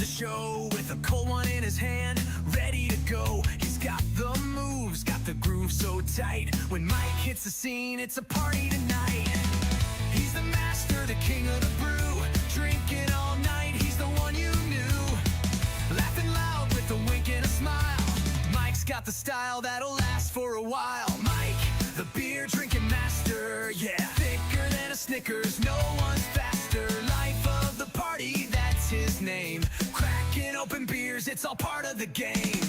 show with a cold one in his hand, ready to go. He's got the moves, got the groove so tight. When Mike hits the scene, it's a party tonight. He's the master, the king of the brew, drinking all night, he's the one you knew. Laughing loud with a wink and a smile. Mike's got the style that'll last for a while. Mike, the beer drinking master, yeah. Thicker than a Snickers, no one's faster. Life of the party, that's his name. Cracking open beers, it's all part of the game.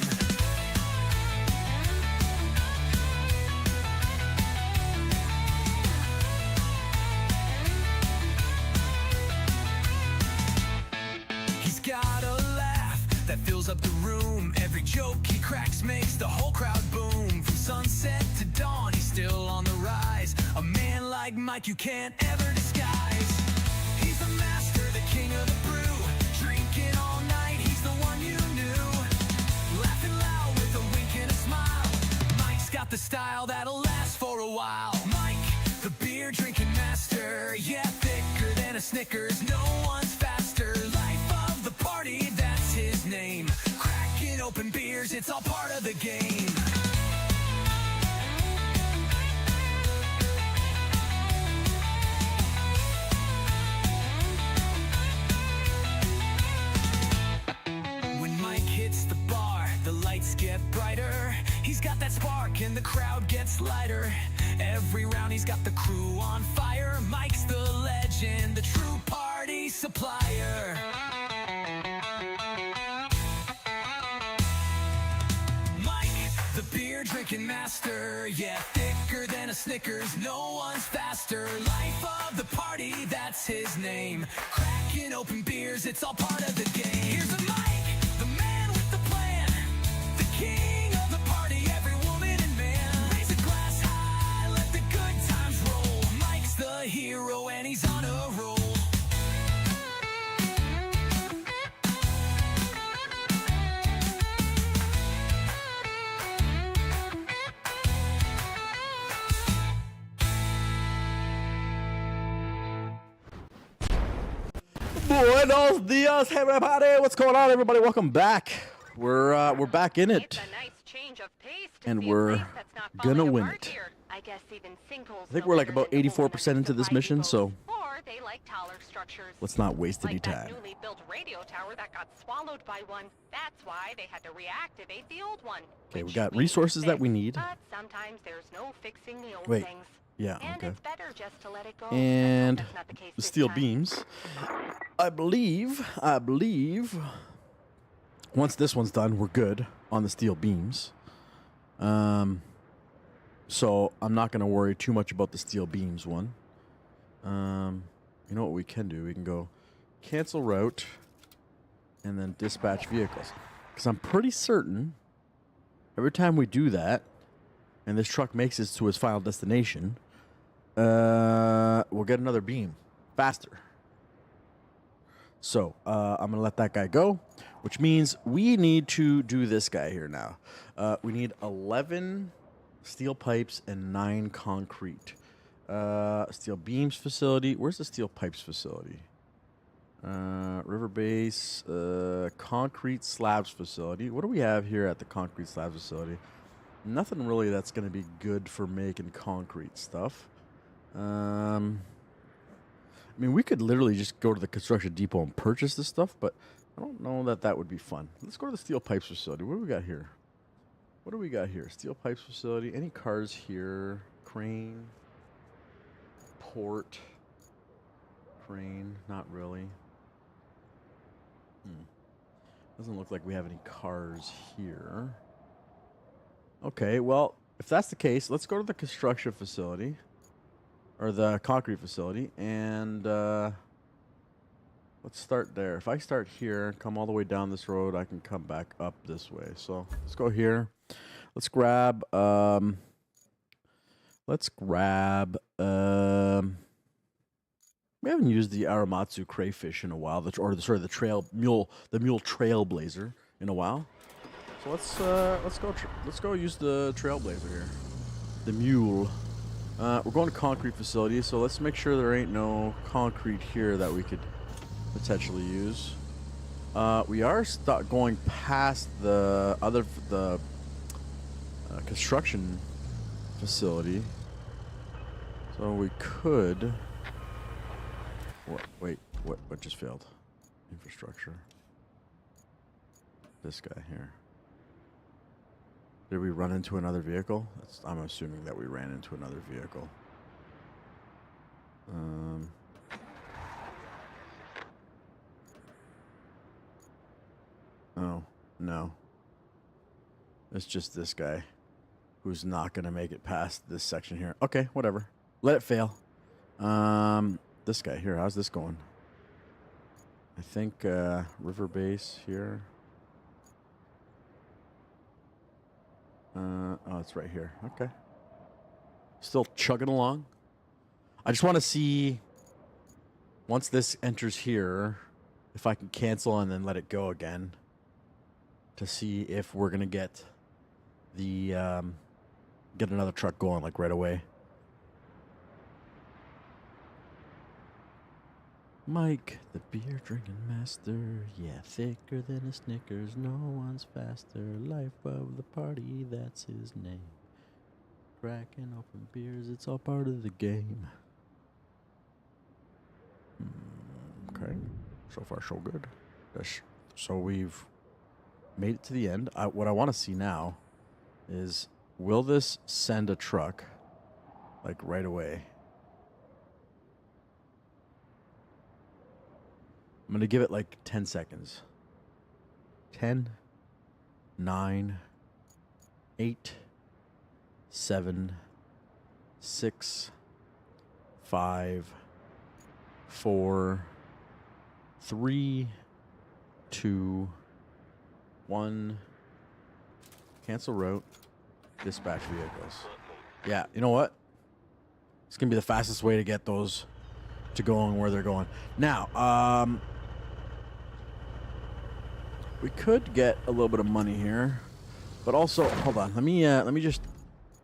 He's got a laugh that fills up the room. Every joke he cracks makes the whole crowd boom. From sunset to dawn, he's still on the rise. A man like Mike you can't ever disguise. He's the master, the king of the brew, drinking all night, he's the one you knew. Laughing loud with a wink and a smile. Mike's got the style that'll last for a while. Mike, the beer drinking master, yeah. Thicker than a Snickers, no one's faster. Life of the party, that's his name. Cracking open beers, it's all part of the game. When Mike hits the bar, the lights get brighter. He's got that spark and the crowd gets lighter. Every round he's got the crew on fire. Mike's the legend, the true party supplier. Mike, the beer drinking master, yeah. Thicker than a Snickers, no one's faster. Life of the party, that's his name. Cracking open beers, it's all part of the game. Here's a Mike, the man with the plan, the king of the party, every woman and man. Raise a glass high, let the good times roll. Mike's the hero and he's on a roll. Buenos dias, everybody. What's going on, everybody? Welcome back. We're back in it, It's a nice change of pace to and see a we're place that's not gonna falling win apart it. here. I guess even sinkholes I think know we're like better about than to hold 84% into this surviving mission, boats. so Or they like taller structures. let's not waste any Like that time. newly built radio tower that got swallowed by one. That's why they had to reactivate the old one. Okay, we which got we resources that we fixed. need. But sometimes there's no fixing the old Wait, things. yeah, And okay. it's better just to let it go. And That's not the case the this steel time. beams. I believe, once this one's done, we're good on the steel beams. So I'm not going to worry too much about the steel beams one. You know what we can do? We can go cancel route and then dispatch vehicles. Because I'm pretty certain every time we do that and this truck makes it to his final destination, we'll get another beam faster. So I'm gonna let that guy go, which means we need to do this guy here now. We need 11 steel pipes and 9 concrete. Steel beams facility. Where's the steel pipes facility? River base. Concrete slabs facility. What do we have here at the concrete slabs facility? Nothing really that's going to be good for making concrete stuff. I mean, we could literally just go to the construction depot and purchase this stuff, but I don't know that that would be fun. Let's go to the steel pipes facility. What do we got here? What do we got here? Steel pipes facility. Any cars here? Crane. Port. Crane. Not really. Doesn't look like we have any cars here. Okay, well, if that's the case, let's go to the construction facility. Or the concrete facility. And let's start there. If I start here, come all the way down this road, I can come back up this way. So let's go here. Let's grab we haven't used the Aramatsu crayfish in a while, the mule trailblazer in a while. So let's go use the trailblazer here. The mule. We're going to concrete facility, so let's make sure there ain't no concrete here that we could potentially use. We are going past the construction facility, so we could. What? Wait, what just failed? Infrastructure. This guy here. Did we run into another vehicle? I'm assuming that we ran into another vehicle. Oh, no. It's just this guy who's not going to make it past this section here. Okay, whatever. Let it fail. This guy here, how's this going? I think river base here. Oh, it's right here. Okay. Still chugging along. I just want to see, once this enters here, if I can cancel and then let it go again, to see if we're going to get the, get another truck going, like, right away. Mike, the beer drinking master, yeah, thicker than a Snickers, no one's faster, life of the party, that's his name. Cracking open beers, it's all part of the game. Okay, so far so good. So we've made it to the end. What I want to see now is, will this send a truck, like, right away? I'm going to give it like 10 seconds. 10, 9, 8, 7, 6, 5, 4, 3, 2, 1. Cancel route. Dispatch vehicles. Yeah, you know what? It's going to be the fastest way to get those to going where they're going. Now, we could get a little bit of money here, but also, hold on. Let me just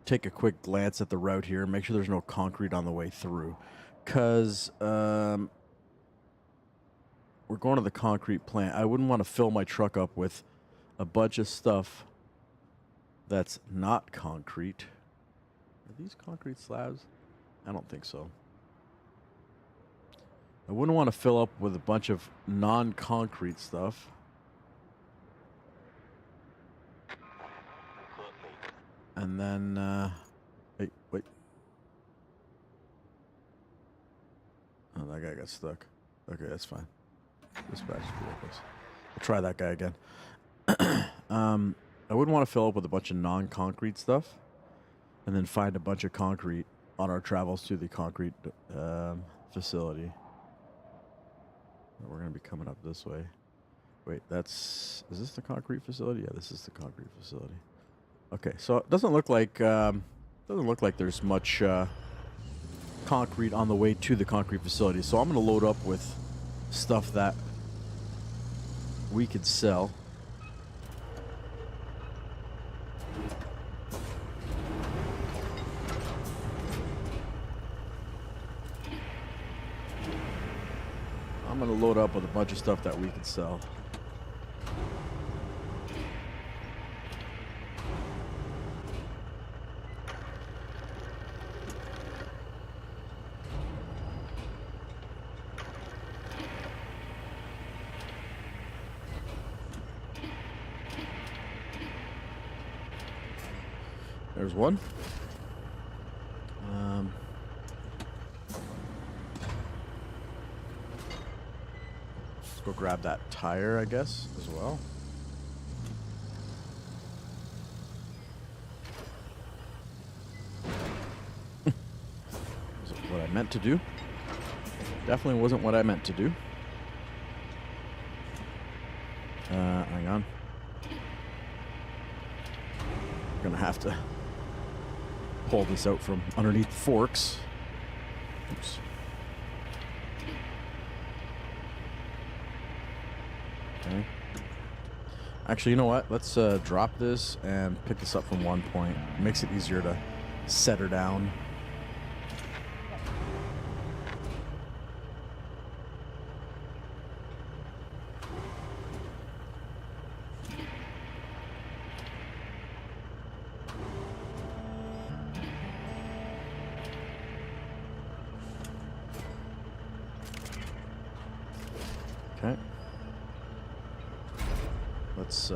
take a quick glance at the route here and make sure there's no concrete on the way through, because we're going to the concrete plant. I wouldn't want to fill my truck up with a bunch of stuff that's not concrete. Are these concrete slabs? I don't think so. I wouldn't want to fill up with a bunch of non-concrete stuff. And then, hey, wait. Oh, that guy got stuck. Okay, that's fine. Dispatch vehicles. We'll try that guy again. I wouldn't want to fill up with a bunch of non-concrete stuff and then find a bunch of concrete on our travels to the concrete facility. We're going to be coming up this way. Wait, is this the concrete facility? Yeah, this is the concrete facility. Okay, so it doesn't look like there's much concrete on the way to the concrete facility. So I'm going to load up with stuff that we could sell. I'm going to load up with a bunch of stuff that we could sell. There's one. Let's go grab that tire, I guess, as well. Was it what I meant to do? Definitely wasn't what I meant to do. Hang on. Gonna have to pull this out from underneath the forks. Oops. Okay. Actually, you know what? Let's drop this and pick this up from one point. It makes it easier to set her down. Okay. Let's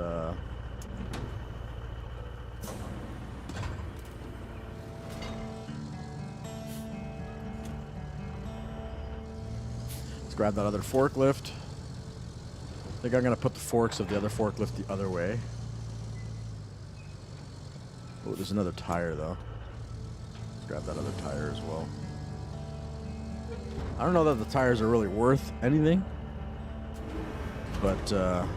grab that other forklift. I think I'm gonna put the forks of the other forklift the other way. Oh, there's another tire though. Let's grab that other tire as well. I don't know that the tires are really worth anything, but sure.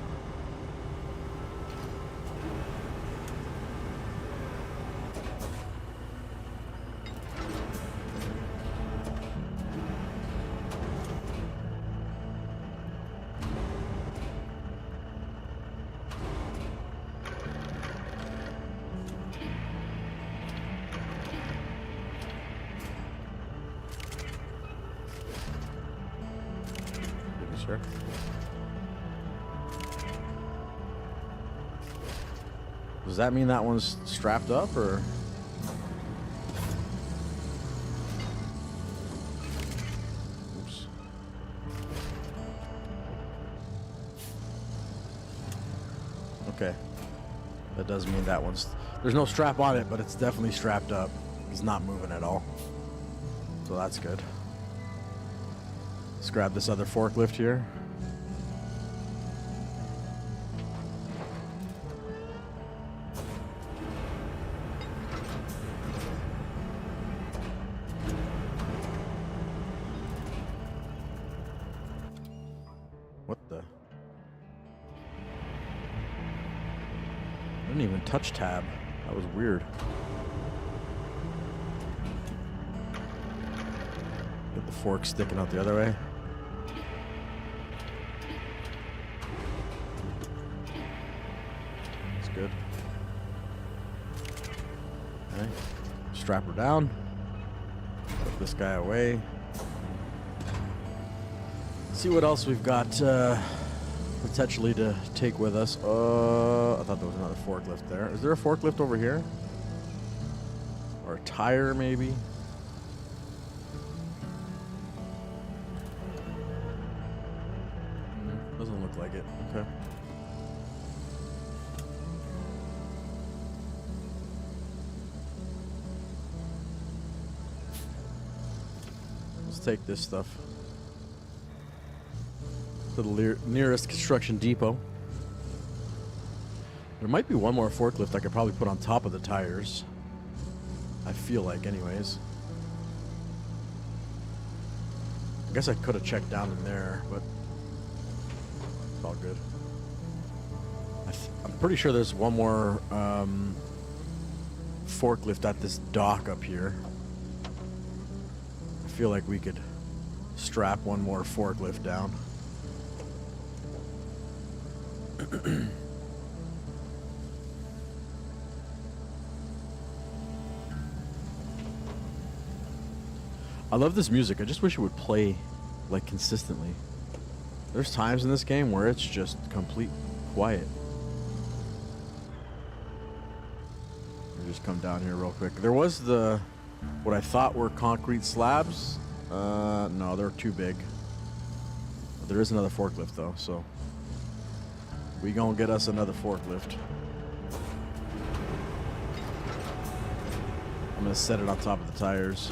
Does that mean that one's strapped up, or? Oops. Okay. That does mean that one's... There's no strap on it, but it's definitely strapped up. It's not moving at all. So that's good. Let's grab this other forklift here. What the? I didn't even touch tab. That was weird. Get the fork sticking out the other way. Good. Okay. Strap her down. Put this guy away. See what else we've got potentially to take with us. I thought there was another forklift there. Is there a forklift over here? Or a tire, maybe? Doesn't look like it. Okay. Take this stuff to the nearest construction depot. There might be one more forklift I could probably put on top of the tires. I feel like, anyways. I guess I could have checked down in there, but it's all good. I'm pretty sure there's one more forklift at this dock up here. I feel like we could strap one more forklift down. I love this music. I just wish it would play like consistently. There's times in this game where it's just complete quiet. Let me just come down here real quick. There was what I thought were concrete slabs. No, they're too big. There is another forklift though, so we gonna get us another forklift. I'm gonna set it on top of the tires.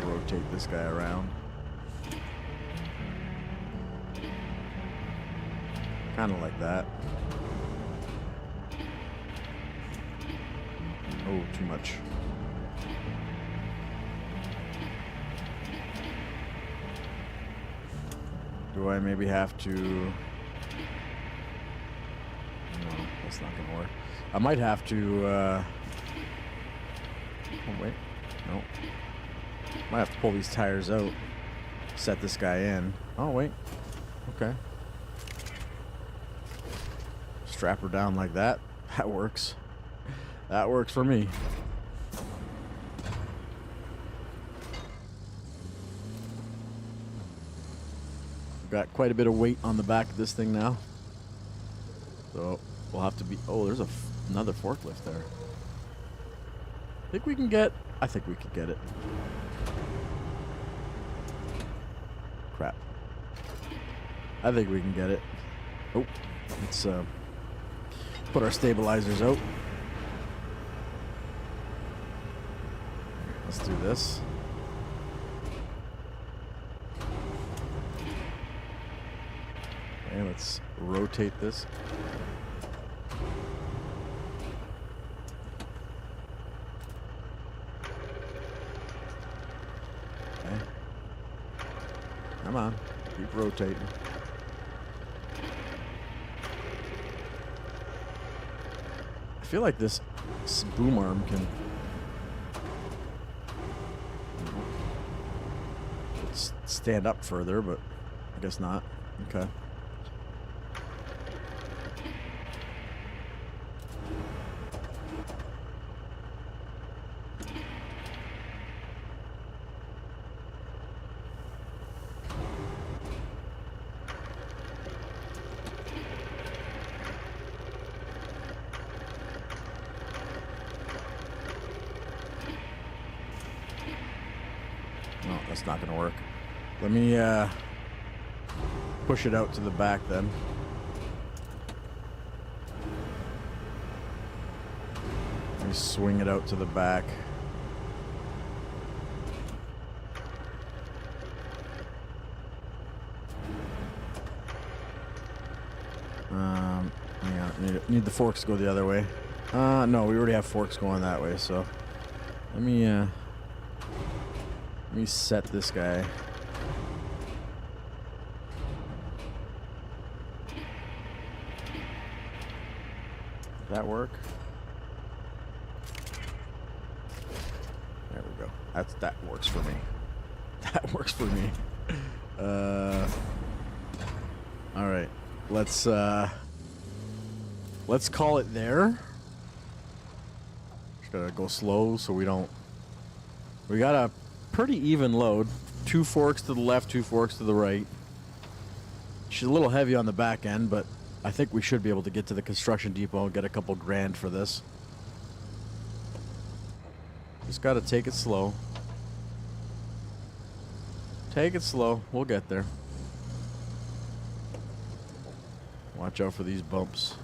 Rotate this guy around. Kind of like that. Oh, too much. Do I maybe have to... No, that's not gonna work. I might have to, Oh, wait. No. Might have to pull these tires out. Set this guy in. Oh, wait. Okay. Strap her down like that. That works. That works for me. Got quite a bit of weight on the back of this thing now. So we'll have to be. Oh, there's another forklift there. Think we can get. I think we can get it. Crap. I think we can get it. Oh, let's put our stabilizers out. Let's do this. Okay, let's rotate this. Okay. Come on, keep rotating. I feel like this boom arm can stand up further, but I guess not. Okay. No, that's not going to work. Let me push it out to the back then. Let me swing it out to the back. Hang on, need the forks to go the other way. No, we already have forks going that way, so let me set this guy. Does that work? There we go. That works for me. That works for me. All right. Let's call it there. Just gotta go slow so we don't. We got a pretty even load. 2 forks to the left, 2 forks to the right. She's a little heavy on the back end, but I think we should be able to get to the construction depot and get a couple grand for this. Just gotta take it slow. Take it slow. We'll get there. Watch out for these bumps.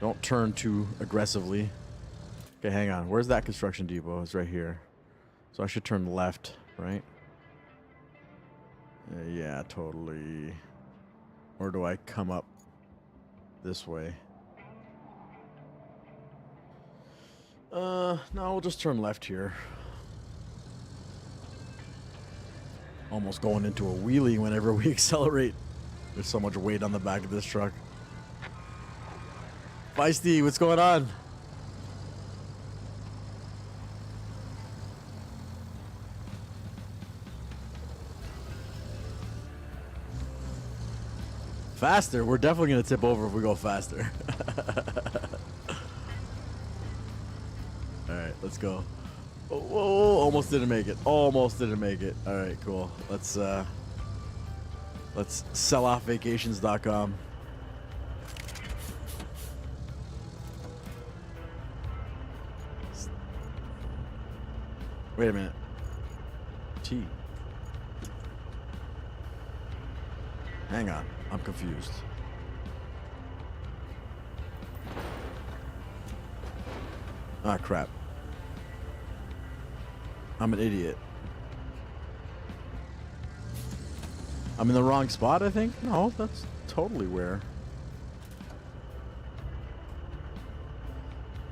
Don't turn too aggressively. Okay, hang on. Where's that construction depot? It's right here. So I should turn left, right? Yeah, totally. Or do I come up this way? No, we'll just turn left here. Almost going into a wheelie whenever we accelerate. There's so much weight on the back of this truck. Feisty, what's going on? Faster? We're definitely going to tip over if we go faster. Alright, let's go. Oh, whoa, almost didn't make it. Almost didn't make it. Alright, cool. Let's selloffvacations.com. Wait a minute. T. Hang on. I'm confused. Ah, crap. I'm an idiot. I'm in the wrong spot, I think? No, that's totally where.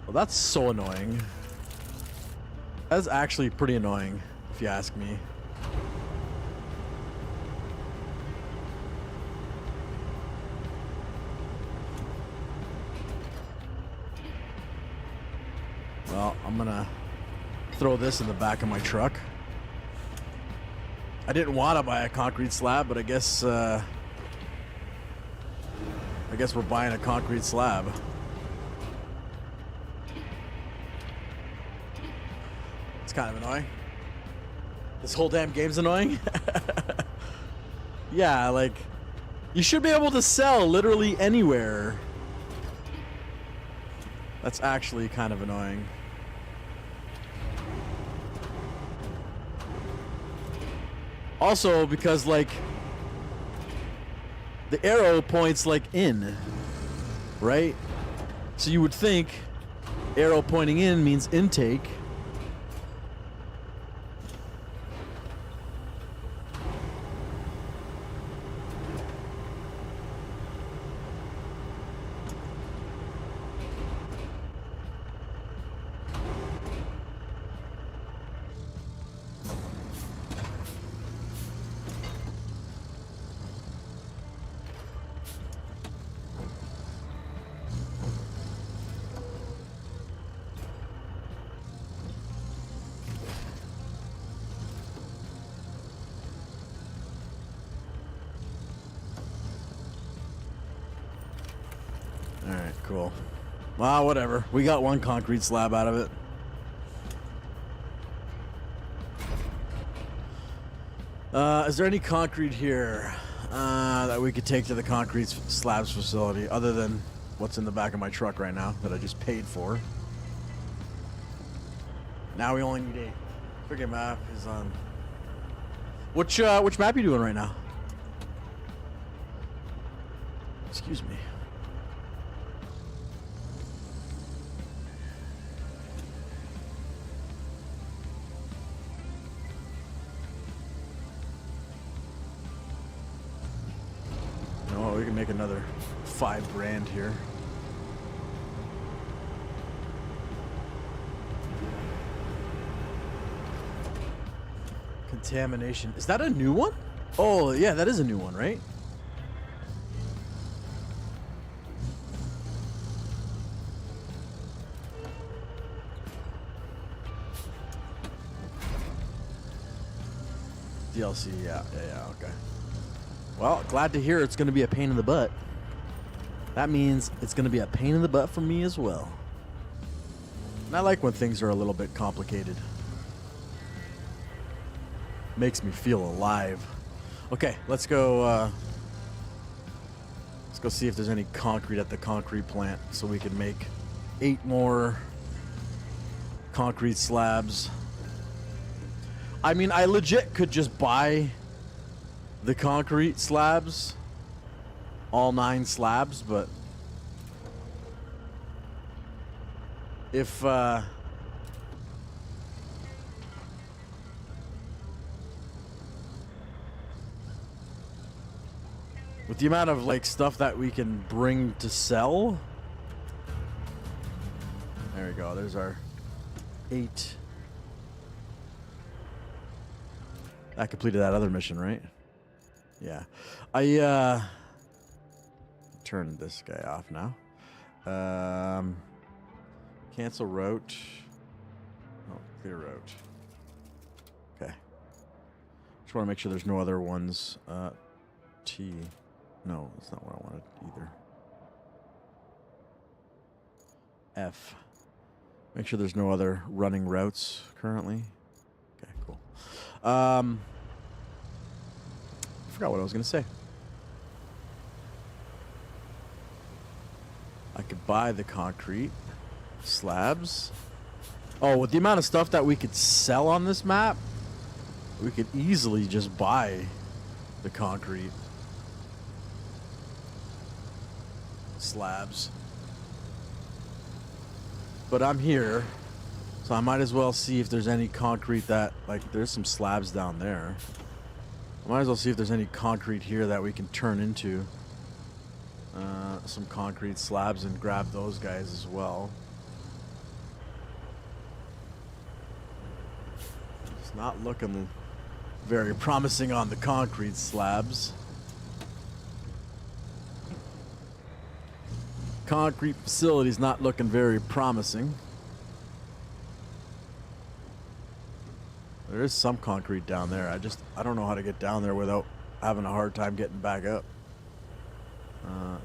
Well, that's so annoying. That's actually pretty annoying, if you ask me. Well, I'm gonna throw this in the back of my truck. I didn't want to buy a concrete slab, but I guess we're buying a concrete slab. It's kind of annoying. This whole damn game's annoying. Yeah, like, you should be able to sell literally anywhere. That's actually kind of annoying. Also, because, like, the arrow points, like, in, right? So you would think arrow pointing in means intake. Alright, cool. Well, whatever. We got one concrete slab out of it. Is there any concrete here that we could take to the concrete slabs facility other than what's in the back of my truck right now that I just paid for? Now we only need 8. Friggin' map is on. Which map are you doing right now? Excuse me. Oh, we can make another 5 grand here. Contamination. Is that a new one? Oh, yeah, that is a new one, right? DLC, yeah, okay. Well, glad to hear it's going to be a pain in the butt. That means it's going to be a pain in the butt for me as well. And I like when things are a little bit complicated. Makes me feel alive. Okay, let's go see if there's any concrete at the concrete plant so we can make 8 more concrete slabs. I mean, I legit could just buy the concrete slabs, all 9 slabs, but if with the amount of like stuff that we can bring to sell, there we go. There's our 8. I completed that other mission, right? Yeah. I turned this guy off now. Cancel route. Oh, clear route. Okay. Just want to make sure there's no other ones. T. No, that's not what I wanted either. F. Make sure there's no other running routes currently. Okay, cool. I forgot what I was going to say. I could buy the concrete slabs. Oh, with the amount of stuff that we could sell on this map, we could easily just buy the concrete slabs. But I'm here, so I might as well see if there's any concrete that, like, there's some slabs down there. I might as well see if there's any concrete here that we can turn into some concrete slabs and grab those guys as well. It's not looking very promising on the concrete slabs. Concrete facility's not looking very promising. There is some concrete down there. I don't know how to get down there without having a hard time getting back up.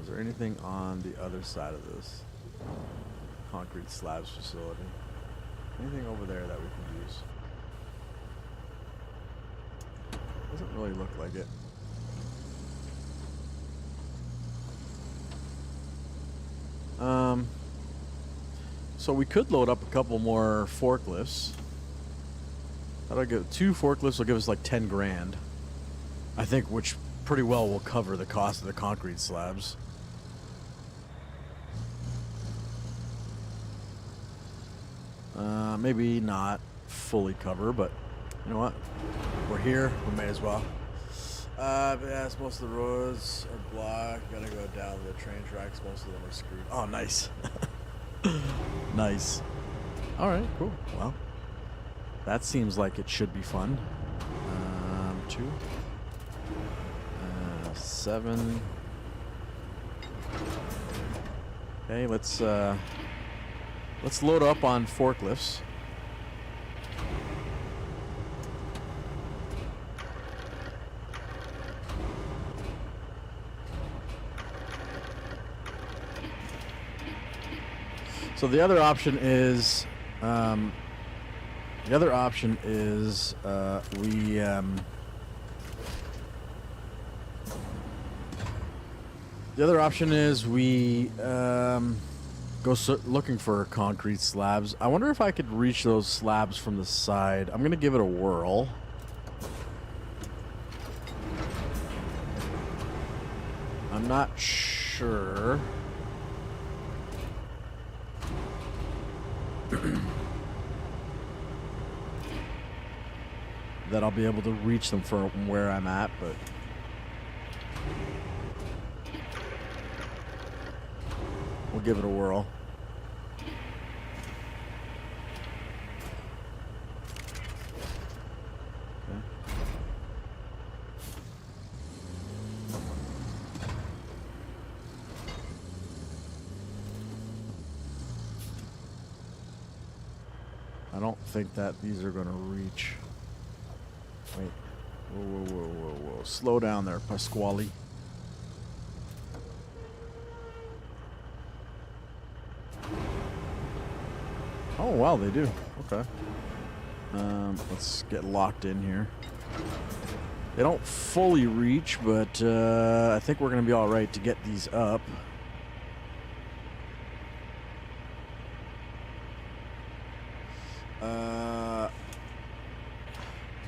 Is there anything on the other side of this concrete slabs facility? Anything over there that we can use? Doesn't really look like it. So we could load up a couple more forklifts. That'll give 2 forklifts will give us like 10 grand. I think, which pretty well will cover the cost of the concrete slabs. Maybe not fully cover, but you know what? We're here. We may as well. Yes, most of the roads are blocked. Gotta go down the train tracks. Most of them are screwed. Oh, nice. Nice. All right, cool. Well, that seems like it should be fun. 2, 7. Okay, let's load up on forklifts. So the other option is, we go looking for concrete slabs. I wonder if I could reach those slabs from the side. I'm gonna give it a whirl. I'm not sure. That I'll be able to reach them from where I'm at, but we'll give it a whirl. Okay. I don't think that these are going to reach. Wait. Whoa. Slow down there, Pasquale. Oh, wow, they do. Okay. Let's get locked in here. They don't fully reach, but I think we're going to be all right to get these up.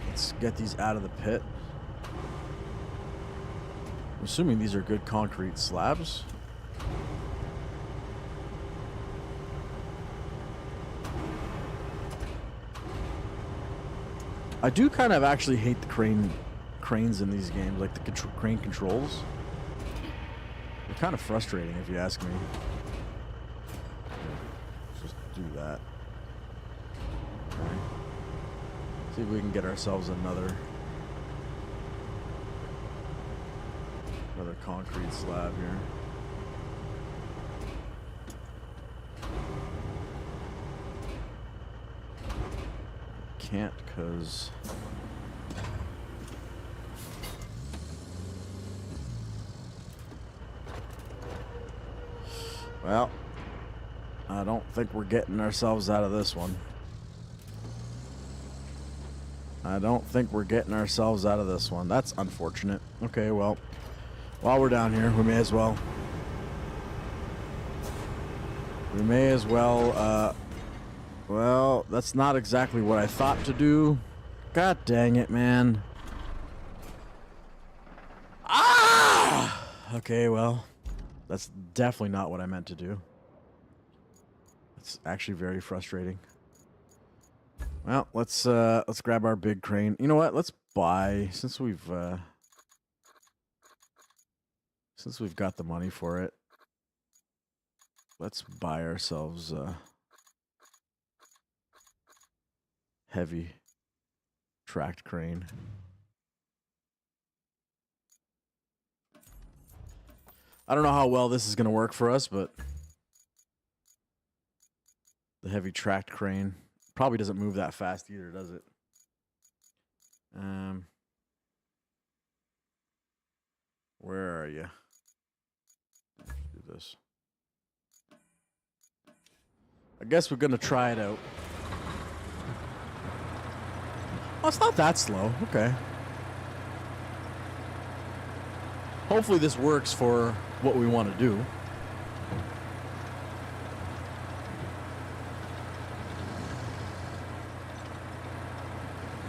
Let's get these out of the pit. I'm assuming these are good concrete slabs. I do kind of actually hate the cranes in these games, like the crane controls. They're kind of frustrating if you ask me. Let's just do that. Okay. See if we can get ourselves another concrete slab here. Can't because well, I don't think we're getting ourselves out of this one. That's unfortunate. Okay, well, while we're down here, we may as well. Well, that's not exactly what I thought to do. God dang it, man. Ah! Okay, well, that's definitely not what I meant to do. It's actually very frustrating. Well, let's grab our big crane. You know what? Let's buy, since we've got the money for it. Let's buy ourselves heavy tracked crane. I don't know how well this is going to work for us, but the heavy tracked crane probably doesn't move that fast either, does it? Where are you? Do this. I guess we're going to try it out. Oh, it's not that slow. Okay. Hopefully this works for what we want to do.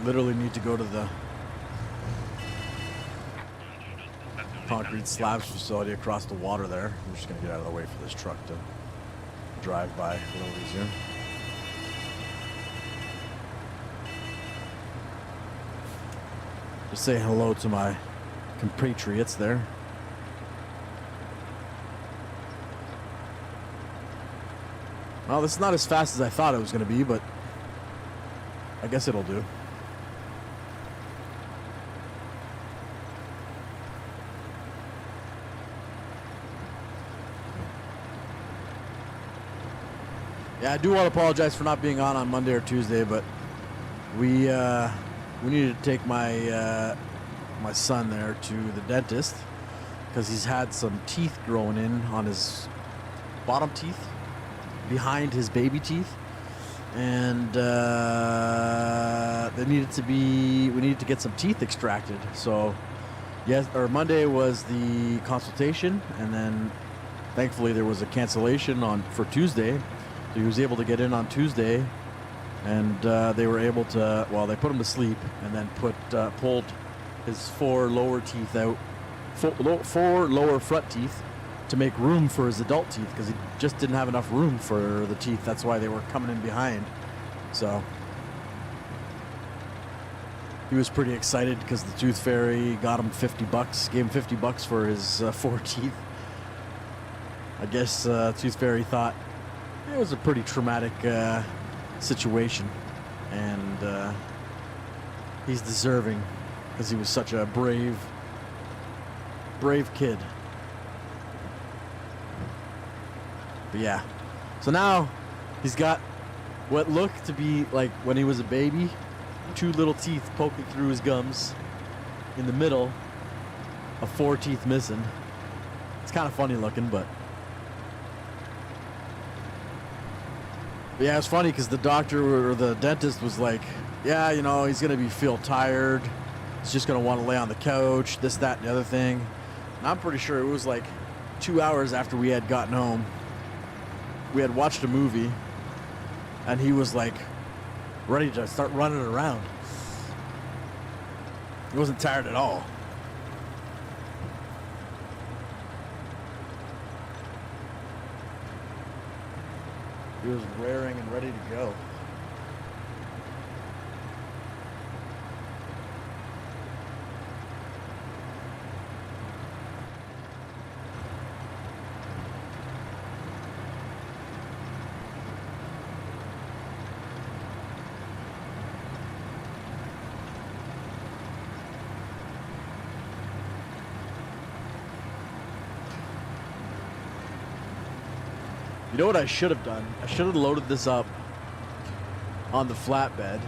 literally need to go to the concrete slabs facility across the water there. I'm just gonna get out of the way for this truck to drive by a little easier. Just say hello to my compatriots there. Well, this is not as fast as I thought it was going to be, but I guess it'll do. Yeah, I do want to apologize for not being on Monday or Tuesday, but we needed to take my my son there to the dentist because he's had some teeth growing in on his bottom teeth, behind his baby teeth, and we needed to get some teeth extracted. So yes, or Monday was the consultation, and then thankfully there was a cancellation for Tuesday, so he was able to get in on Tuesday, and they were able to, well, they put him to sleep and then pulled his 4 lower teeth out, 4 lower front teeth, to make room for his adult teeth, because he just didn't have enough room for the teeth. That's why they were coming in behind. So he was pretty excited because the tooth fairy got him $50, gave him $50 for his 4 teeth. I guess tooth fairy thought it was a pretty traumatic situation, and he's deserving because he was such a brave kid. But yeah, so now he's got what looked to be like when he was a baby, 2 little teeth poking through his gums in the middle of 4 teeth missing. It's kind of funny looking, but yeah, it's funny because the doctor or the dentist was like, yeah, you know, he's gonna feel tired, he's just gonna want to lay on the couch, this, that, and the other thing. And I'm pretty sure it was like 2 hours after we had gotten home. We had watched a movie, and he was like ready to start running around. He wasn't tired at all. He was raring and ready to go. You know what I should have done? I should have loaded this up on the flatbed.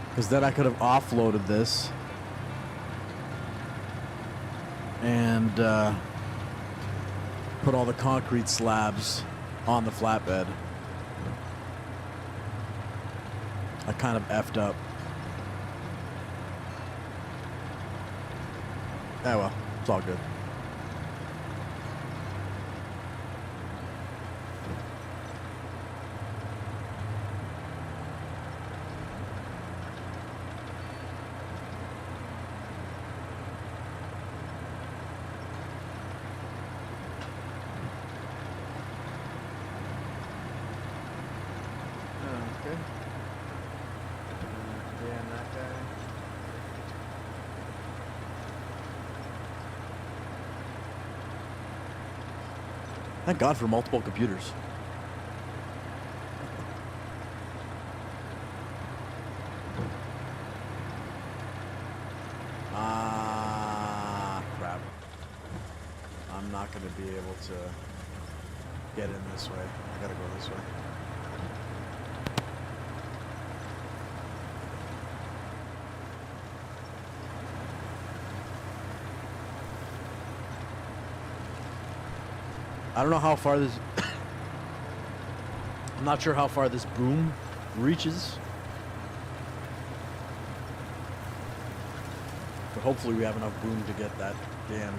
Because then I could have offloaded this and put all the concrete slabs on the flatbed. I kind of effed up. Ah, well, it's all good. Okay. Damn that guy. Thank God for multiple computers. Crap. I'm not going to be able to get in this way. I gotta go this way. I don't know how far this... I'm not sure how far this boom reaches. But hopefully we have enough boom to get that damn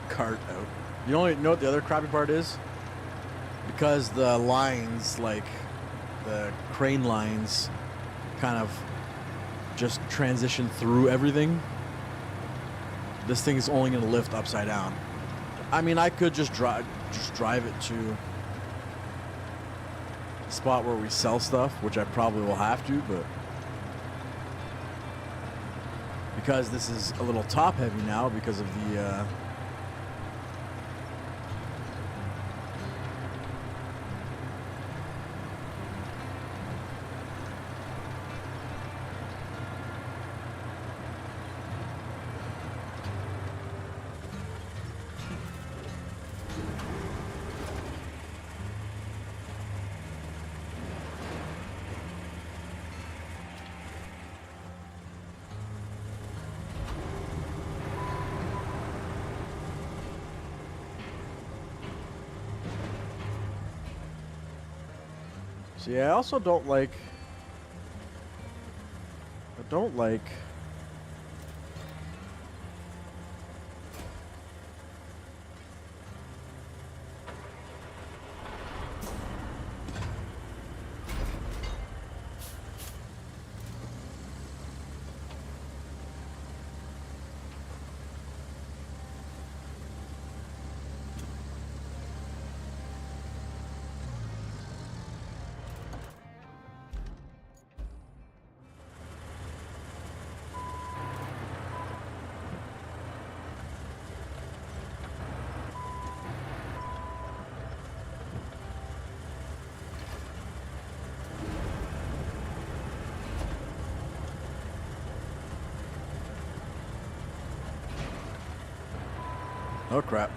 cart out. You know what the other crappy part is? Because the lines, like the crane lines, kind of just transition through everything. This thing is only going to lift upside down. I mean, I could just drive it to a spot where we sell stuff, which I probably will have to, but because this is a little top heavy now because of the See, I also don't like... Oh, crap.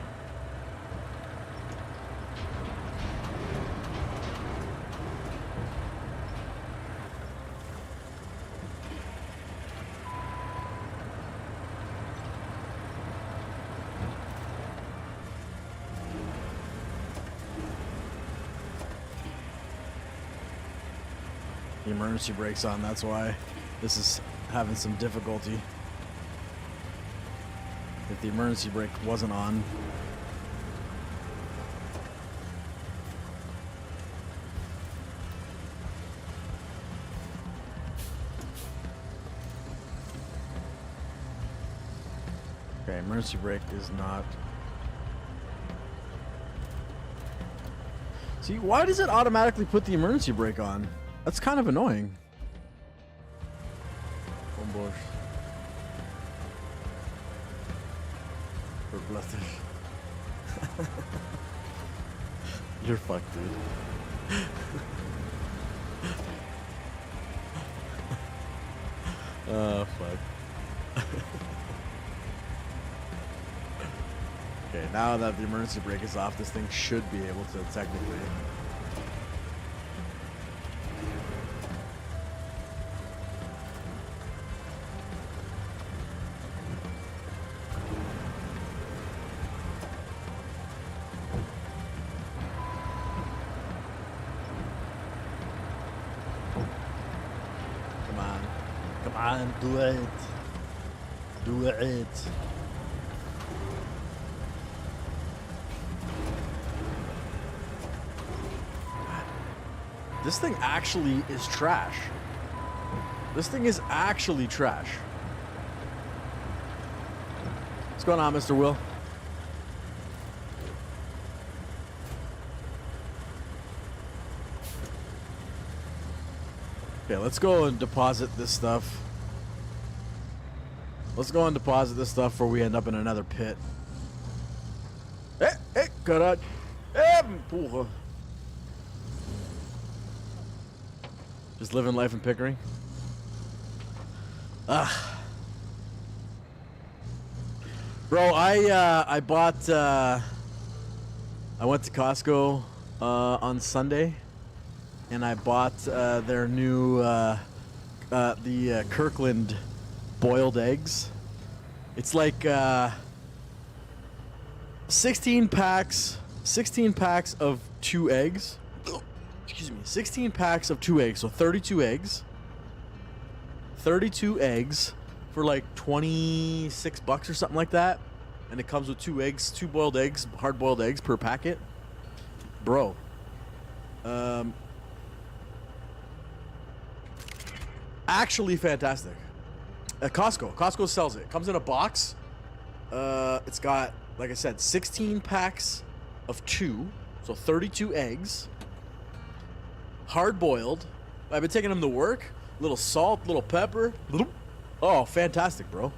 The emergency brake's on, that's why this is having some difficulty. If the emergency brake wasn't on. Okay, emergency brake is not. See, why does it automatically put the emergency brake on? That's kind of annoying. Bush. You're fucked, dude. Oh, fuck. Okay, now that the emergency brake is off, this thing should be able to technically... Do it. Do it. This thing actually is trash. This thing is actually trash. What's going on, Mr. Will? Okay, let's go and deposit this stuff. Let's go and deposit this stuff before we end up in another pit. Hey, caralho. Porra. Just living life in Pickering. Bro, I bought, I went to Costco on Sunday, and I bought their new, the Kirkland boiled eggs. It's like 16 packs of 2 eggs. Excuse me, 16 packs of 2 eggs, so 32 eggs. 32 eggs for like $26 or something like that. and it comes with 2 eggs, 2 boiled eggs, hard-boiled eggs per packet. Bro. Actually fantastic. At Costco. Costco sells it. It comes in a box. It's got, like I said, 16 packs of 2. So 32 eggs. Hard-boiled. I've been taking them to work. Little salt, little pepper. Oh, fantastic, bro.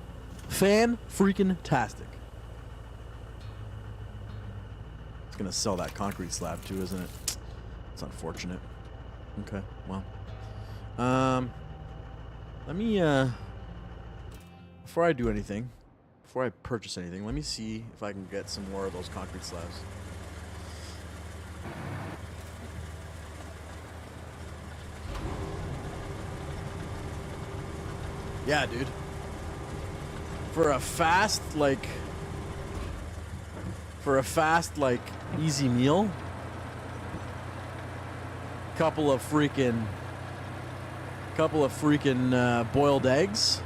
Fan-freaking-tastic. It's going to sell that concrete slab, too, isn't it? It's unfortunate. Okay, well. Let me, before I do anything, before I purchase anything, let me see if I can get some more of those concrete slabs. Yeah, dude. For a fast, like, easy meal, couple of freaking boiled eggs.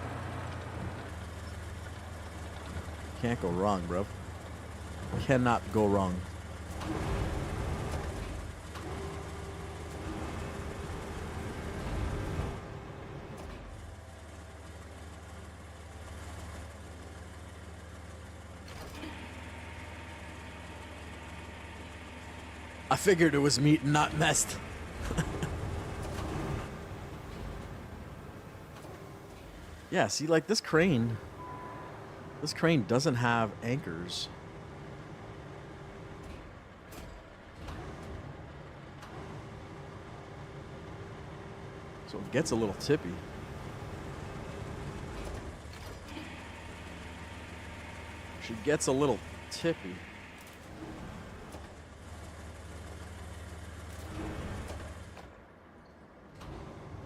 Can't go wrong, bro. Cannot go wrong. I figured it was meat and not messed. Yeah, see, like this crane doesn't have anchors. So it gets a little tippy. She gets a little tippy.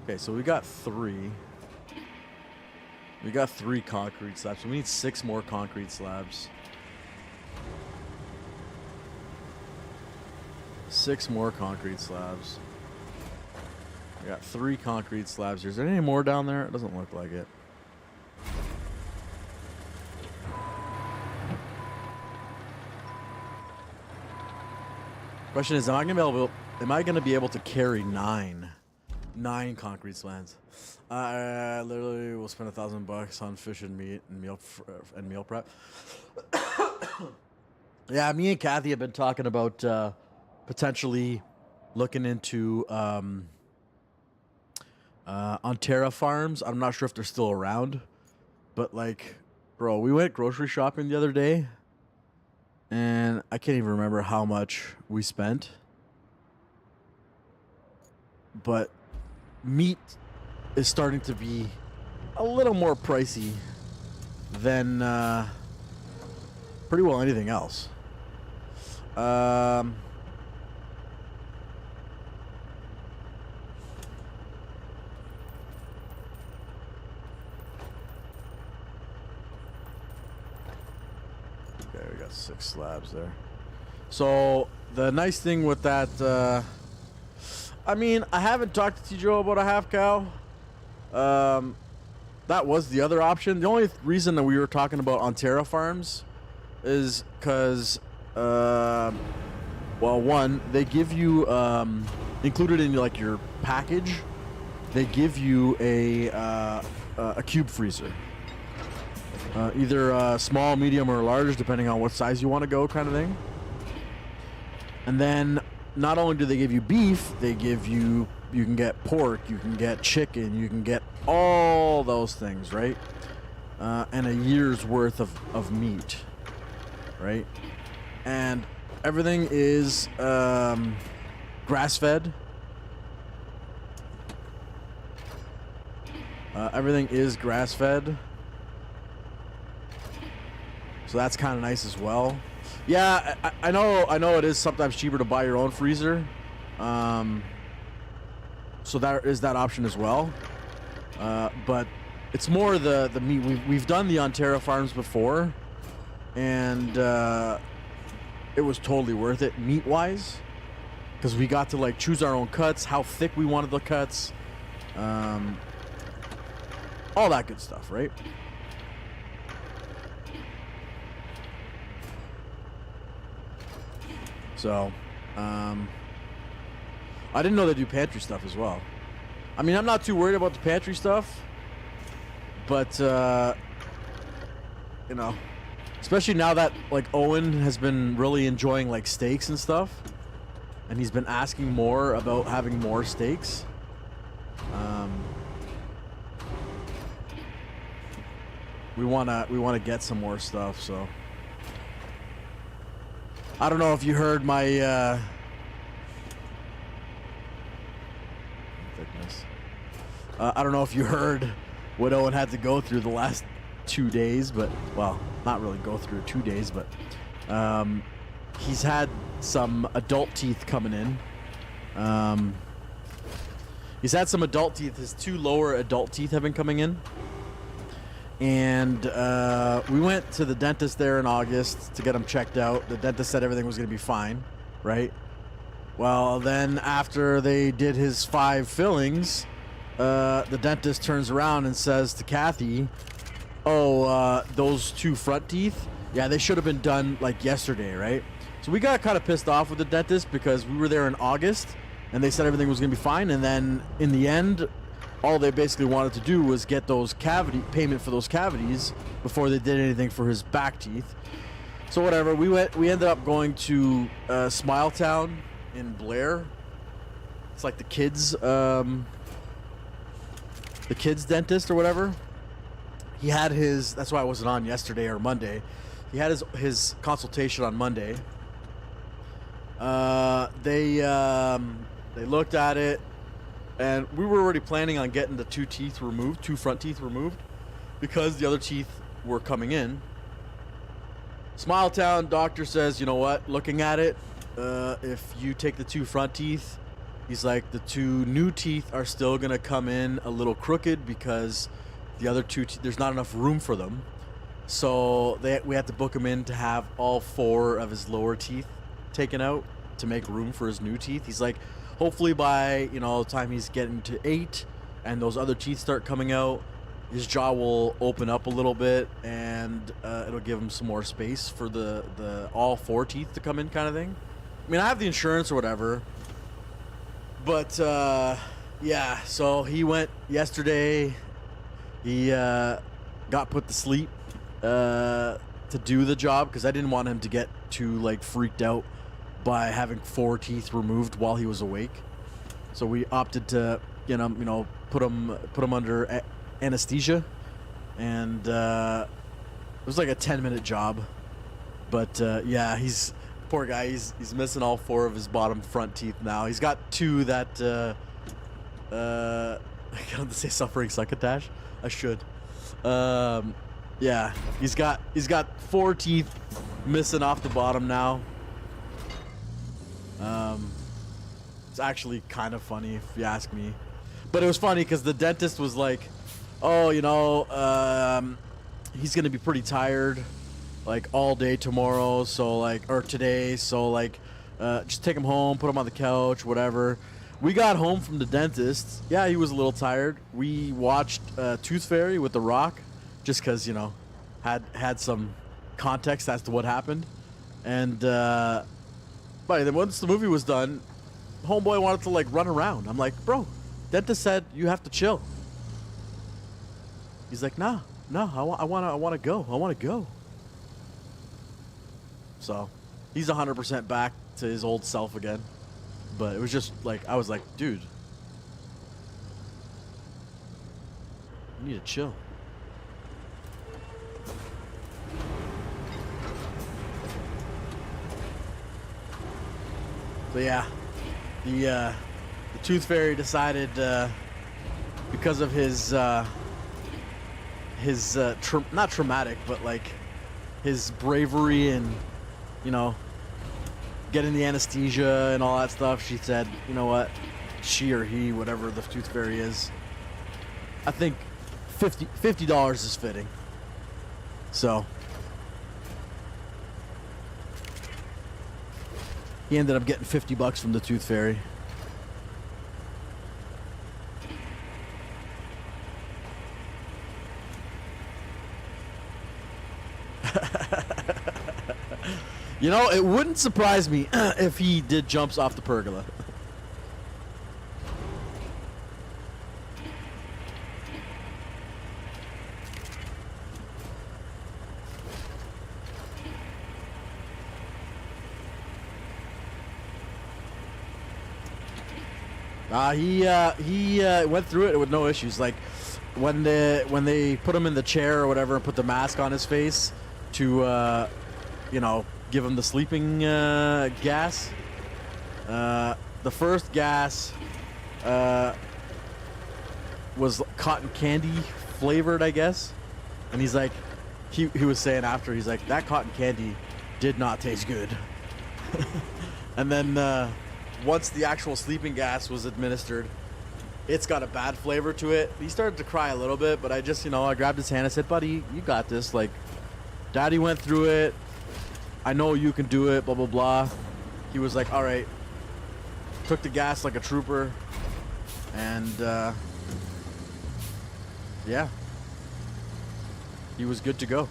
Okay, so we got 3. We got 3 concrete slabs. So we need 6 more concrete slabs. 6 more concrete slabs. We got 3 concrete slabs here. Is there any more down there? It doesn't look like it. Question is, am I gonna be able to carry 9 concrete slabs? I literally will spend $1,000 on fish and meat and meal prep. Yeah, me and Kathy have been talking about potentially looking into Ontario farms. I'm not sure if they're still around, but like, bro, we went grocery shopping the other day, and I can't even remember how much we spent, but meat is starting to be a little more pricey than pretty well anything else. Okay, we got 6 slabs there. So the nice thing with that, I mean, I haven't talked to Joe about a half cow. That was the other option. The only reason that we were talking about Ontario farms is because, well, one, they give you, included in like your package, they give you a cube freezer. Either small, medium, or large, depending on what size you want to go, kind of thing. And then not only do they give you beef, they give you, you can get pork, you can get chicken, you can get all those things, right? And a year's worth of meat, right? And everything is grass-fed. Everything is grass-fed. So that's kind of nice as well. Yeah, I know it is sometimes cheaper to buy your own freezer. So there is that option as well. But it's more the meat. We've done the Ontario farms before, and it was totally worth it meat-wise, because we got to like choose our own cuts, how thick we wanted the cuts, all that good stuff, right? So, I didn't know they do pantry stuff as well. I mean, I'm not too worried about the pantry stuff, but you know, especially now that like Owen has been really enjoying like steaks and stuff, and he's been asking more about having more steaks. We wanna get some more stuff. So I don't know if you heard my thickness. I don't know if you heard what Owen had to go through the last 2 days, but well, not really go through 2 days, but he's had some adult teeth coming in. He's had some adult teeth. His 2 lower adult teeth have been coming in. And we went to the dentist there in August to get him checked out. The dentist said everything was going to be fine, right? Well, then after they did his 5 fillings, the dentist turns around and says to Kathy, oh, those 2 front teeth, yeah, they should have been done like yesterday, right? So we got kind of pissed off with the dentist because we were there in August and they said everything was going to be fine. And then in the end, all they basically wanted to do was get those payment for those cavities before they did anything for his back teeth. So whatever, we ended up going to Smiletown in Blair. It's like the kids dentist or whatever. He had his, that's why I wasn't on yesterday or Monday. He had his consultation on Monday. They looked at it, and we were already planning on getting the 2 teeth removed, 2 front teeth removed, because the other teeth were coming in. Smiletown doctor says, you know what, looking at it, if you take the 2 front teeth, he's like, the 2 new teeth are still gonna come in a little crooked because the other 2 there's not enough room for them. So we had to book him in to have all 4 of his lower teeth taken out to make room for his new teeth. He's like, hopefully by, you know, the time he's getting to 8 and those other teeth start coming out, his jaw will open up a little bit and it'll give him some more space for the all 4 teeth to come in, kind of thing. I mean, I have the insurance or whatever, but yeah, so he went yesterday. He got put to sleep to do the job because I didn't want him to get too like freaked out by having 4 teeth removed while he was awake. So we opted to, you know, put him under anesthesia, and it was like a 10-minute job. But yeah, he's poor guy. He's missing all 4 of his bottom front teeth now. He's got 2 that I can't say suffering succotash. I should. Yeah, he's got 4 teeth missing off the bottom now. It's actually kind of funny if you ask me, but it was funny because the dentist was like, oh, you know, he's gonna be pretty tired like all day tomorrow, so like, or today, so like just take him home, put him on the couch, whatever. We got home from the dentist. Yeah, he was a little tired. We watched Tooth Fairy with The Rock just because, you know, had some context as to what happened. And but then once the movie was done, homeboy wanted to like run around. I'm like, bro, dentist said you have to chill. He's like, no, I want to go. So he's 100% back to his old self again. But it was just like, I was like, dude, you need to chill. So yeah, the Tooth Fairy decided because of his not traumatic, but like his bravery and, you know, getting the anesthesia and all that stuff, she said, you know what, she or he, whatever the Tooth Fairy is, I think $50 is fitting. So he ended up getting $50 from the Tooth Fairy. You know, it wouldn't surprise me if he did jumps off the pergola. He went through it with no issues. Like when they put him in the chair or whatever and put the mask on his face to you know, give him the sleeping gas. The first gas was cotton candy flavored, I guess. And he's like, he was saying after, he's like, that cotton candy did not taste good. And then once the actual sleeping gas was administered, it's got a bad flavor to it. He started to cry a little bit, but I just, you know, I grabbed his hand and said, buddy, you got this. Like, Daddy went through it. I know you can do it, blah, blah, blah. He was like, all right. Took the gas like a trooper. And, yeah. He was good to go.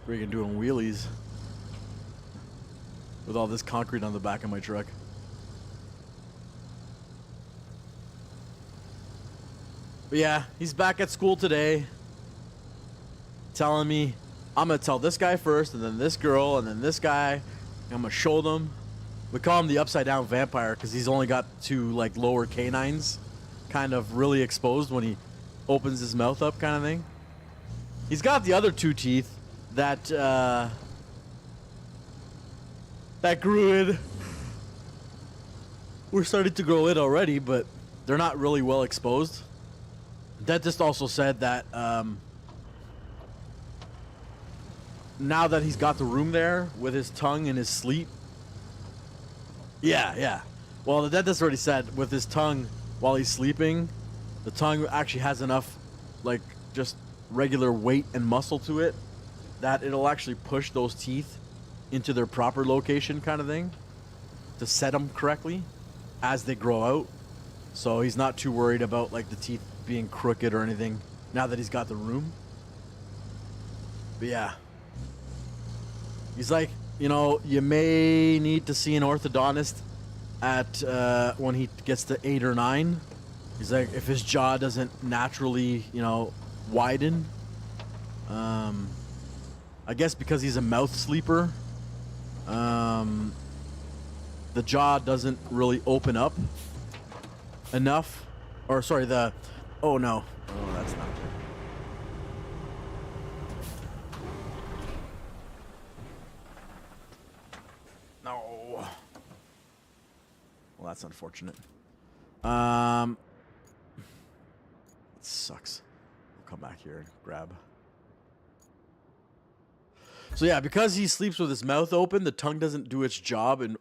Freaking doing wheelies with all this concrete on the back of my truck. But yeah, he's back at school today telling me I'm gonna tell this guy first and then this girl and then this guy. I'm gonna show them. We call him the upside down vampire because he's only got two like lower canines kind of really exposed when he opens his mouth up kind of thing. He's got the other two teeth that grew in. We're starting to grow in already, but they're not really well exposed. Dentist also said that now that he's got the room there with his tongue in his sleep. Yeah. Well, the dentist already said with his tongue while he's sleeping, the tongue actually has enough, like, just regular weight and muscle to it that it'll actually push those teeth into their proper location kind of thing to set them correctly as they grow out. So he's not too worried about like the teeth being crooked or anything now that he's got the room. But yeah, he's like, you know, you may need to see an orthodontist at when he gets to 8 or 9. He's like, if his jaw doesn't naturally, you know, widen. I guess because he's a mouth sleeper, the jaw doesn't really open up enough. Or sorry, oh no, oh that's not. No. Well, that's unfortunate. It sucks. I'll come back here and grab. So yeah, because he sleeps with his mouth open, the tongue doesn't do its job in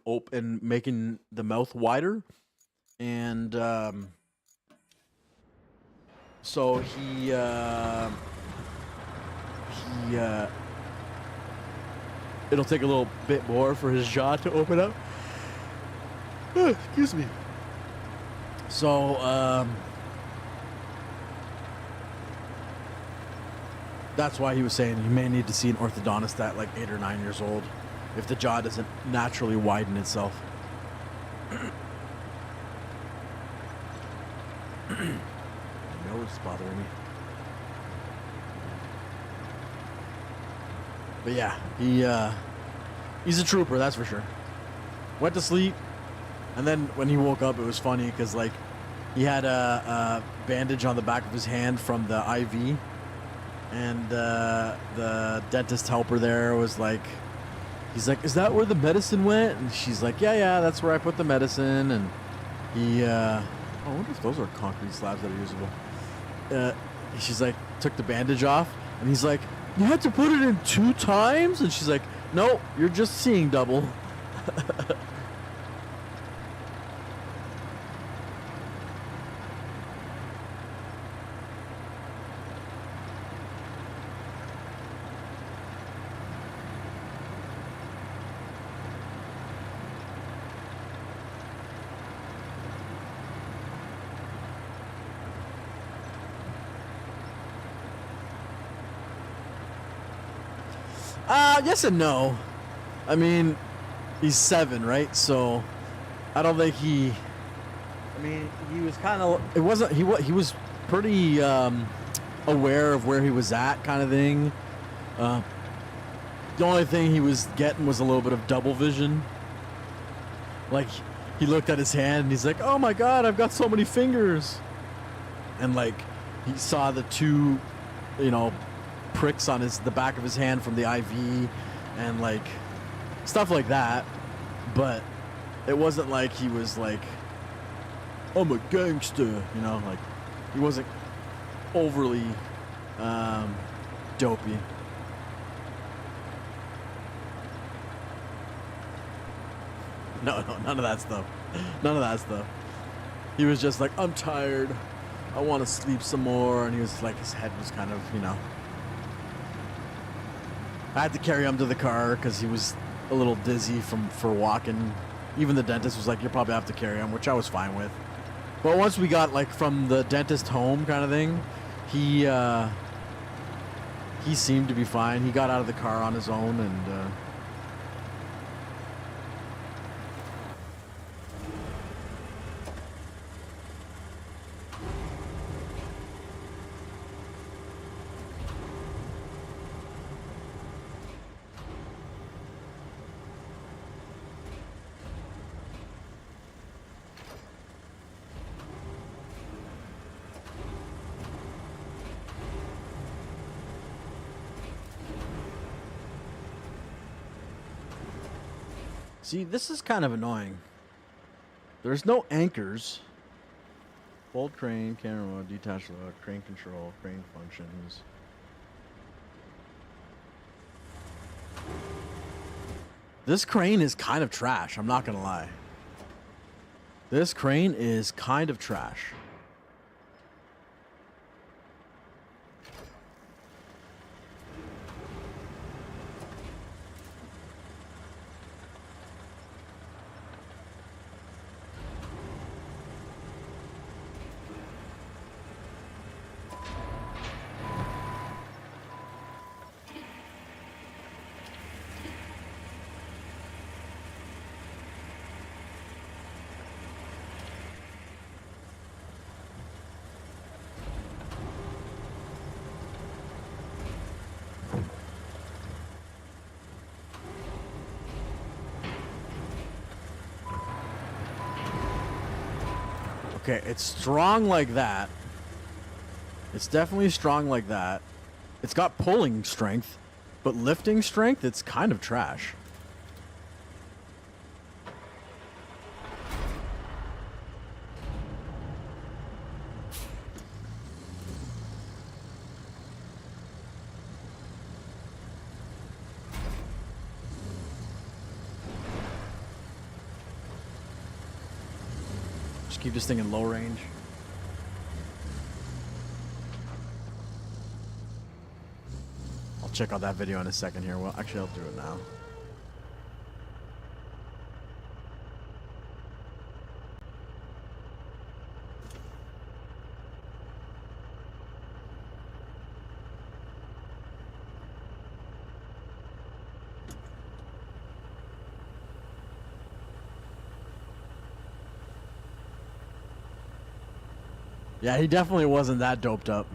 making the mouth wider, and so it'll take a little bit more for his jaw to open up. Excuse me. So that's why he was saying you may need to see an orthodontist at like 8 or 9 years old if the jaw doesn't naturally widen itself. My nose is bothering me. But yeah, he's a trooper, that's for sure. Went to sleep, and then when he woke up, it was funny because like he had a bandage on the back of his hand from the IV. And the dentist helper there was like, he's like, is that where the medicine went? And she's like, yeah, that's where I put the medicine. And he, I wonder if those are concrete slabs that are usable. She's like, took the bandage off. And he's like, you had to put it in 2 times? And she's like, no, you're just seeing double. Yes and no. I mean, he's 7, right? So I don't think he. I mean, he was kind of. It wasn't. He was pretty aware of where he was at, kind of thing. The only thing he was getting was a little bit of double vision. Like, he looked at his hand and he's like, "Oh my God, I've got so many fingers," and like he saw the 2, pricks on the back of his hand from the IV, and like stuff like that. But it wasn't like he was like, "I'm a gangster," like he wasn't overly dopey. No, none of that stuff. None of that stuff. He was just like, "I'm tired. I want to sleep some more," and he was like, his head was kind of, I had to carry him to the car because he was a little dizzy for walking. Even the dentist was like, "You'll probably have to carry him," which I was fine with. But once we got like from the dentist home kind of thing, he seemed to be fine. He got out of the car on his own and. See, this is kind of annoying. There's no anchors. Fold crane, camera mode, detach load, crane control, crane functions. This crane is kind of trash, I'm not gonna lie. This crane is kind of trash. Okay, it's strong like that. It's definitely strong like that. It's got pulling strength, but lifting strength, it's kind of trash. Just keep this thing in low range. I'll check out that video in a second here. Well, actually, I'll do it now. Yeah, he definitely wasn't that doped up.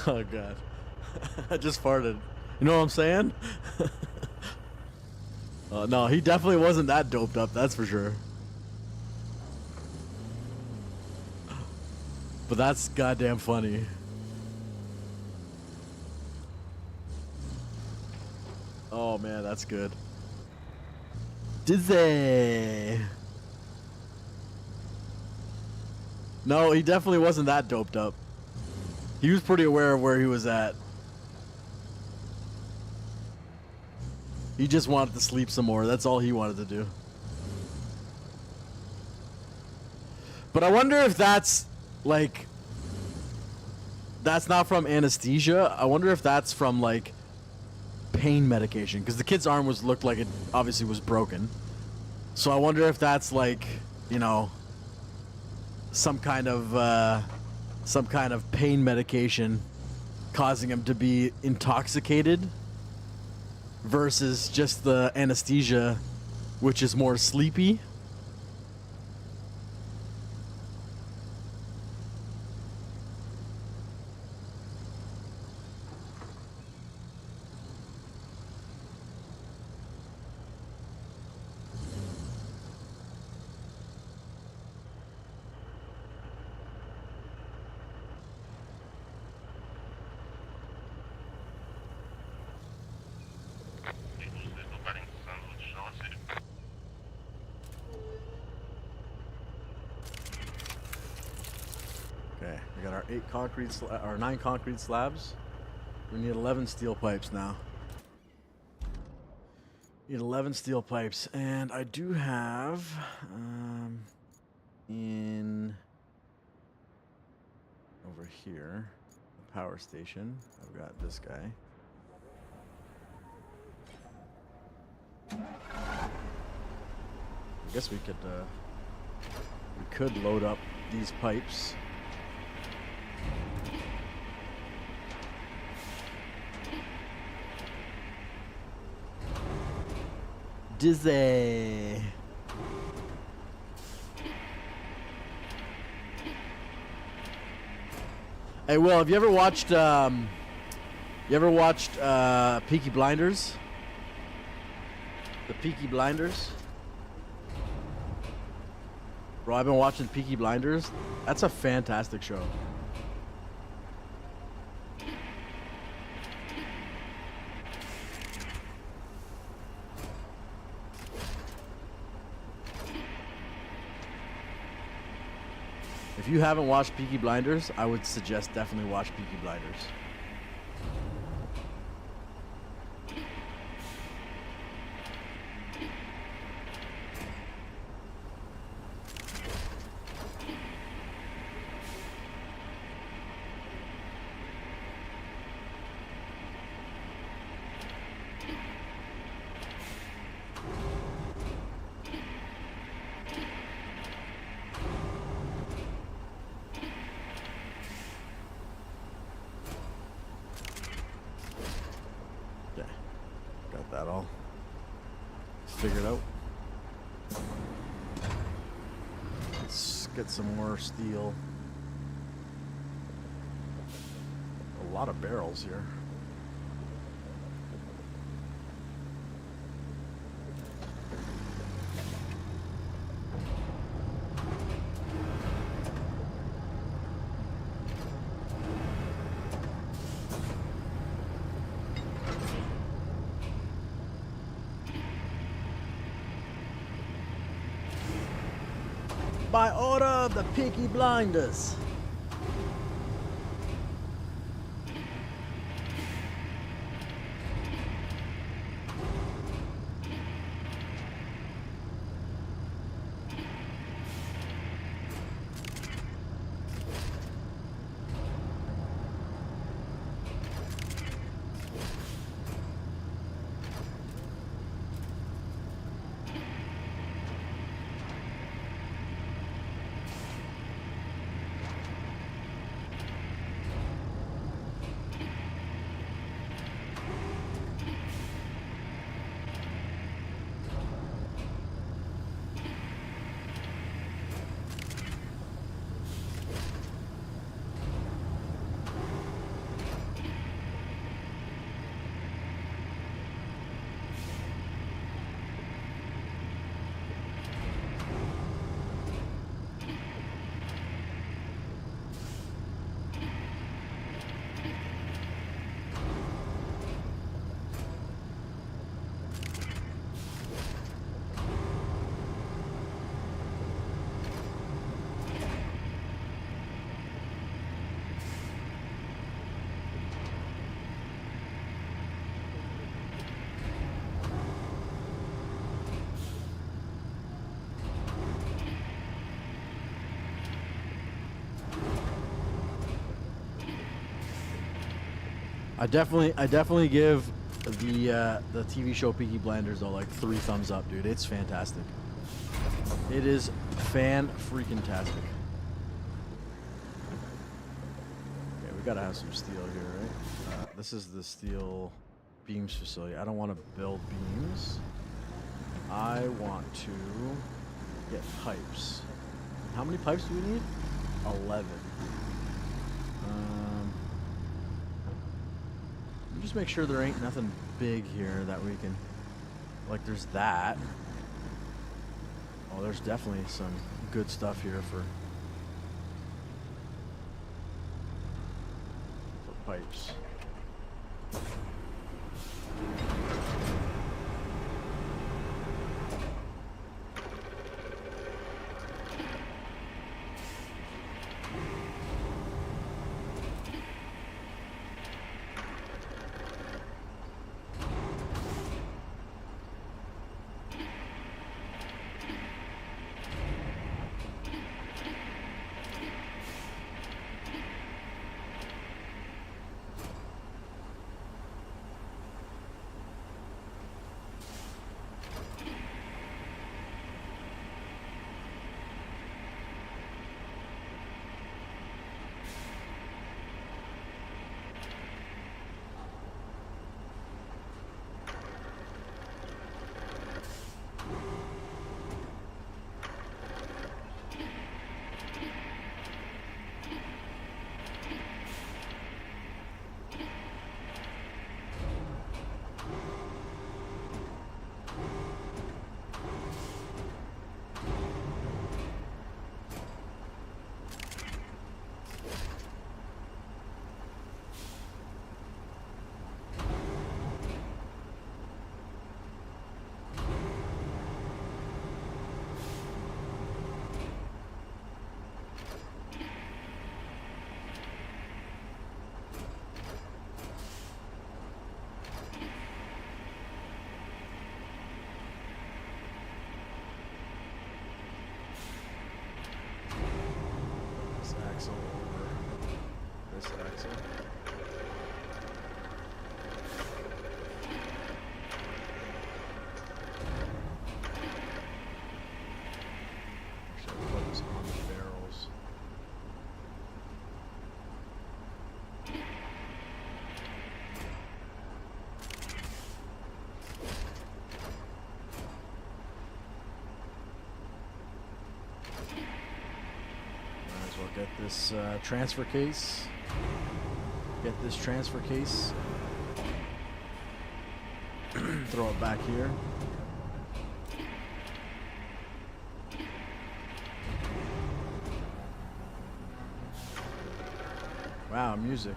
Oh god. I just farted. You know what I'm saying? No, he definitely wasn't that doped up, that's for sure. But that's goddamn funny. Oh man, that's good. Dizzy. No, he definitely wasn't that doped up. He was pretty aware of where he was at. He just wanted to sleep some more. That's all he wanted to do. But I wonder if that's like, that's not from anesthesia. I wonder if that's from like pain medication, because the kid's arm looked like it obviously was broken. So I wonder if that's like, you know, some kind of pain medication causing him to be intoxicated versus just the anesthesia, which is more sleepy. Okay, we got our 9 concrete slabs. We need 11 steel pipes now. Need 11 steel pipes, and I do have in over here the power station. I've got this guy. I guess we could load up these pipes. Dizzy. Hey, Will, have you ever watched Peaky Blinders? The Peaky Blinders? Bro, I've been watching Peaky Blinders. That's a fantastic show. If you haven't watched Peaky Blinders, I would suggest definitely watch Peaky Blinders. That all figured out. Let's get some more steel. A lot of barrels here. By order of the Peaky Blinders. I definitely give the TV show Peaky Blinders though like 3 thumbs up, dude. It's fantastic. It is fan-freaking-tastic. Okay, we gotta have some steel here, right? This is the steel beams facility. I don't want to build beams. I want to get pipes. How many pipes do we need? 11. Just make sure there ain't nothing big here that we can, like there's that. Oh, there's definitely some good stuff here for pipes. Axle over this axle. Actually, I'll put this on the barrels. Get this transfer case. Get this transfer case. Throw it back here. Wow, music.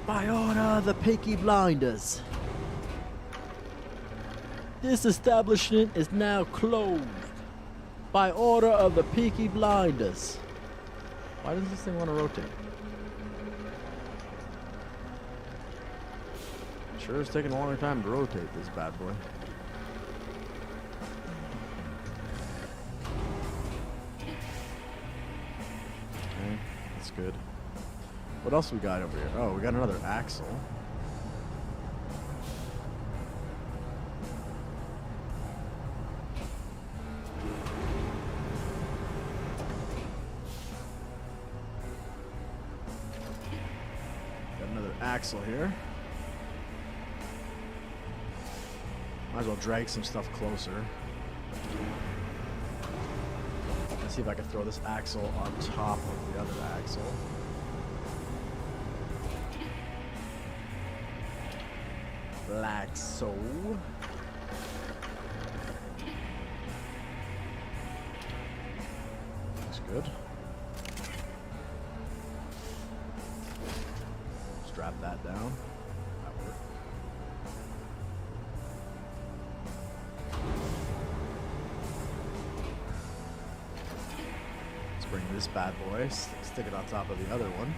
By order of the Peaky Blinders, this establishment is now closed. By order of the Peaky Blinders. Why does this thing want to rotate? Sure is taking a long time to rotate this bad boy. Okay, that's good. What else we got over here? Oh, we got another axle. Got another axle here. Might as well drag some stuff closer. Let's see if I can throw this axle on top of the other axle. Like so. Looks good. Strap that down. That worked. Let's bring this bad boy, stick it on top of the other one.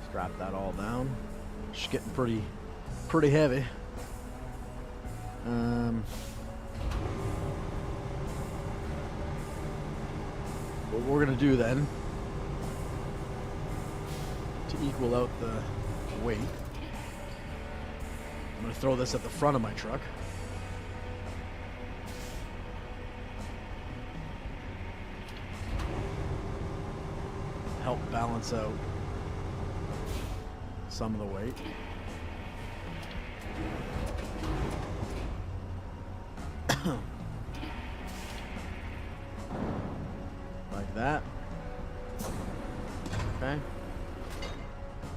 Strap that all down. It's getting pretty heavy. What we're gonna do then, to equal out the weight, I'm gonna throw this at the front of my truck. Help balance out some of the weight. Like that. Okay.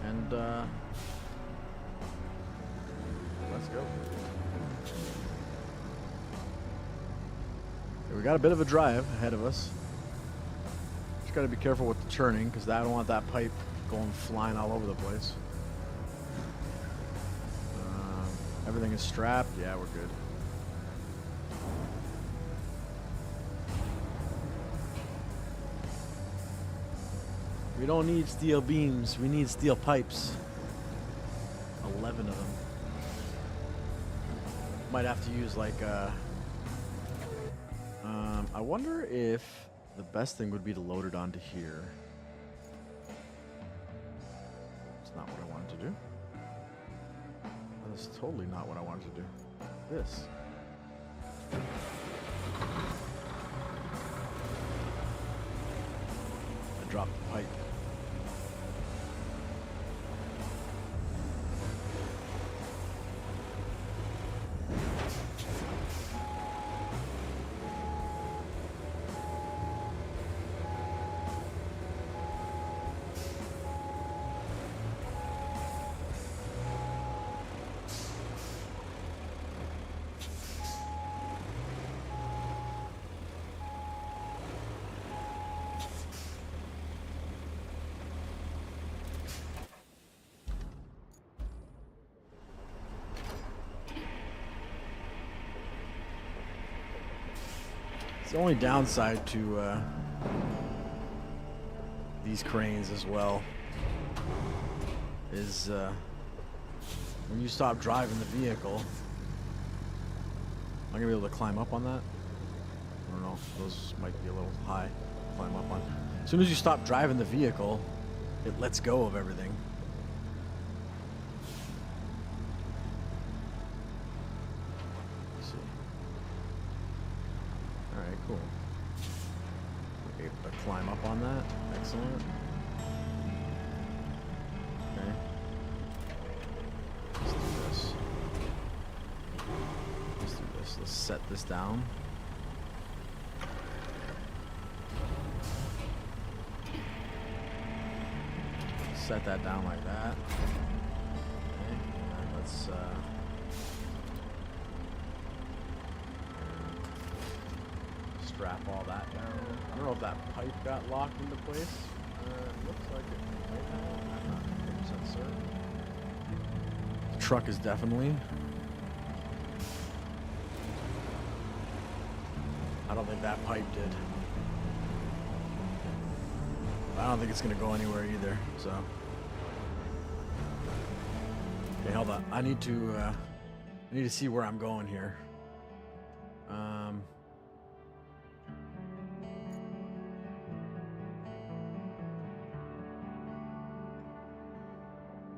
And let's go. Okay, we got a bit of a drive ahead of us. Just got to be careful with the turning because I don't want that pipe going flying all over the place. Everything is strapped. Yeah, we're good. We don't need steel beams. We need steel pipes. 11 of them. Might have to use like I wonder if the best thing would be to load it onto here. It's not what I wanted to do. That's totally not what I wanted to do. This. I dropped the pipe. The only downside to these cranes as well is when you stop driving the vehicle. Am I gonna be able to climb up on that? I don't know. Those might be a little high to climb up on. As soon as you stop driving the vehicle, it lets go of everything. Cool. We're able to climb up on that. Excellent. Okay. Let's do this. Let's do this. Let's set this down. Set that down like that. Okay. And then let's strap all that down. I don't know if that pipe got locked into place. Looks like it might have. I'm not 100% certain. The truck is definitely. I don't think that pipe did. I don't think it's going to go anywhere either, so. Okay, hold on. I need to see where I'm going here.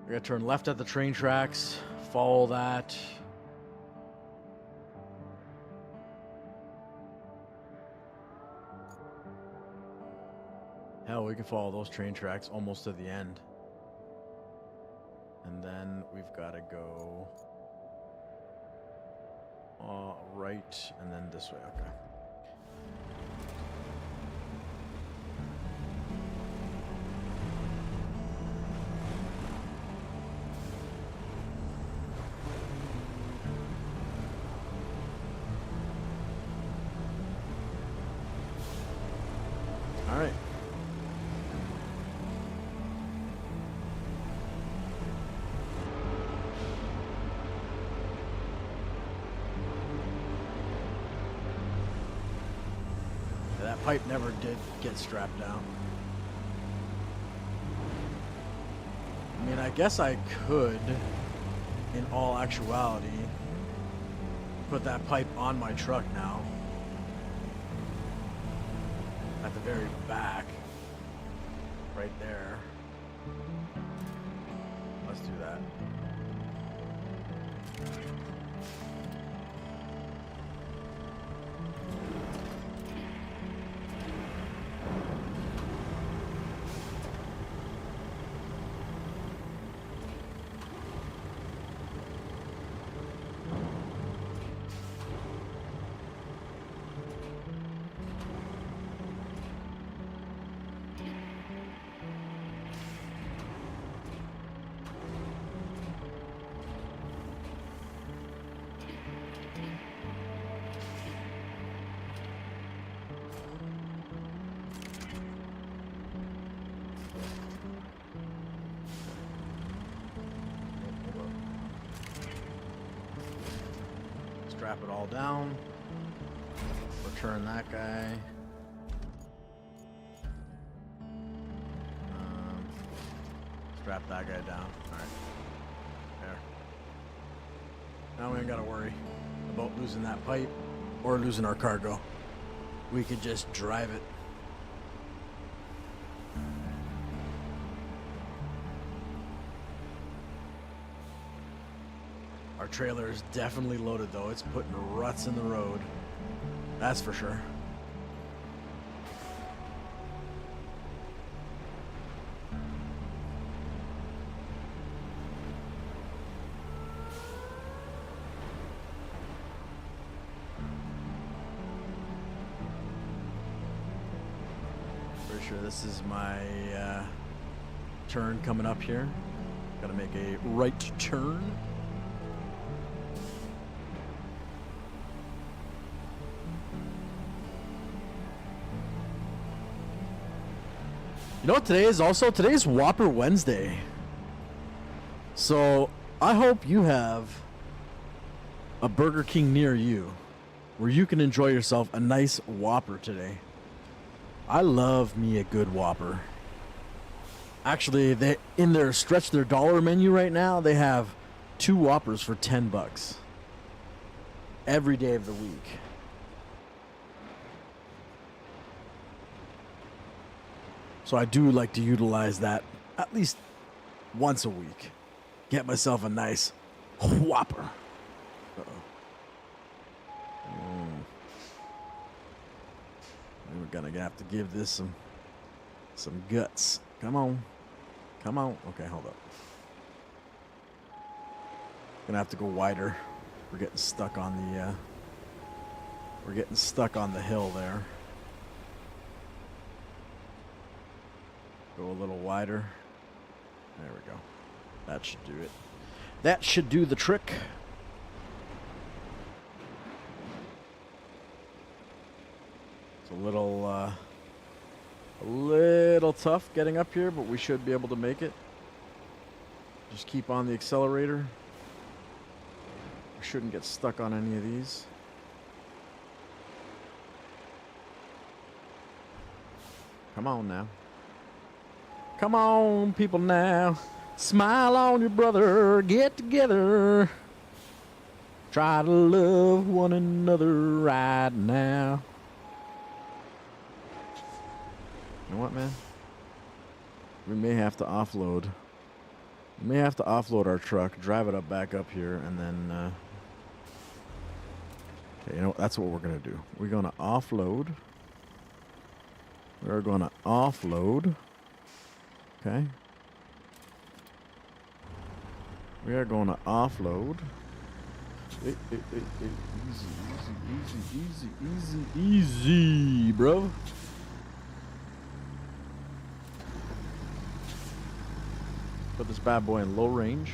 I gotta turn left at the train tracks, follow that. Hell, we can follow those train tracks almost to the end. And then we've gotta go right and then this way, okay. pipe never did get strapped down. I mean, I guess I could, in all actuality, put that pipe on my truck now. At the very back. Right there. Let's do that. Strap it all down. Return that guy. Strap that guy down. Alright. There. Now we ain't gotta worry about losing that pipe or losing our cargo. We can just drive it. Our trailer is definitely loaded though. It's putting ruts in the road. That's for sure. Pretty sure this is my turn coming up here. Gotta make a right turn. You know what today is also? Today is Whopper Wednesday. So I hope you have a Burger King near you where you can enjoy yourself a nice Whopper today. I love me a good Whopper. Actually, they in their stretch their dollar menu right now, they have 2 Whoppers for $10 every day of the week. So I do like to utilize that at least once a week. Get myself a nice Whopper. We're gonna have to give this some guts. Come on. Come on. Okay, hold up. Gonna have to go wider. We're getting stuck on the hill there. Go a little wider. There we go. That should do it. That should do the trick. It's a little tough getting up here, but we should be able to make it. Just keep on the accelerator. We shouldn't get stuck on any of these. Come on now. Come on, people now. Smile on your brother. Get together. Try to love one another right now. You know what, man? We may have to offload. We may have to offload our truck, drive it back up here, and then... okay, you know what? That's what we're going to do. We're going to offload. We're going to offload. Okay. We are going to offload. Easy, bro. Put this bad boy in low range.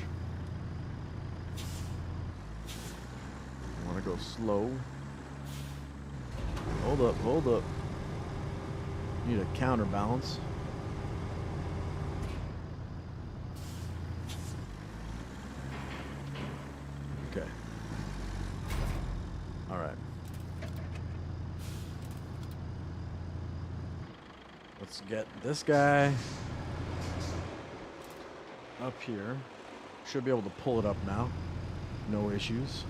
I want to go slow. Hold up, hold up. Need a counterbalance. Okay. All right. Let's get this guy up here. Should be able to pull it up now. No issues.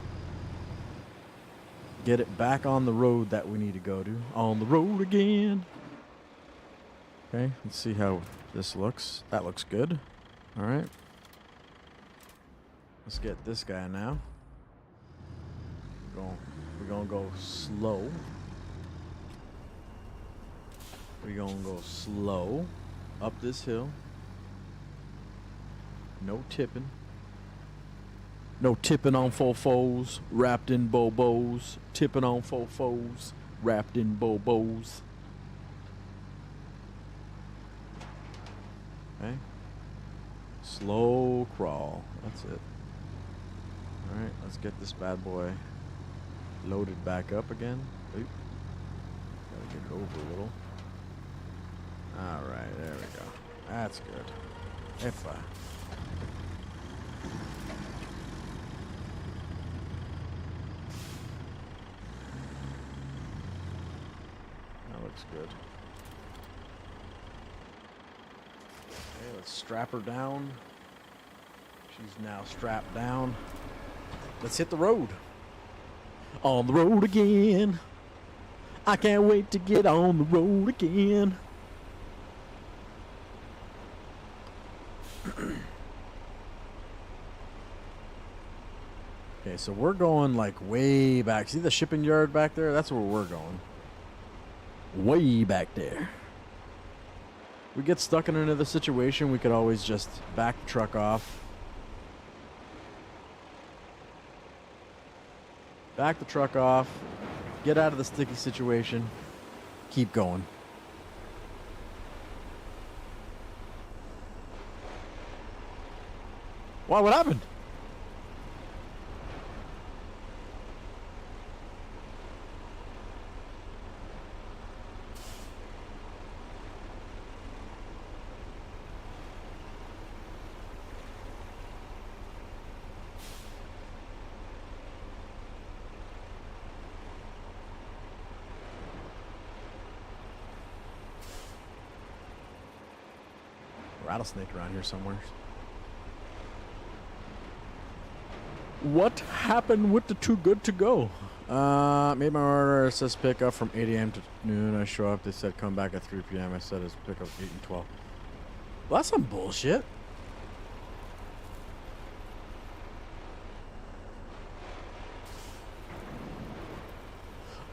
Get it back on the road that we need to go to. On the road again. Okay, let's see how this looks. That looks good. All right. Let's get this guy now. We're gonna go slow. We're gonna go slow up this hill. No tipping. No tipping on fofos, wrapped in bobos. Tipping on fofos, wrapped in bobos. Okay. Slow crawl. That's it. Alright, let's get this bad boy loaded back up again. Oop. Gotta get it over a little. Alright, there we go. That's good. If that looks good. Okay, let's strap her down. She's now strapped down. Let's hit the road. On the road again. I can't wait to get on the road again. Okay, so we're going like way back. See the shipping yard back there? That's where we're going. Way back there. We get stuck in another situation, we could always just back the truck off. Back the truck off. Get out of the sticky situation. Keep going. Wow, what happened? Rattlesnake around here somewhere. What happened with the too good to go? Made my order. It says pick up from 8 a.m. to noon. I show up. They said come back at 3 p.m. I said it's pick up 8 and 12. Well, that's some bullshit.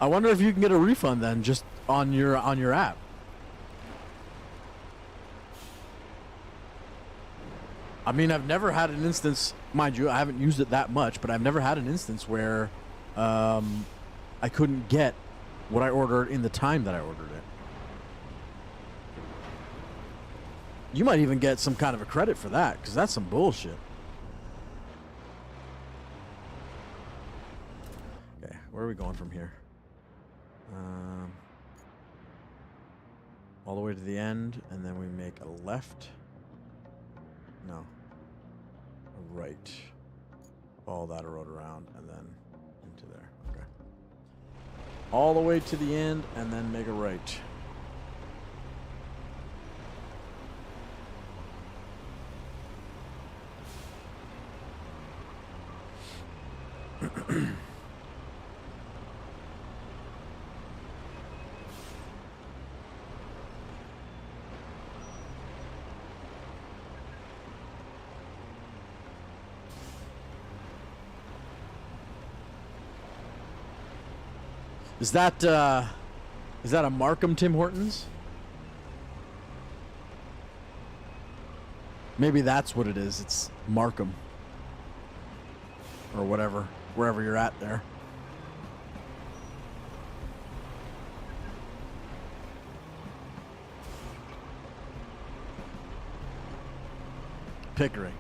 I wonder if you can get a refund then, just on your app. I mean, I've never had an instance, mind you, I haven't used it that much, but I've never had an instance where I couldn't get what I ordered in the time that I ordered it. You might even get some kind of a credit for that, because that's some bullshit. Okay, where are we going from here? All the way to the end, and then we make a left. No. A right. Follow that road around, and then into there. Okay. All the way to the end, and then make a right. Is that a Markham Tim Hortons? Maybe that's what it is. It's Markham. Or whatever. Wherever you're at there. Pickering.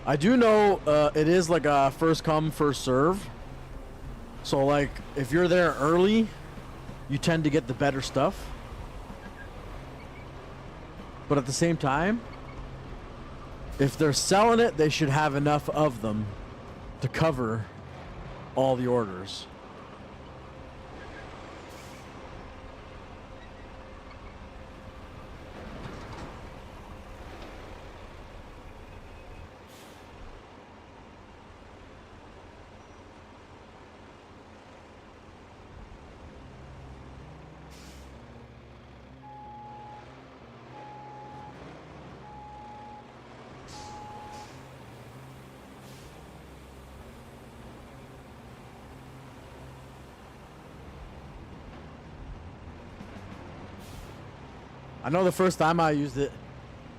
I do know it is like a first come, first serve. So like if you're there early, you tend to get the better stuff. But at the same time, if they're selling it, they should have enough of them to cover all the orders. I know the first time I used it,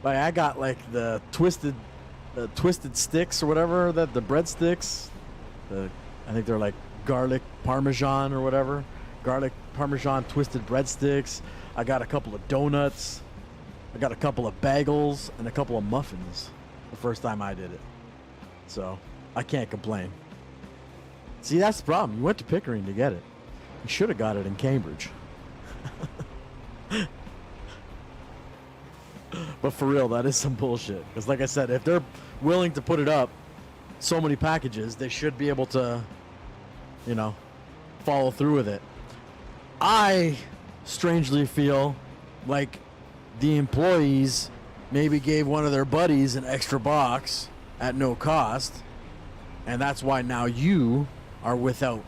like I got like the twisted sticks or whatever, that the bread sticks. I think they're like garlic parmesan or whatever. Garlic parmesan twisted breadsticks. I got a couple of donuts. I got a couple of bagels and a couple of muffins the first time I did it. So I can't complain. See, that's the problem. You went to Pickering to get it. You should have got it in Cambridge. But for real, that is some bullshit. Because like I said, if they're willing to put it up so many packages, they should be able to, you know, follow through with it. I strangely feel like the employees maybe gave one of their buddies an extra box at no cost, and that's why now you are without.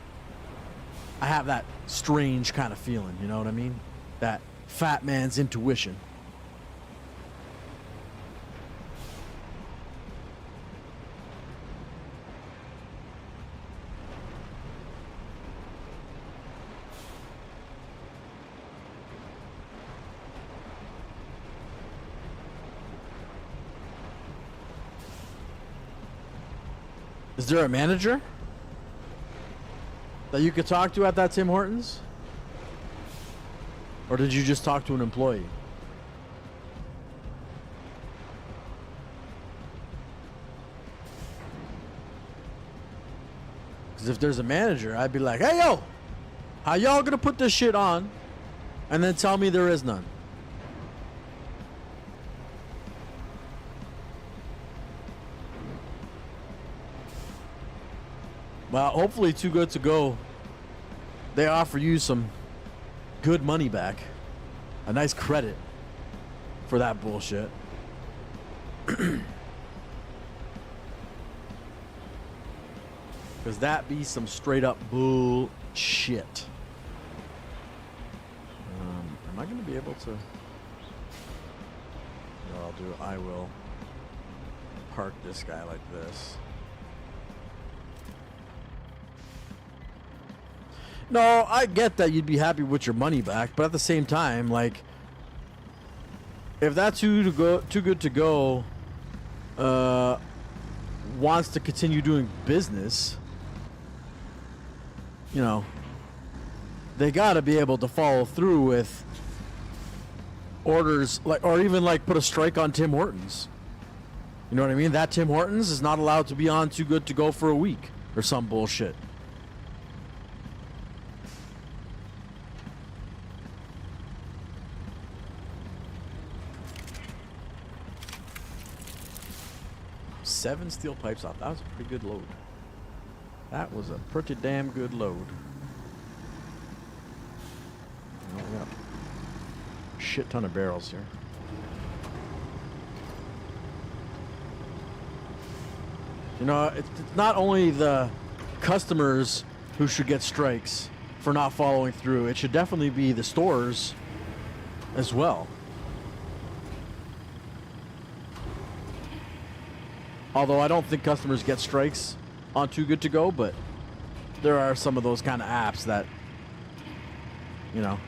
I have that strange kind of feeling, you know what I mean? That fat man's intuition. Is there a manager that you could talk to at that Tim Hortons? Or did you just talk to an employee? Because if there's a manager, I'd be like, hey, yo, how y'all gonna put this shit on and then tell me there is none? Well, hopefully Too Good To Go, they offer you some good money back. A nice credit for that bullshit. Because that be some straight up bullshit. Am I going to be able to... No, I will park this guy like this. No, I get that you'd be happy with your money back, but at the same time, like, if that Too Good To Go wants to continue doing business, you know, they gotta be able to follow through with orders, like, or even like put a strike on Tim Hortons. You know what I mean? That Tim Hortons is not allowed to be on Too Good To Go for a week or some bullshit. Seven steel pipes off. That was a pretty good load. That was a pretty damn good load. Oh, we got a shit ton of barrels here. You know, it's not only the customers who should get strikes for not following through. It should definitely be the stores as well. Although I don't think customers get strikes on Too Good To Go, but there are some of those kind of apps that, you know.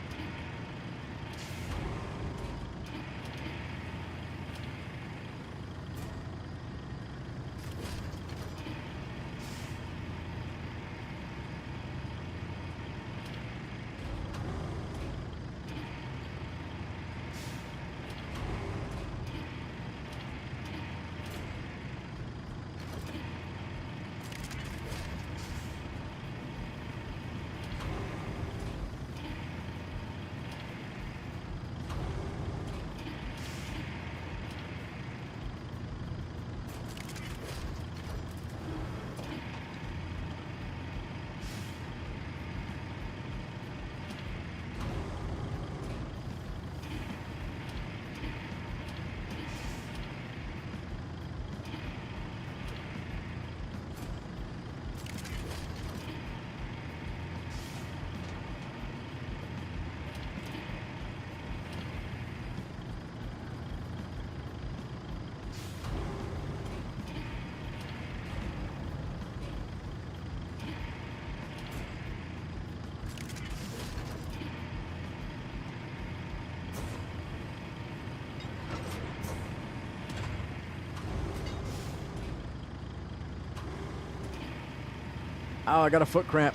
Oh, I got a foot cramp.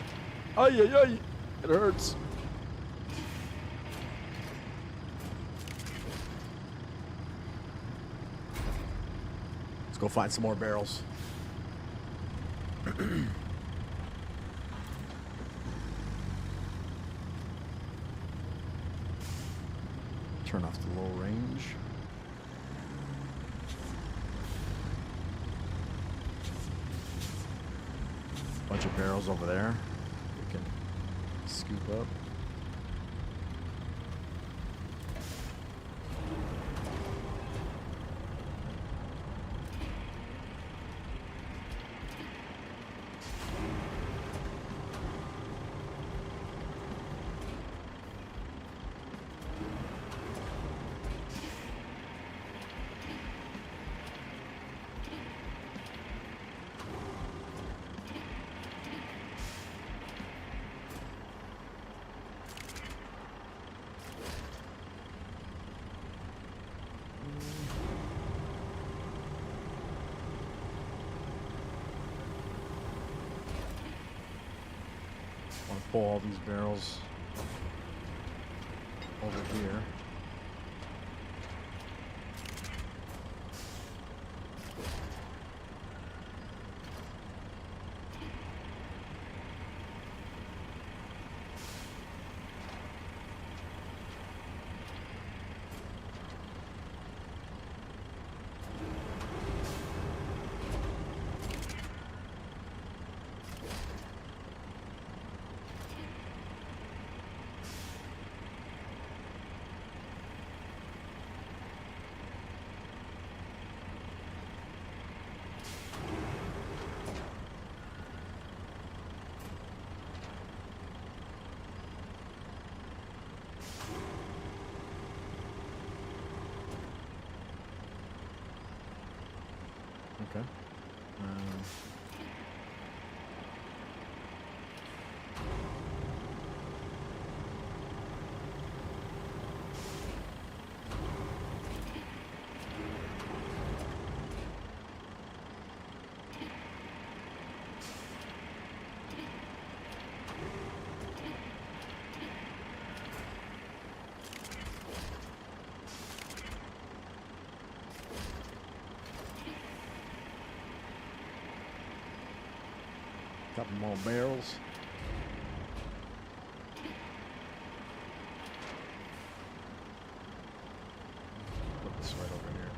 Ay, ay, ay. It hurts. Let's go find some more barrels. Turn off the low range. Bunch of barrels over there. We can scoop up. Want to pull all these barrels over here. Okay. Couple more barrels. Put this right over here.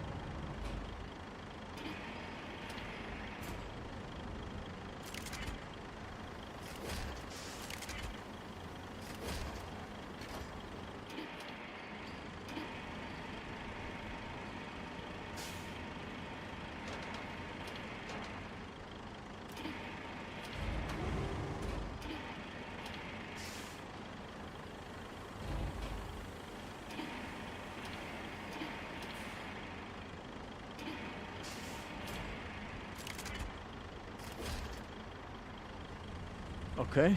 Okay,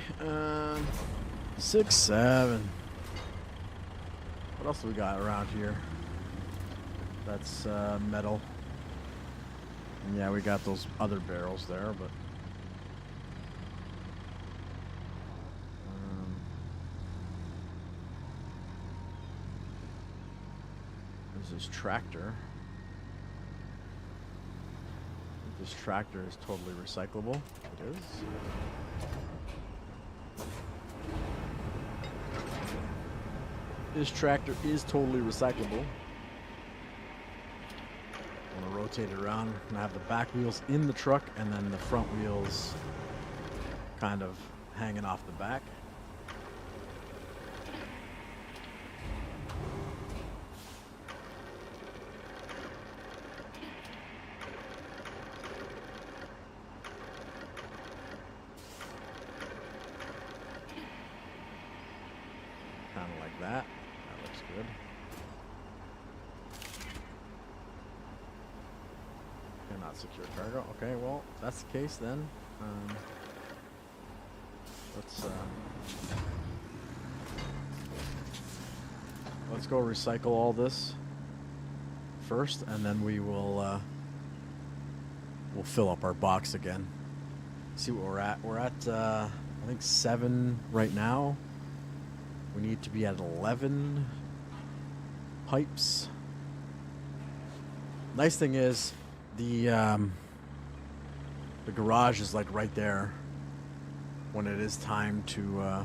6, 7. What else do we got around here? That's metal. And yeah, we got those other barrels there, but there's this tractor. This tractor is totally recyclable. It is. This tractor is totally recyclable. I'm gonna rotate it around and have the back wheels in the truck and then the front wheels kind of hanging off the back. Kind of like that. That looks good. Cannot secure cargo. Okay, well, if that's the case then. Let's go recycle all this first, and then we'll fill up our box again. see what we're at. We're at I think 7 right now. We need to be at 11 pipes. Nice thing is the garage is like right there when it is time to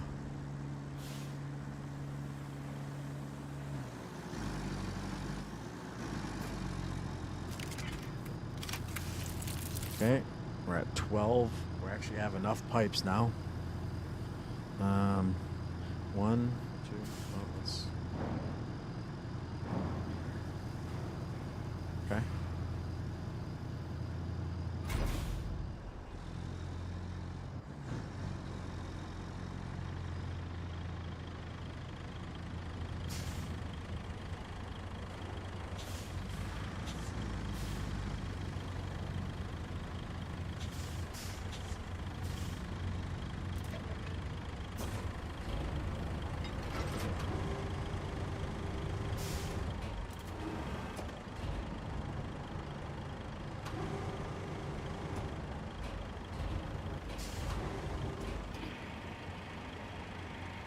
okay, we're at 12. We actually have enough pipes now. 1, 2, oh, let's... Okay.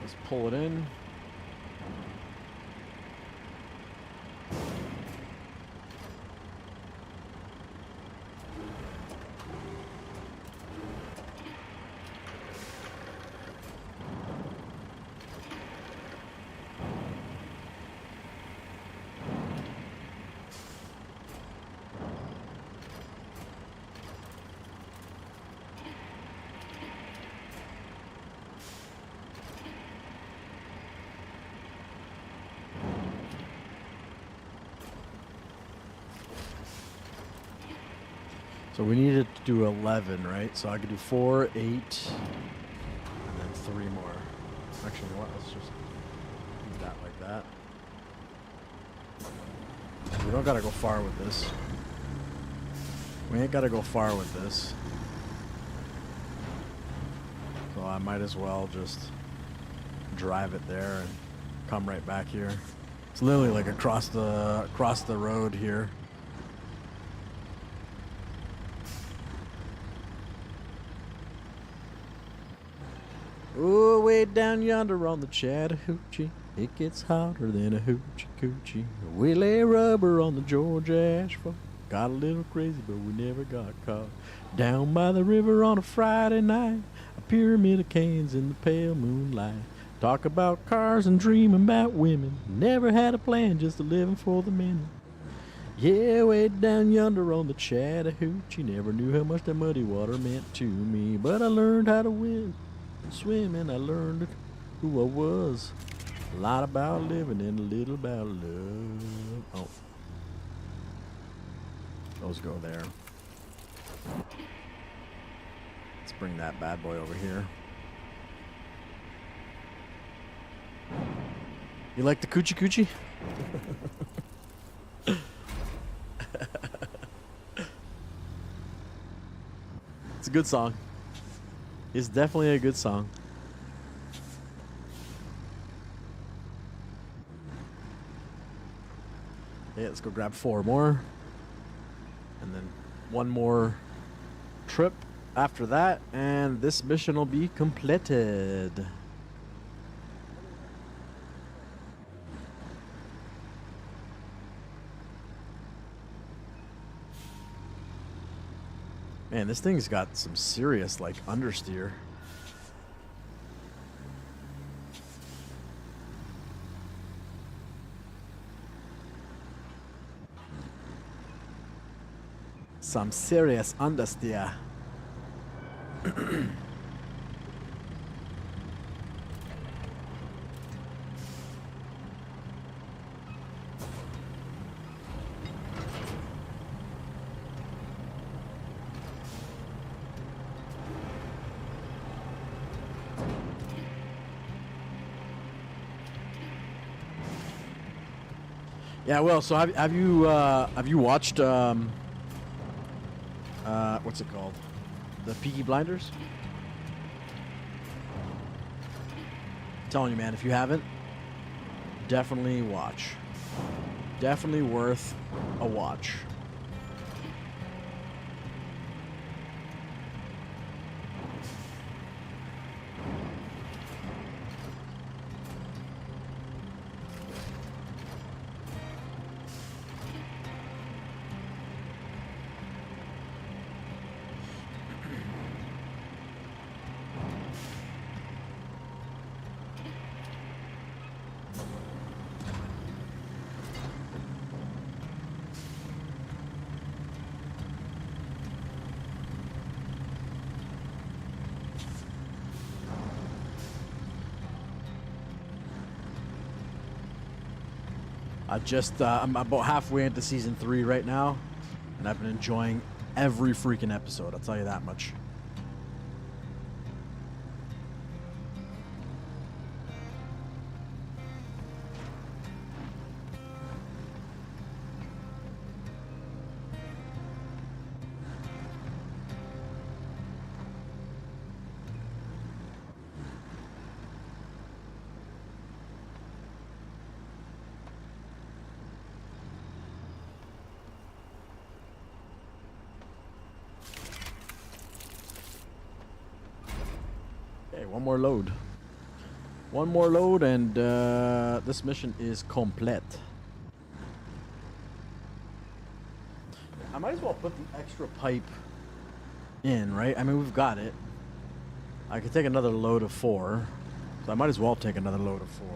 Let's pull it in. So we needed to do 11, right? So I could do 4, 8, and then 3 more. Actually, you know what? Let's just do that like that. We don't gotta go far with this. We ain't gotta go far with this. So I might as well just drive it there and come right back here. It's literally like across the road here. Oh, way down yonder on the Chattahoochee, it gets hotter than a hoochie coochie. We lay rubber on the Georgia asphalt. Got a little crazy, but we never got caught. Down by the river on a Friday night, a pyramid of cans in the pale moonlight. Talk about cars and dreaming about women. Never had a plan, just a living for the minute. Yeah, way down yonder on the Chattahoochee. Never knew how much that muddy water meant to me, but I learned how to swim, and I learned who I was. A lot about living and a little about love. Oh. Those go there. Let's bring that bad boy over here. You like the coochie coochie? It's a good song. It's definitely a good song. Yeah, let's go grab 4 more. And then 1 more trip after that, and this mission will be completed. Man, this thing's got some serious, like, understeer. Some serious understeer. Yeah, well, so have you watched what's it called? The Peaky Blinders? I'm telling you, man, if you haven't, definitely watch. Definitely worth a watch. I'm about halfway into season 3 right now, and I've been enjoying every freaking episode. I'll tell you that much. Okay, one more load. One more load, and this mission is complete. I might as well put the extra pipe in, right? I mean, we've got it. I could take another load of 4. So I might as well take another load of 4.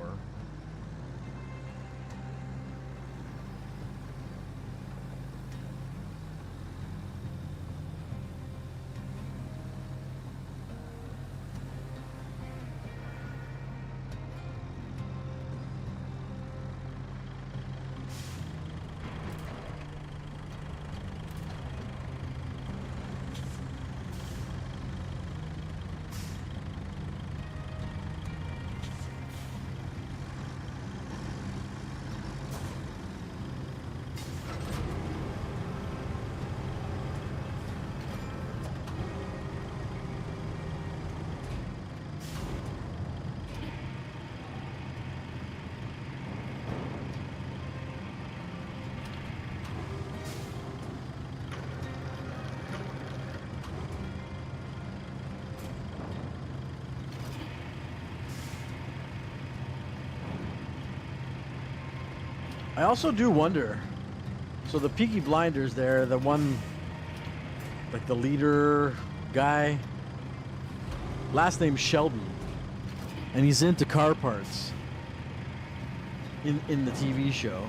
I also do wonder, so the Peaky Blinders there, the one, like the leader guy, last name Shelby, and he's into car parts in the TV show.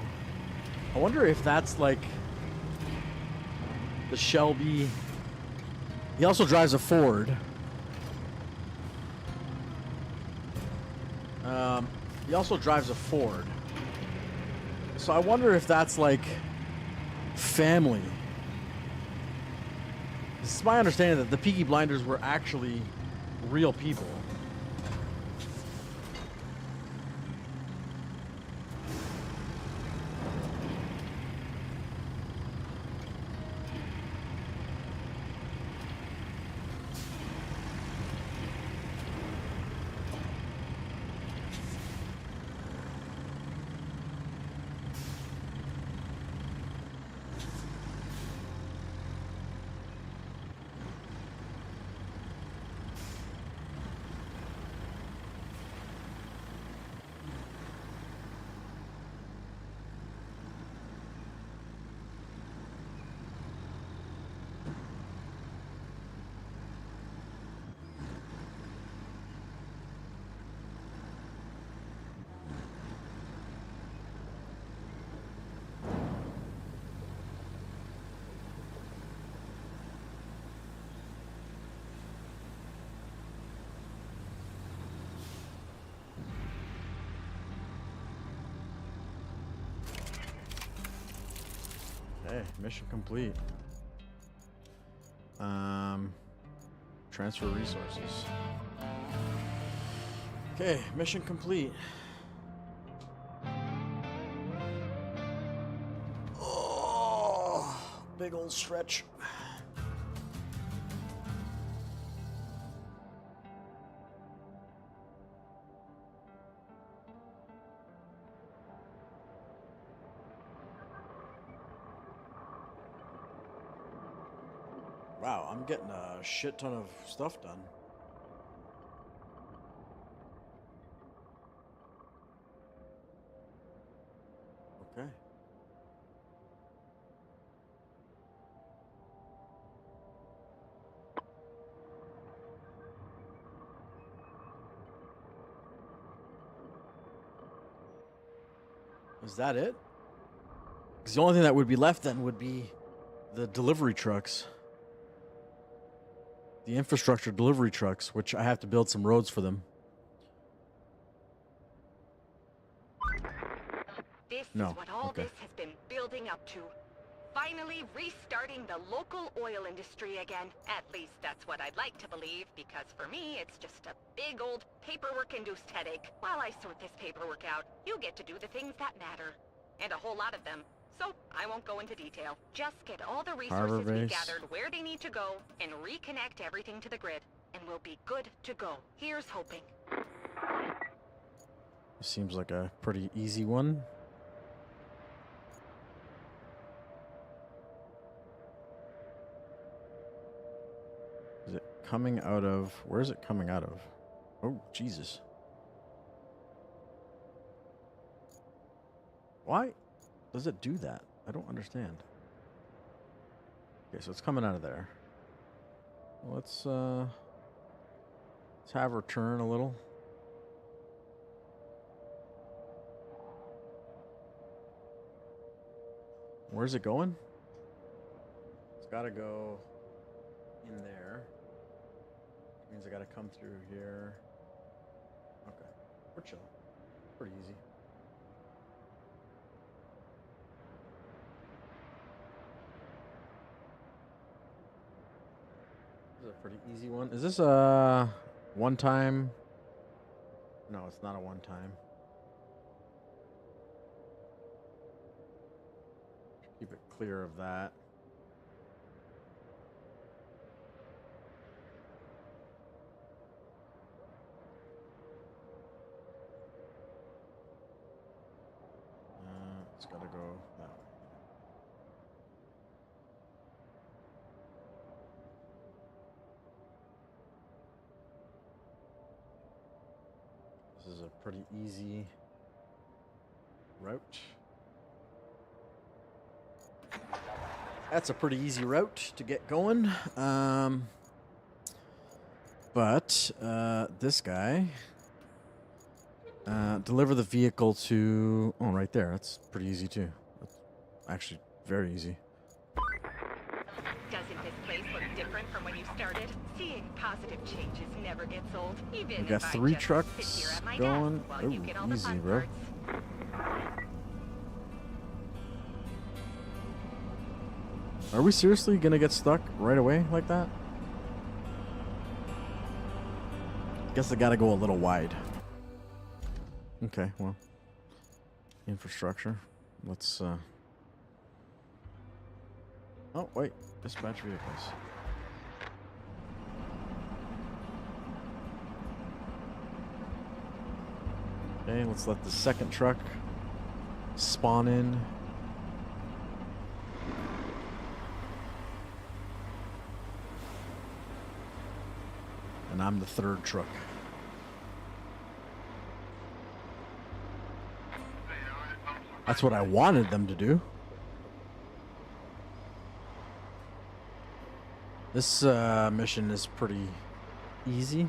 I wonder if that's like the Shelby. He also drives a Ford. He also drives a Ford. So I wonder if that's like family. It's my understanding that the Peaky Blinders were actually real people. Okay, mission complete. Transfer resources. Okay, mission complete. Oh, big old stretch. Wow, I'm getting a shit ton of stuff done. Okay. Is that it? Because the only thing that would be left then would be the delivery trucks. The infrastructure delivery trucks, which I have to build some roads for them. This No, is what all okay. this has been building up to. Finally restarting the local oil industry again. At least that's what I'd like to believe, because for me, it's just a big old paperwork-induced headache. While I sort this paperwork out, you get to do the things that matter. And a whole lot of them. So, I won't go into detail. Just get all the resources we base. gathered where they need to go, and reconnect everything to the grid. And we'll be good to go. Here's hoping. Seems like a pretty easy one. Is it coming out of... Where is it coming out of? Oh, Jesus. Why does it do that? I don't understand. Okay, so it's coming out of there. Let's have her turn a little. Where's it going? It's got to go in there. Means I got to come through here. Okay, we're chilling. Pretty easy. This is a pretty easy one. Is this a one time? No, it's not a one time. Keep it clear of that. It's got to go that way. This is a pretty easy route. That's a pretty easy route to get going. But this guy, deliver the vehicle to... Oh, right there. That's pretty easy, too. That's actually very easy. Doesn't this place look different from when you started? Seeing positive changes never gets old. Even We got if I 3 just trucks sit here at my going. desk while you get all the Easy, fun bro. parts. Are we seriously gonna get stuck right away like that? Guess I gotta go a little wide. Okay, well. Infrastructure. Let's, Oh, wait. Dispatch vehicles. Okay, let's let the second truck spawn in. And I'm the third truck. That's what I wanted them to do. This mission is pretty easy.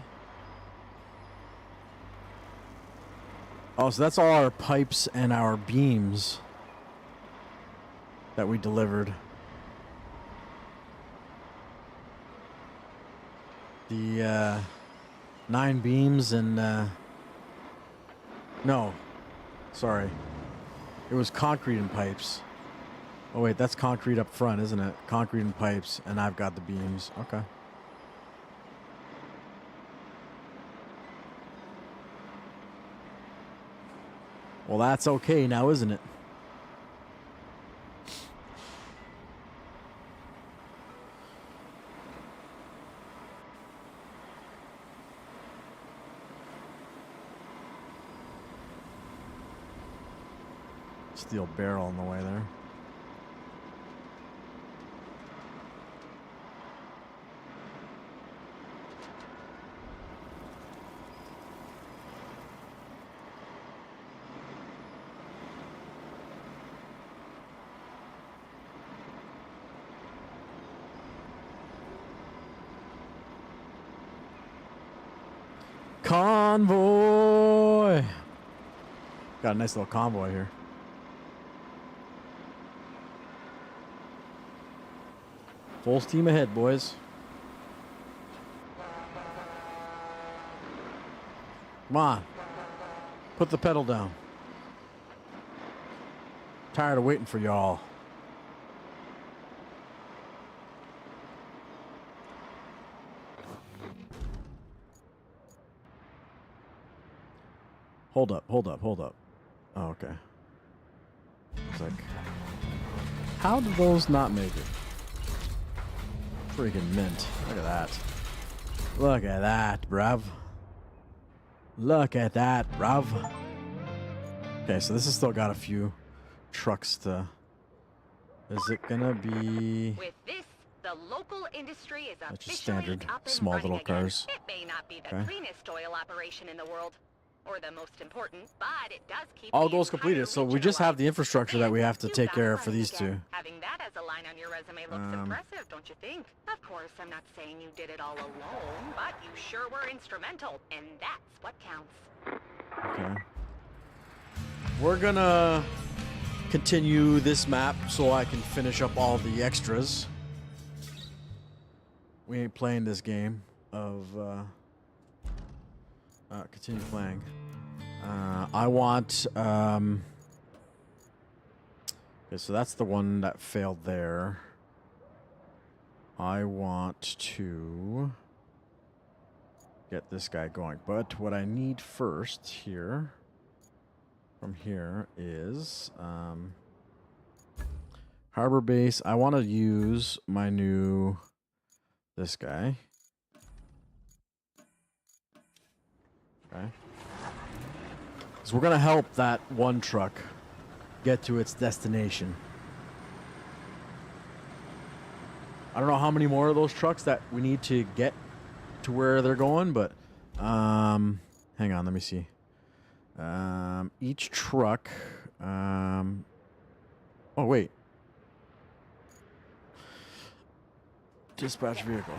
Oh, so that's all our pipes and our beams that we delivered. The 9 beams and no, sorry, it was concrete and pipes. Oh wait, that's concrete up front, isn't it? Concrete and pipes, and I've got the beams. Okay. Well, that's okay now, isn't it? Steel barrel in the way there. Convoy! Got a nice little convoy here. Full steam ahead, boys. Come on. Put the pedal down. Tired of waiting for y'all. Hold up, hold up, hold up. Oh, okay. It's like, how did those not make it? Freaking mint. Look at that. Look at that, bruv. Look at that, bruv. Okay, so this has still got a few trucks to... Is it gonna be... With this, the local industry is That's just officially standard, up and small running little again. cars. It may not be the Okay. cleanest oil operation in the world, or the most important, but it does keep All the goals entire completed, so we region just have alive. the infrastructure that we have to And take you care got of for running these again. two. Having that as a line on your resume looks impressive, don't you think? Of course, I'm not saying you did it all alone, but you sure were instrumental, and that's what counts. Okay. We're gonna continue this map so I can finish up all the extras. We ain't playing this game of continue playing. I want okay, so that's the one that failed there. I want to get this guy going, but what I need first here from here is harbor base. I want to use my new this guy. Okay. Because we're going to help that one truck get to its destination. I don't know how many more of those trucks that we need to get to where they're going, but hang on, let me see. Each truck oh wait. Dispatch vehicle.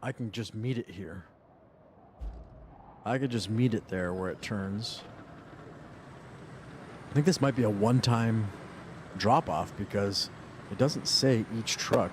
I can just meet it here. I could just meet it there where it turns. I think this might be a one-time drop-off because it doesn't say each truck.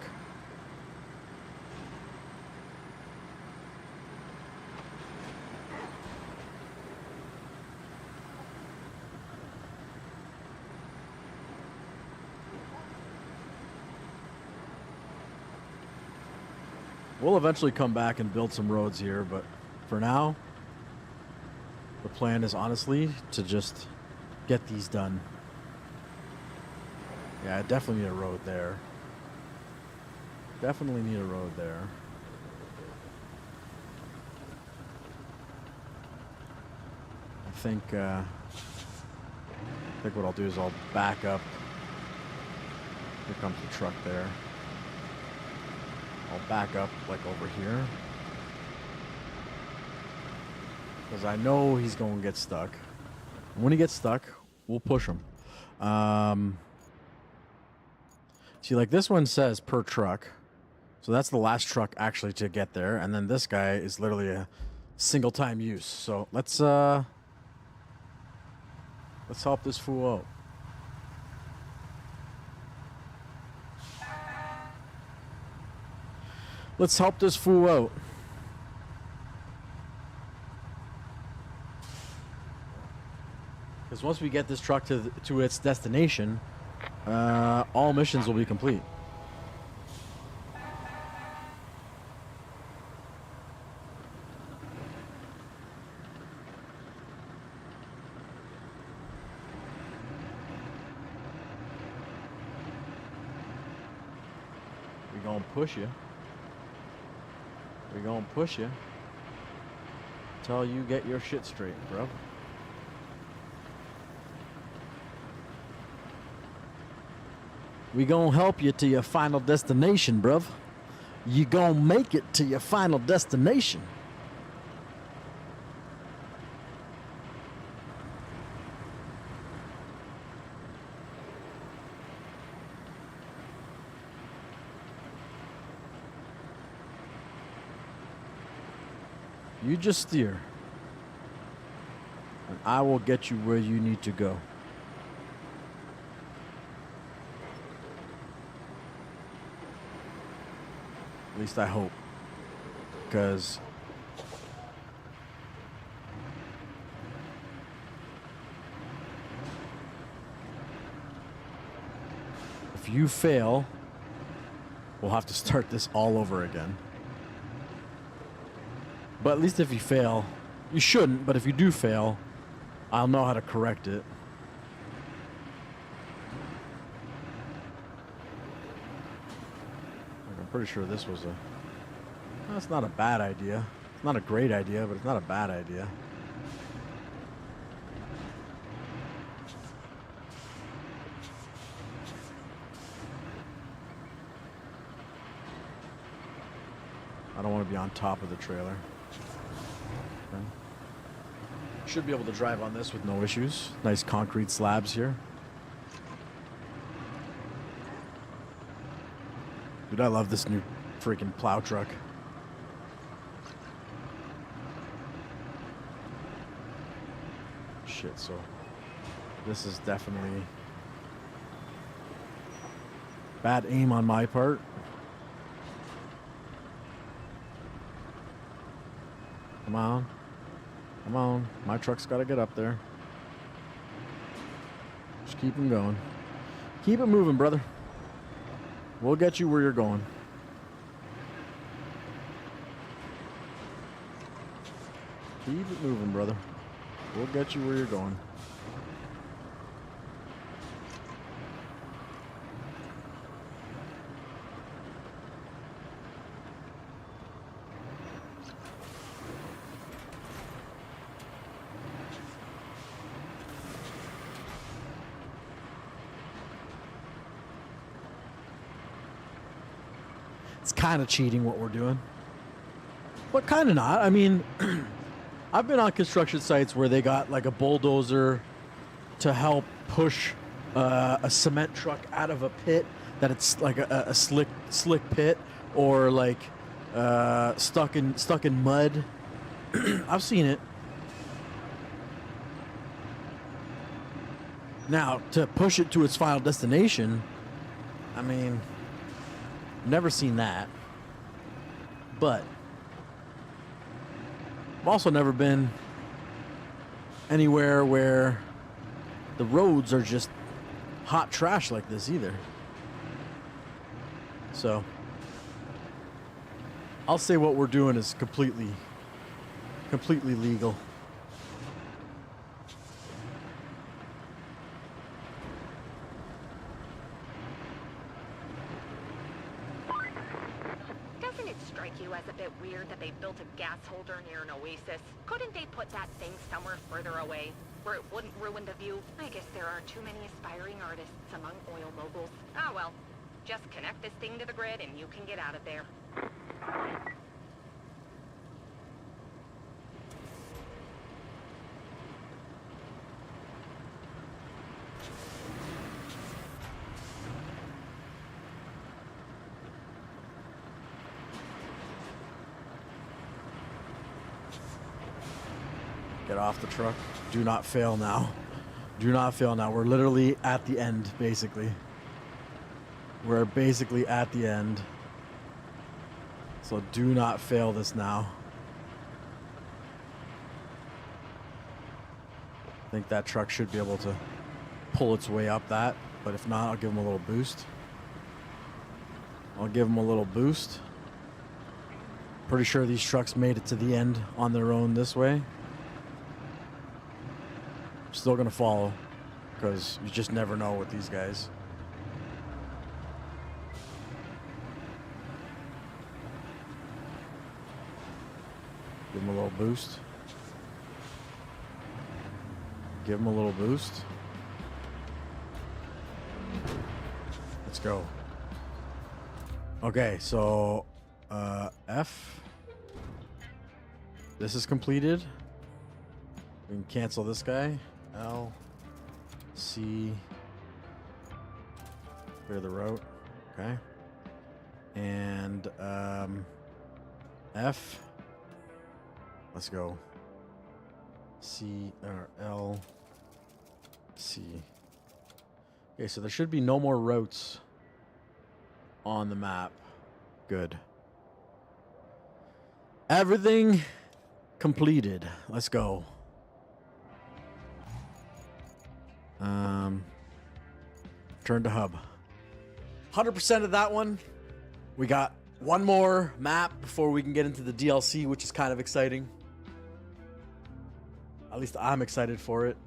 We'll eventually come back and build some roads here, but for now, the plan is honestly to just get these done. Yeah, I definitely need a road there. Definitely need a road there. I think what I'll do is I'll back up. Here comes the truck there. I'll back up like over here. Because I know he's going to get stuck. And when he gets stuck, we'll push him. See, like this one says per truck. So that's the last truck actually to get there. And then this guy is literally a single time use. So let's help this fool out. Let's help this fool out. Because once we get this truck to its destination, all missions will be complete. We're gonna push you. We're gonna push you till you get your shit straight, bro. We gonna help you to your final destination, bruv. You gonna make it to your final destination. You just steer, and I will get you where you need to go. At least I hope. Because if you fail, we'll have to start this all over again. But at least if you fail, you shouldn't, but if you do fail, I'll know how to correct it. I'm pretty sure this was a... That's not a bad idea. It's not a great idea, but it's not a bad idea. I don't want to be on top of the trailer. Okay. Should be able to drive on this with no issues. Nice concrete slabs here. Dude, I love this new freaking plow truck. Shit, so this is definitely bad aim on my part. Come on. Come on. My truck's got to get up there. Just keep him going. Keep it moving, brother. We'll get you where you're going. Keep it moving, brother. We'll get you where you're going. It's kind of cheating what we're doing, but kind of not. I mean, I've been on construction sites where they got like a bulldozer to help push a cement truck out of a pit that it's like a slick pit, or like stuck in mud. I've seen it. Now, to push it to its final destination, I mean, never seen that. But I've also never been anywhere where the roads are just hot trash like this either. So I'll say what we're doing is completely legal. Doesn't it strike you as a bit weird that they built a gas holder near an oasis? Couldn't they put that thing somewhere further away, where it wouldn't ruin the view? I guess there are too many aspiring artists among oil moguls. Ah well, just connect this thing to the grid and you can get out of there. Get off the truck. Do not fail now. Do not fail now. We're literally at the end, basically. We're basically at the end. So do not fail this now. I think that truck should be able to pull its way up that, but if not, I'll give him a little boost. I'll give him a little boost. Pretty sure these trucks made it to the end on their own this way. Still gonna follow, because you just never know with these guys. Give him a little boost. Give him a little boost. Let's go. Okay, so F. This is completed. We can cancel this guy. L, C, clear the road, okay, and F, let's go, C, or L, C. Okay, so there should be no more routes on the map. Good. Everything completed. Let's go. Turn to hub. 100% of that one. We got one more map before we can get into the DLC, which is kind of exciting. At least I'm excited for it.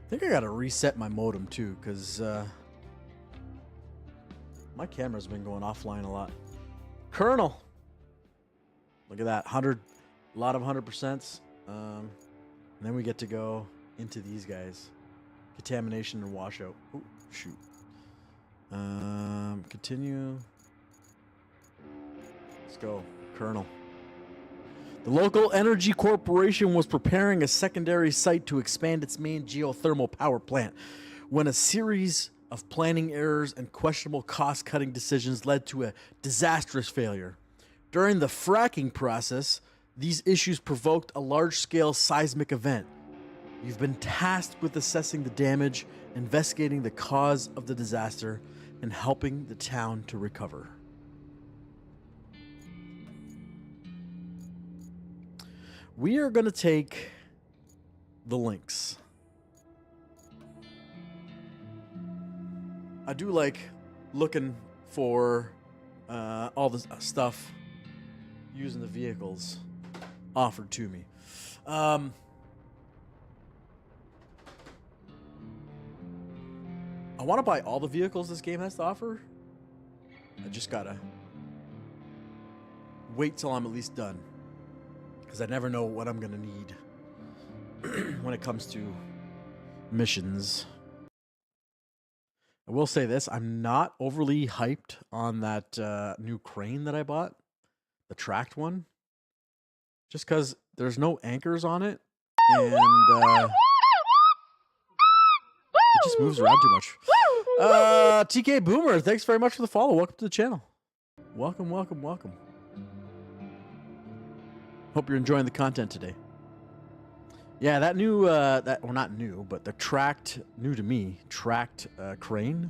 I think I gotta reset my modem too, because my camera's been going offline a lot. Colonel! Look at that, a lot of 100%. And then we get to go into these guys. Contamination and washout. Oh, shoot. Continue. Let's go, Colonel. The local energy corporation was preparing a secondary site to expand its main geothermal power plant when a series of planning errors and questionable cost-cutting decisions led to a disastrous failure. During the fracking process, these issues provoked a large-scale seismic event. You've been tasked with assessing the damage, investigating the cause of the disaster, and helping the town to recover. We are going to take the links. I do like looking for all the stuff using the vehicles offered to me. I want to buy all the vehicles this game has to offer. I just gotta wait till I'm at least done, because I never know what I'm gonna need when it comes to missions. I will say this, I'm not overly hyped on that new crane that I bought, the tracked one, just because there's no anchors on it, and it just moves around too much. TK Boomer, thanks very much for the follow. Welcome to the channel. Welcome, welcome, welcome. Hope you're enjoying the content today. Yeah, that new, well, not new, but the tracked, new to me, tracked crane.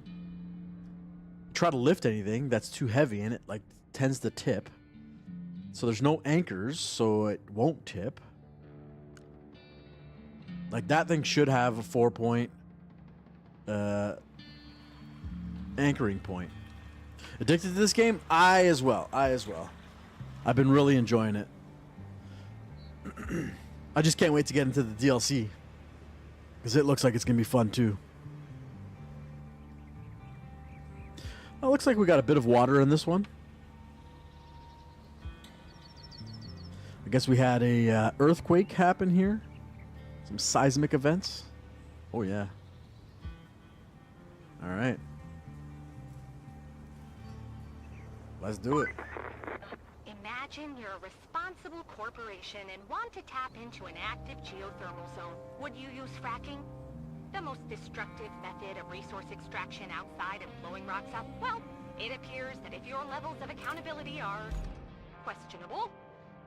Try to lift anything that's too heavy and it like tends to tip. So there's no anchors, so it won't tip. Like that thing should have a 4-point anchoring point. Addicted to this game? I as well. I've been really enjoying it. I just can't wait to get into the DLC, because it looks like it's gonna be fun too. Oh, looks like we got a bit of water in this one. I guess we had a earthquake happen here. Some seismic events. Oh yeah. All right. Let's do it. Imagine you're a responsible corporation and want to tap into an active geothermal zone. Would you use fracking? The most destructive method of resource extraction outside of blowing rocks up? Well, it appears that if your levels of accountability are questionable,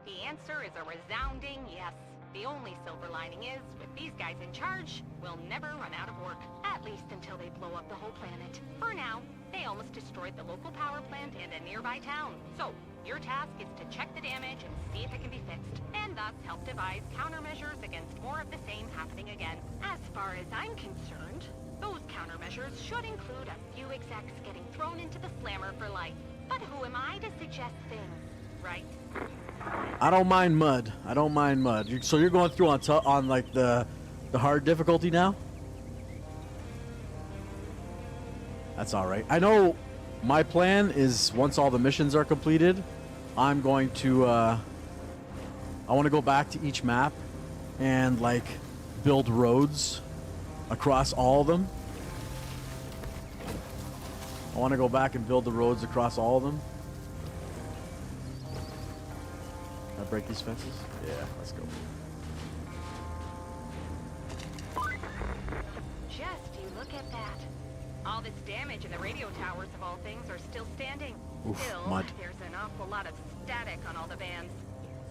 the answer is a resounding yes. The only silver lining is, with these guys in charge, we'll never run out of work. At least until they blow up the whole planet. For now, they almost destroyed the local power plant and a nearby town. So, your task is to check the damage and see if it can be fixed, and thus help devise countermeasures against more of the same happening again. As far as I'm concerned, those countermeasures should include a few execs getting thrown into the slammer for life. But who am I to suggest things, right? I don't mind mud. So you're going through on like the hard difficulty now? That's all right. I know my plan is once all the missions are completed, I'm going to I want to go back to each map and like build roads across all of them. I want to go back and build the roads across all of them. Can I break these fences? Yeah, let's go. Just you look at that. All this damage in the radio towers of all things are still standing. Oof, Still, mud. there's an awful lot of static on all the bands.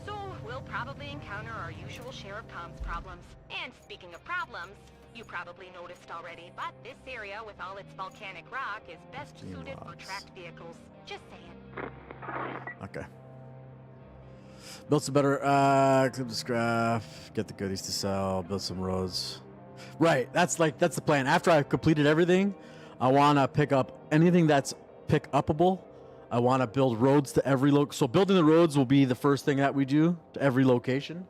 So, we'll probably encounter our usual share of comms problems. And speaking of problems, you probably noticed already, but this area with all its volcanic rock is best suited for tracked vehicles. Just saying. Okay. Build some better clip this graph, get the goodies to sell, build some roads. Right. That's the plan. After I've completed everything, I want to pick up anything that's pick upable. I want to build roads to every so building the roads will be the first thing that we do to every location.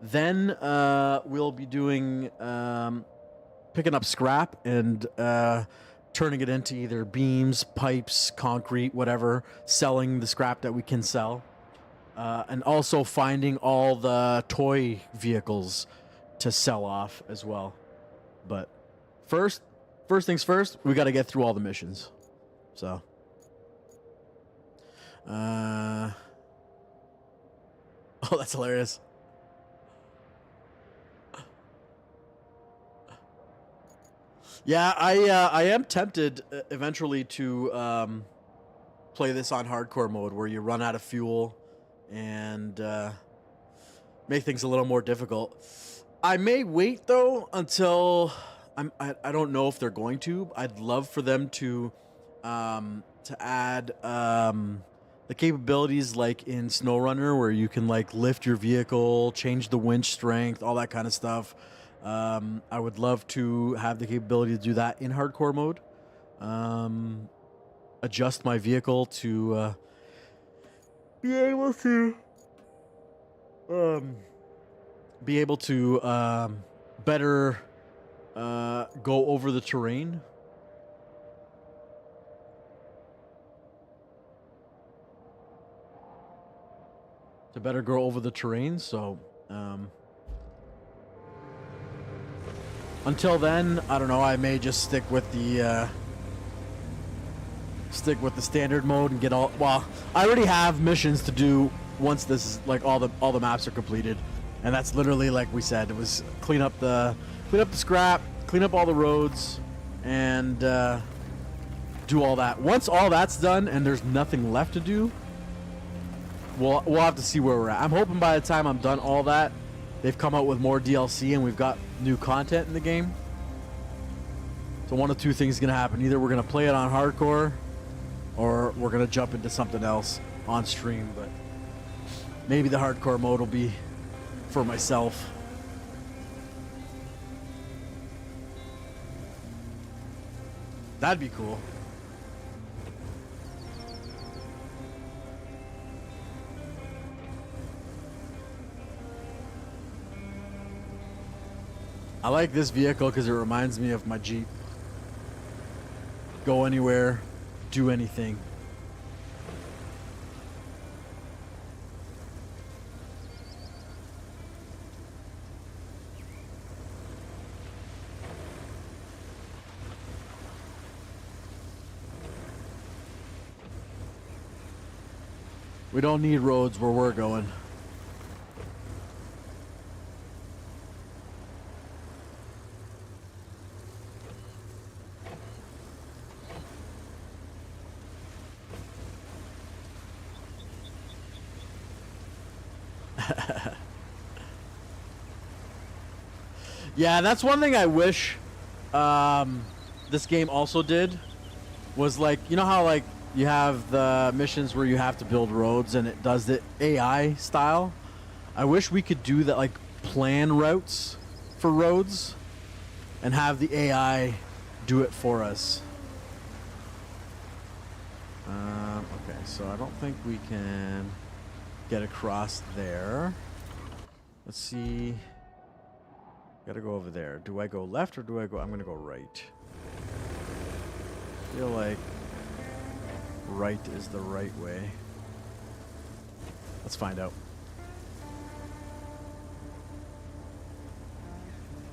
Then we'll be doing picking up scrap and turning it into either beams, pipes, concrete, whatever, selling the scrap that we can sell. And also finding all the toy vehicles to sell off as well. But first things first, we got to get through all the missions. So, oh, that's hilarious. Yeah, I am tempted eventually to play this on hardcore mode, where you run out of fuel and make things a little more difficult. I may wait though until I don't know if they're going to. I'd love for them to add the capabilities like in SnowRunner, where you can like lift your vehicle, change the winch strength, all that kind of stuff. I would love to have the capability to do that in hardcore mode. Adjust my vehicle to be able to better go over the terrain. To better go over the terrain, so until then, I don't know, I may just stick with the standard mode and get all, well, I already have missions to do once this is like all the maps are completed. And that's literally, like we said, it was clean up the scrap, clean up all the roads, and do all that. Once all that's done and there's nothing left to do, we'll have to see where we're at. I'm hoping by the time I'm done all that, they've come out with more DLC and we've got new content in the game. So one of two things is going to happen. Either we're going to play it on hardcore, or we're going to jump into something else on stream. But maybe the hardcore mode will be for myself. That'd be cool. I like this vehicle because it reminds me of my Jeep. Go anywhere, do anything. We don't need roads where we're going. Yeah, that's one thing I wish this game also did, was like, you know how like you have the missions where you have to build roads and it does the AI style? I wish we could do that, like plan routes for roads and have the AI do it for us. Okay, so I don't think we can get across there. Let's see. Gotta go over there. Do I go left or do I go? I'm gonna go right. I feel like right is the right way. Let's find out.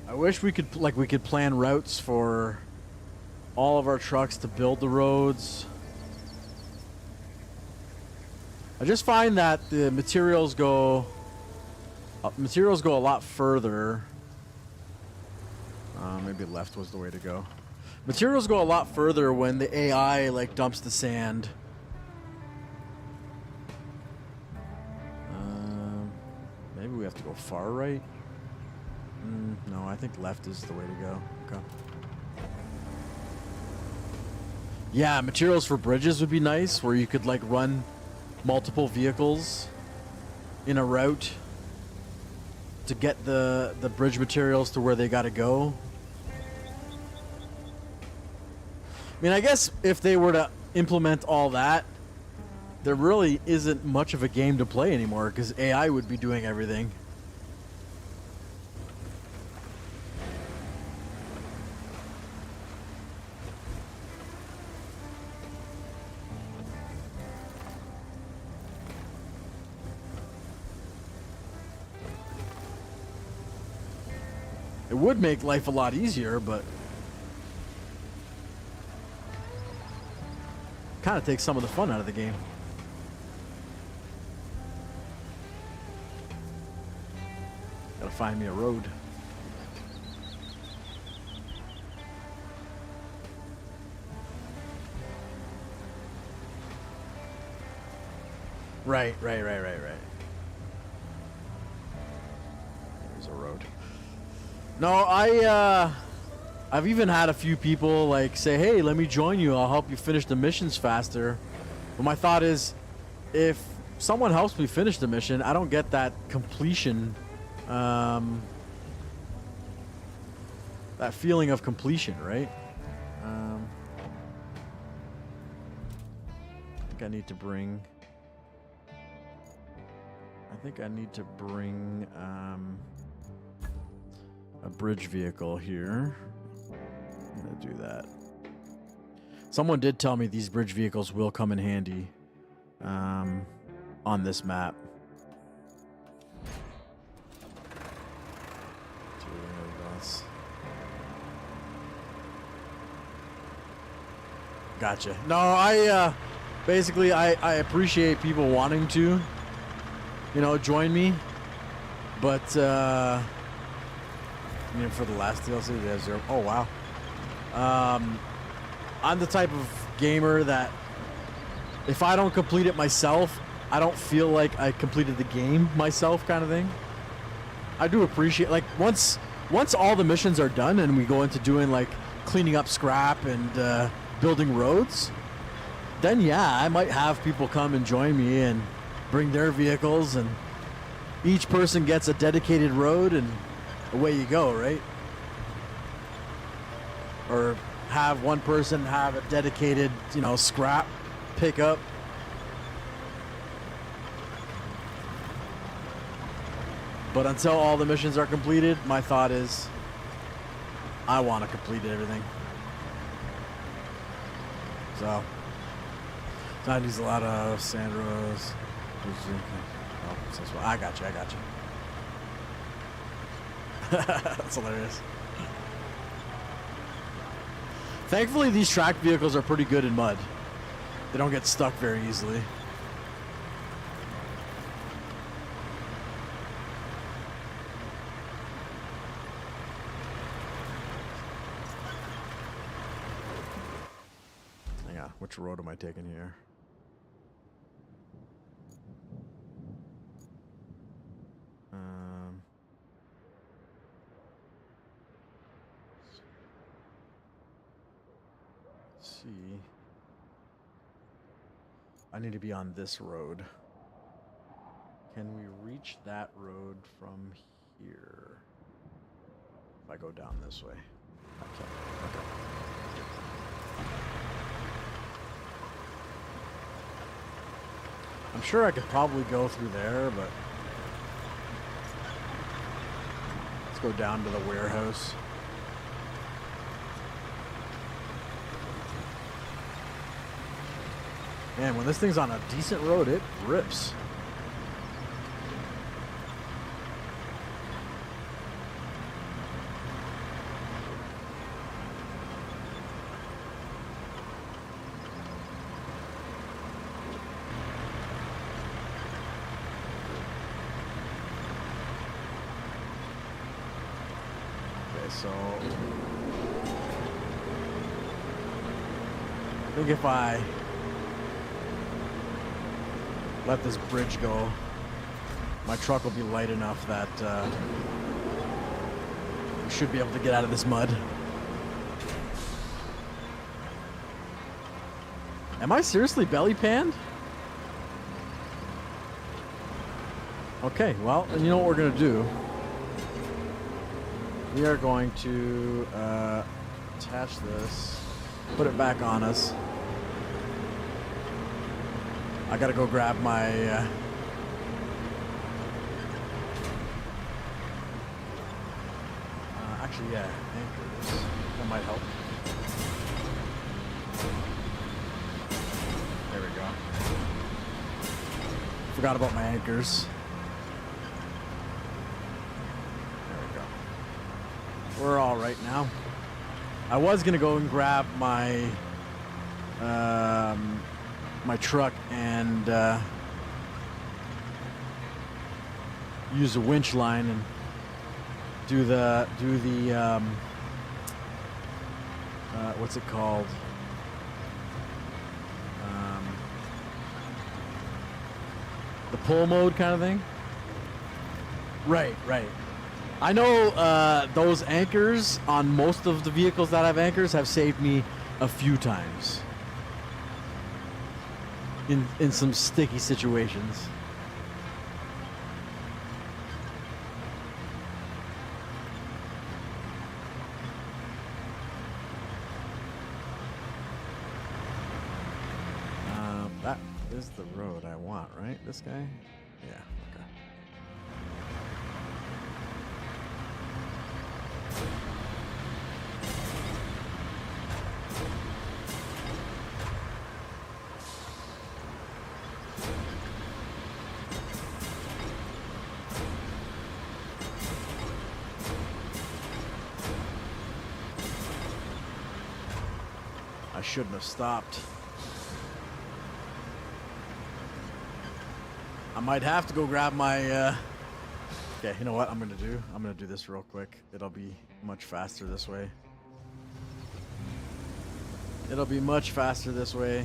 I wish we could plan routes for all of our trucks to build the roads. I just find that the materials go a lot further. Maybe left was the way to go. Materials go a lot further when the AI like dumps the sand. Maybe we have to go far right. No, I think left is the way to go. Okay. Yeah, materials for bridges would be nice, where you could like run multiple vehicles in a route to get the bridge materials to where they gotta go. I mean, I guess if they were to implement all that, there really isn't much of a game to play anymore because AI would be doing everything. It would make life a lot easier, but kind of takes some of the fun out of the game. Gotta find me a road. Right. There's a road. No, I've even had a few people like say, "Hey, let me join you. I'll help you finish the missions faster." But my thought is, if someone helps me finish the mission, I don't get that completion, that feeling of completion, right? I think I need to bring. A bridge vehicle here. I'm gonna do that. Someone did tell me these bridge vehicles will come in handy on this map. Gotcha. No, I basically I appreciate people wanting to, join me, but I mean, for the last DLC, they have 0. Oh, wow. I'm the type of gamer that if I don't complete it myself, I don't feel like I completed the game myself, kind of thing. I do appreciate, like, once all the missions are done and we go into doing, like, cleaning up scrap and building roads, then, yeah, I might have people come and join me and bring their vehicles, and each person gets a dedicated road, and away you go, right? Or have one person have a dedicated, scrap pickup. But until all the missions are completed, my thought is I want to complete everything. So I use a lot of Sandros. Oh, I got you. That's hilarious. Thankfully, these tracked vehicles are pretty good in mud. They don't get stuck very easily. Hang on, which road am I taking here? See, I need to be on this road. Can we reach that road from here? If I go down this way, I can't. Okay. I'm sure I could probably go through there, but let's go down to the warehouse. Man, when this thing's on a decent road, it rips. Okay, so I think if I let this bridge go, my truck will be light enough that we should be able to get out of this mud. Am I seriously belly panned? Okay, well, then you know what we're gonna do. We are going to attach this Put it back on us. I gotta go grab my actually, yeah, anchors. That might help. There we go. Forgot about my anchors. There we go. We're all right now. I was gonna go and grab my my truck and use a winch line and do the what's it called? The pull mode kind of thing. Right. I know those anchors on most of the vehicles that have anchors have saved me a few times in some sticky situations. That is the road I want, right? This guy? Yeah, okay. I shouldn't have stopped. I might have to go grab my okay, you know what I'm gonna do? I'm gonna do this real quick. It'll be much faster this way. It'll be much faster this way.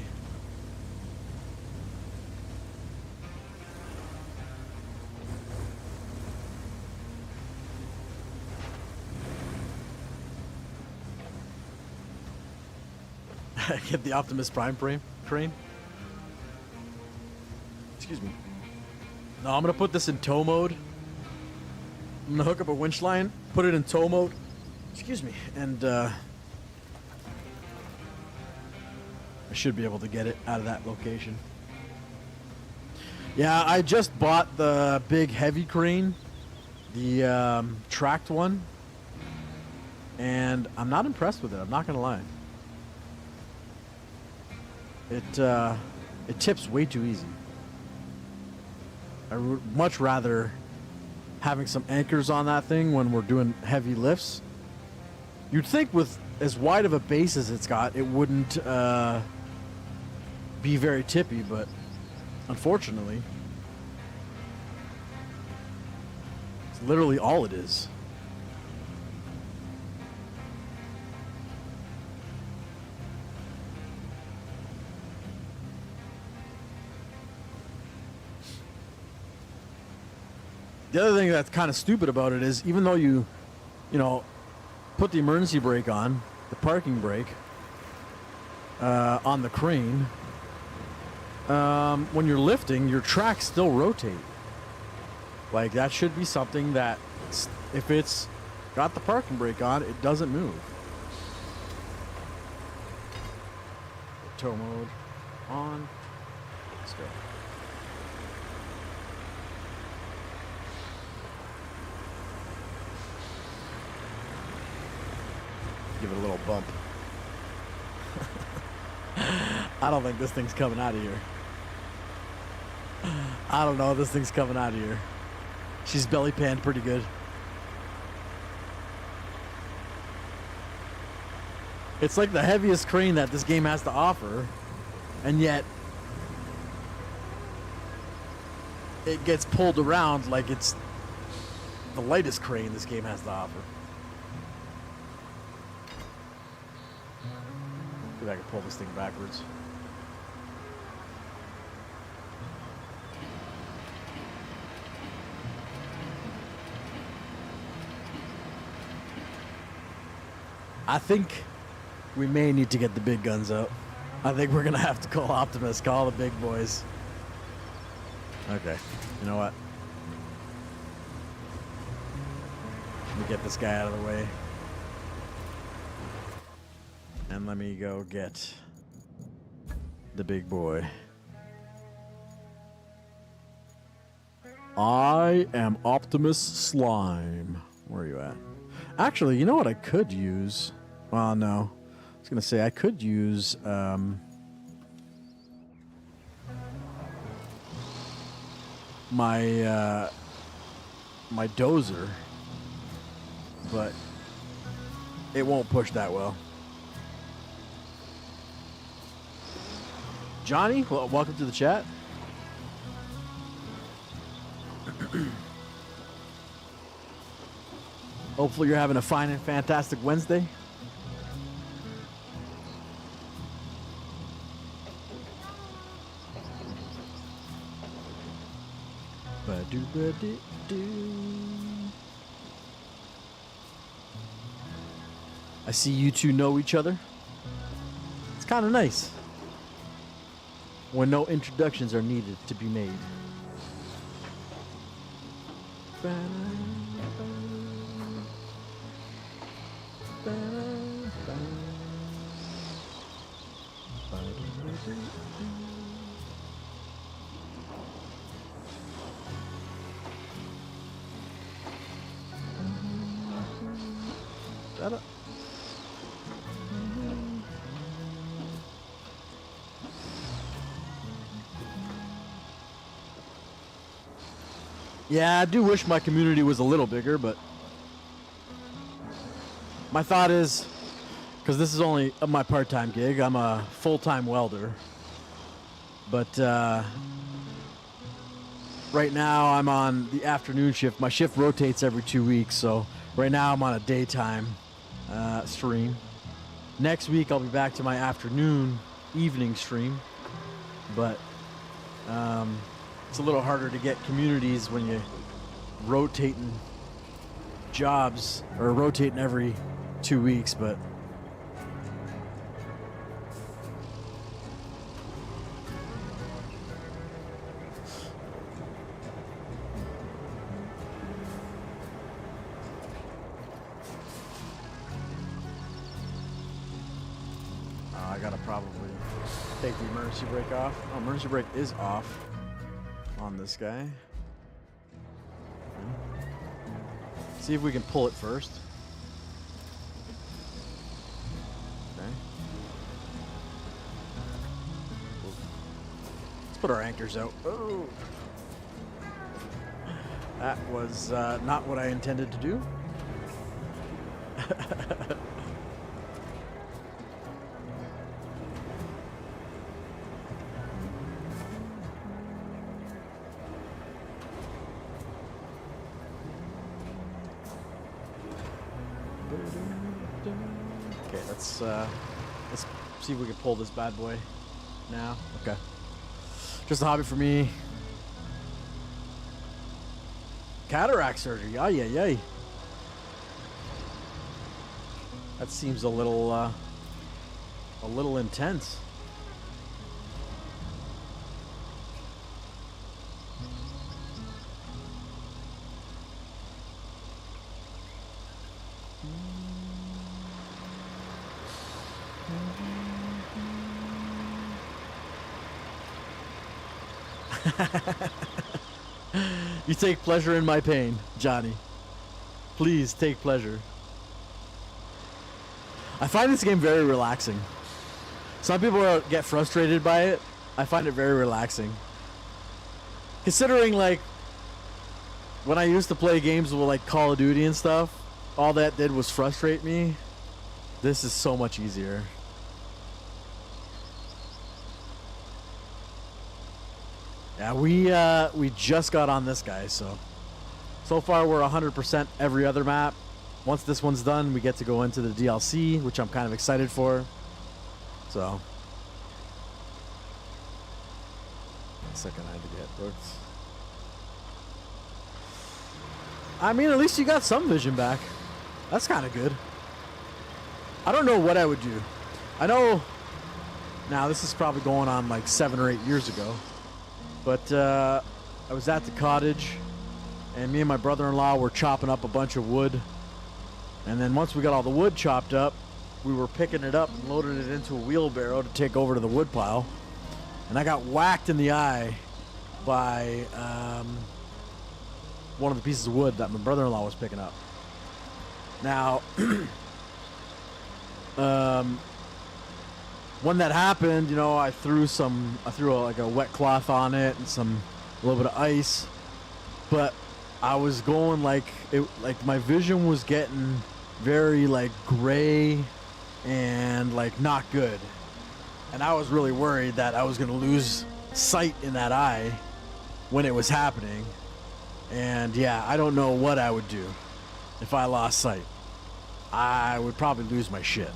Get the Optimus Prime crane. Excuse me. No, I'm gonna put this in tow mode. I'm gonna hook up a winch line, put it in tow mode. Excuse me, and I should be able to get it out of that location. Yeah, I just bought the big heavy crane, the tracked one, and I'm not impressed with it. I'm not gonna lie. It tips way too easy. I would much rather having some anchors on that thing when we're doing heavy lifts. You'd think with as wide of a base as it's got, it wouldn't be very tippy, but unfortunately, it's literally all it is. The other thing that's kind of stupid about it is even though you know, put the emergency brake on, the parking brake, on the crane, when you're lifting, your tracks still rotate. Like, that should be something that, if it's got the parking brake on, it doesn't move. Tow mode on. Let's go. Give it a little bump. I don't think this thing's coming out of here. I don't know if this thing's coming out of here. She's belly panned pretty good. It's like the heaviest crane that this game has to offer, and yet it gets pulled around like it's the lightest crane this game has to offer. See if I can pull this thing backwards. I think we may need to get the big guns out. I think we're gonna have to call Optimus, call the big boys. Okay, you know what? Let me get this guy out of the way. And let me go get the big boy. I am Optimus Slime. Where are you at? Actually, you know what I could use? Well, no. I was going to say I could use... my my dozer, but it won't push that well. Johnny, well, welcome to the chat. Hopefully you're having a fine and fantastic Wednesday. I see you two know each other. It's kind of nice when no introductions are needed to be made. Yeah, I do wish my community was a little bigger, but my thought is, because this is only my part-time gig, I'm a full-time welder, but right now I'm on the afternoon shift. My shift rotates every 2 weeks, so right now I'm on a daytime stream. Next week I'll be back to my afternoon, evening stream, but it's a little harder to get communities when you're rotating jobs or rotating every 2 weeks, but I gotta probably take the emergency brake off. Oh, emergency brake is off on this guy. See if we can pull it first. Okay. Let's put our anchors out. Oh, that was not what I intended to do. Okay, let's see if we can pull this bad boy now. Okay. Just a hobby for me. Cataract surgery. Ay, ay, ay. That seems a little intense. You take pleasure in my pain, Johnny. Please take pleasure. I find this game very relaxing. Some people get frustrated by it. I find it very relaxing. Considering, like, when I used to play games with, like, Call of Duty and stuff, all that did was frustrate me. This is so much easier. Yeah, we just got on this guy, so far we're 100% every other map. Once this one's done, we get to go into the DLC, which I'm kind of excited for. So, second I had to get booked. I mean, at least you got some vision back. That's kind of good. I don't know what I would do. I know now this is probably going on like 7 or 8 years ago. But I was at the cottage, and me and my brother-in-law were chopping up a bunch of wood. And then once we got all the wood chopped up, we were picking it up and loading it into a wheelbarrow to take over to the woodpile, and I got whacked in the eye by one of the pieces of wood that my brother-in-law was picking up. Now, when that happened, you know, I threw like a wet cloth on it and a little bit of ice, but I was going like my vision was getting very like gray and like not good, and I was really worried that I was gonna lose sight in that eye when it was happening. And yeah, I don't know what I would do if I lost sight. I would probably lose my shit.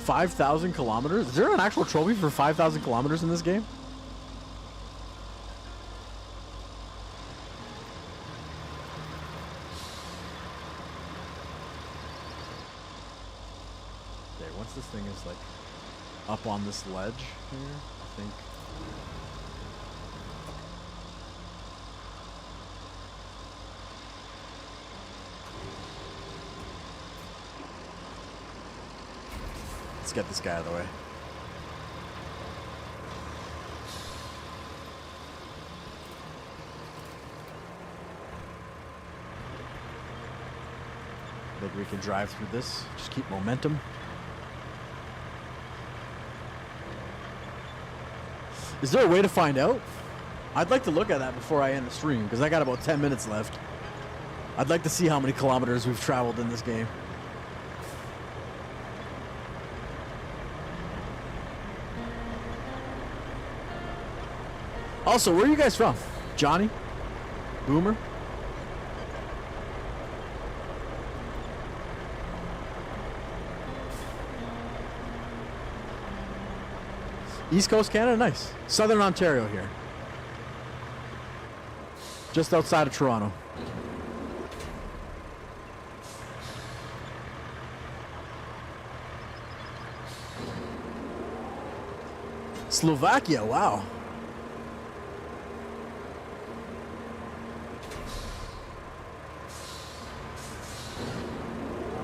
$5,000 kilometers? Is there an actual trophy for 5,000 kilometers in this game? Okay, once this thing is like up on this ledge here, I think. Let's get this guy out of the way. I think we can drive through this. Just keep momentum. Is there a way to find out? I'd like to look at that before I end the stream, because I got about 10 minutes left. I'd like to see how many kilometers we've traveled in this game. Also, where are you guys from? Johnny? Boomer? East Coast Canada? Nice. Southern Ontario here. Just outside of Toronto. Slovakia, wow.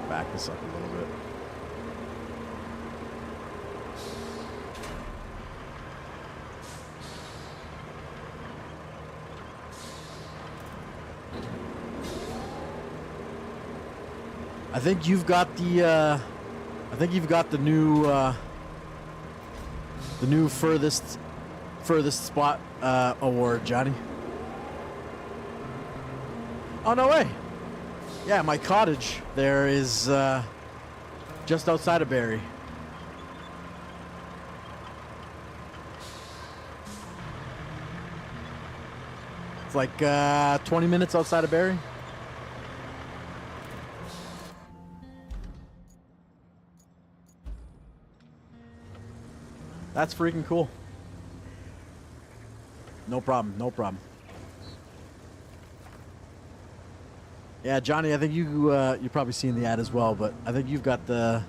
Back this up a little bit. I think you've got the new furthest spot award, Johnny. Oh, no way. Yeah, my cottage there is just outside of Barrie. It's like 20 minutes outside of Barrie. That's freaking cool. No problem, no problem. Yeah, Johnny, I think you've probably seen the ad as well, but I think you've got the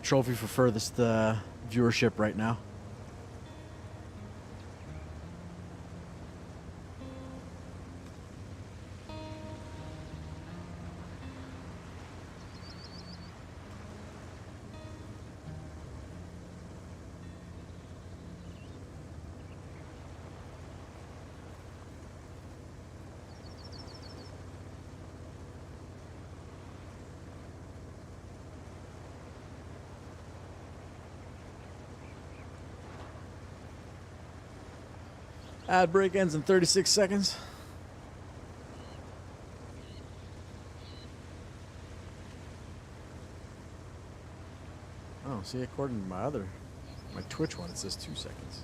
trophy for furthest viewership right now. Ad break ends in 36 seconds. Oh, see, according to my Twitch one, it says 2 seconds.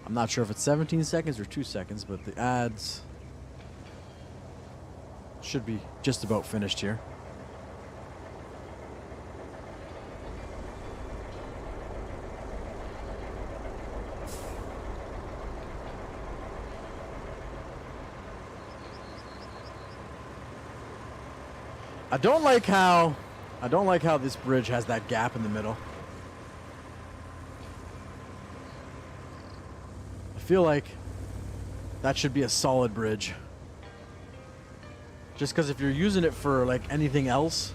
I'm not sure if it's 17 seconds or 2 seconds, but the ads should be just about finished here. I don't like how this bridge has that gap in the middle. I feel like that should be a solid bridge. Just because if you're using it for like anything else,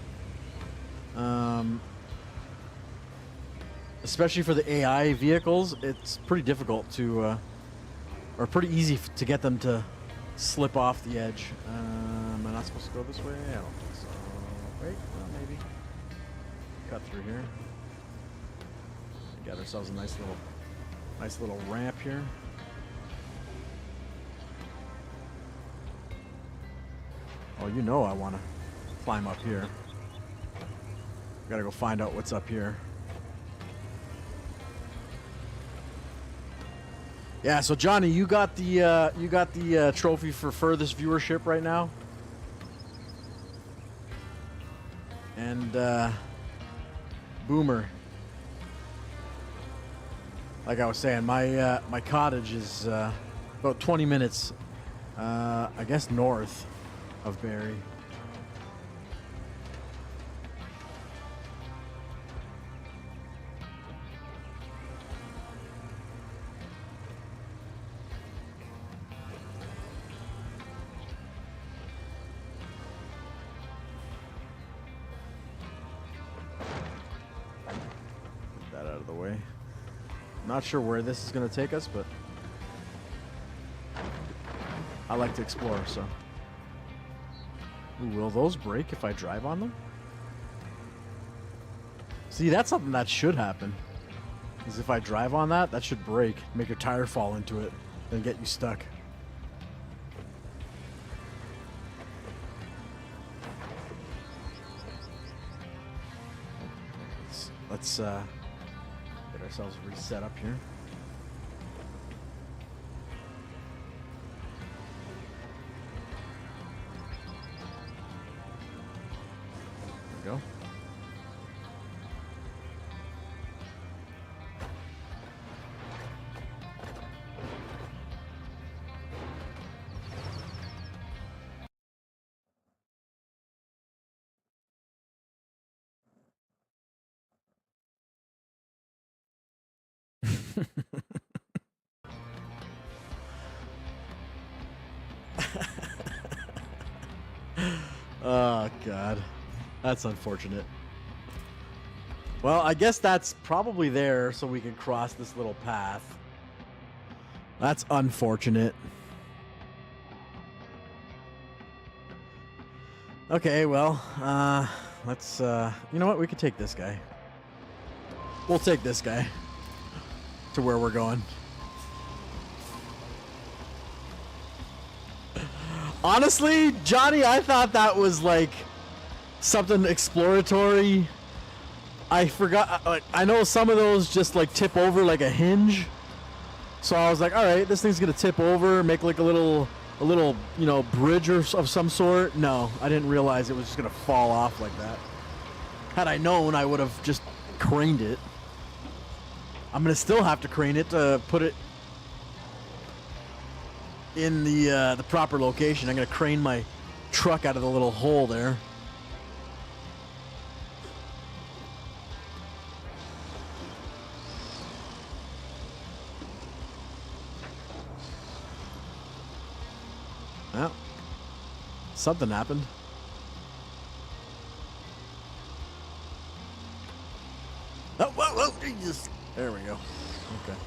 especially for the AI vehicles, it's pretty difficult to, or pretty easy to get them to slip off the edge. Am I not supposed to go this way? I don't think so. Wait, well, maybe. Cut through here. Got ourselves a nice little ramp here. Oh, you know I want to climb up here. Gotta go find out what's up here. Yeah, so Johnny, you got the trophy for furthest viewership right now, and Boomer. Like I was saying, my cottage is about 20 minutes, I guess, north of Barrie. Get that out of the way. Not sure where this is going to take us, but I like to explore, so. Ooh, will those break if I drive on them? See, that's something that should happen. Is if I drive on that, that should break, make your tire fall into it, then get you stuck. Let's get ourselves reset up here. There we go. Oh, God. That's unfortunate. Well, I guess that's probably there so we can cross this little path. That's unfortunate. Okay, well, let's, you know what? We could take this guy. We'll take this guy to where we're going. Honestly, Johnny, I thought that was like something exploratory. I forgot, like, I know some of those just like tip over like a hinge. So I was like, all right, this thing's gonna tip over, make like a little, you know, bridge or of some sort. No, I didn't realize it was just gonna fall off like that. Had I known, I would have just craned it. I'm gonna still have to crane it to put it in the proper location. I'm gonna crane my truck out of the little hole there. Well, something happened. Oh, whoa, whoa, Jesus. There we go. Okay.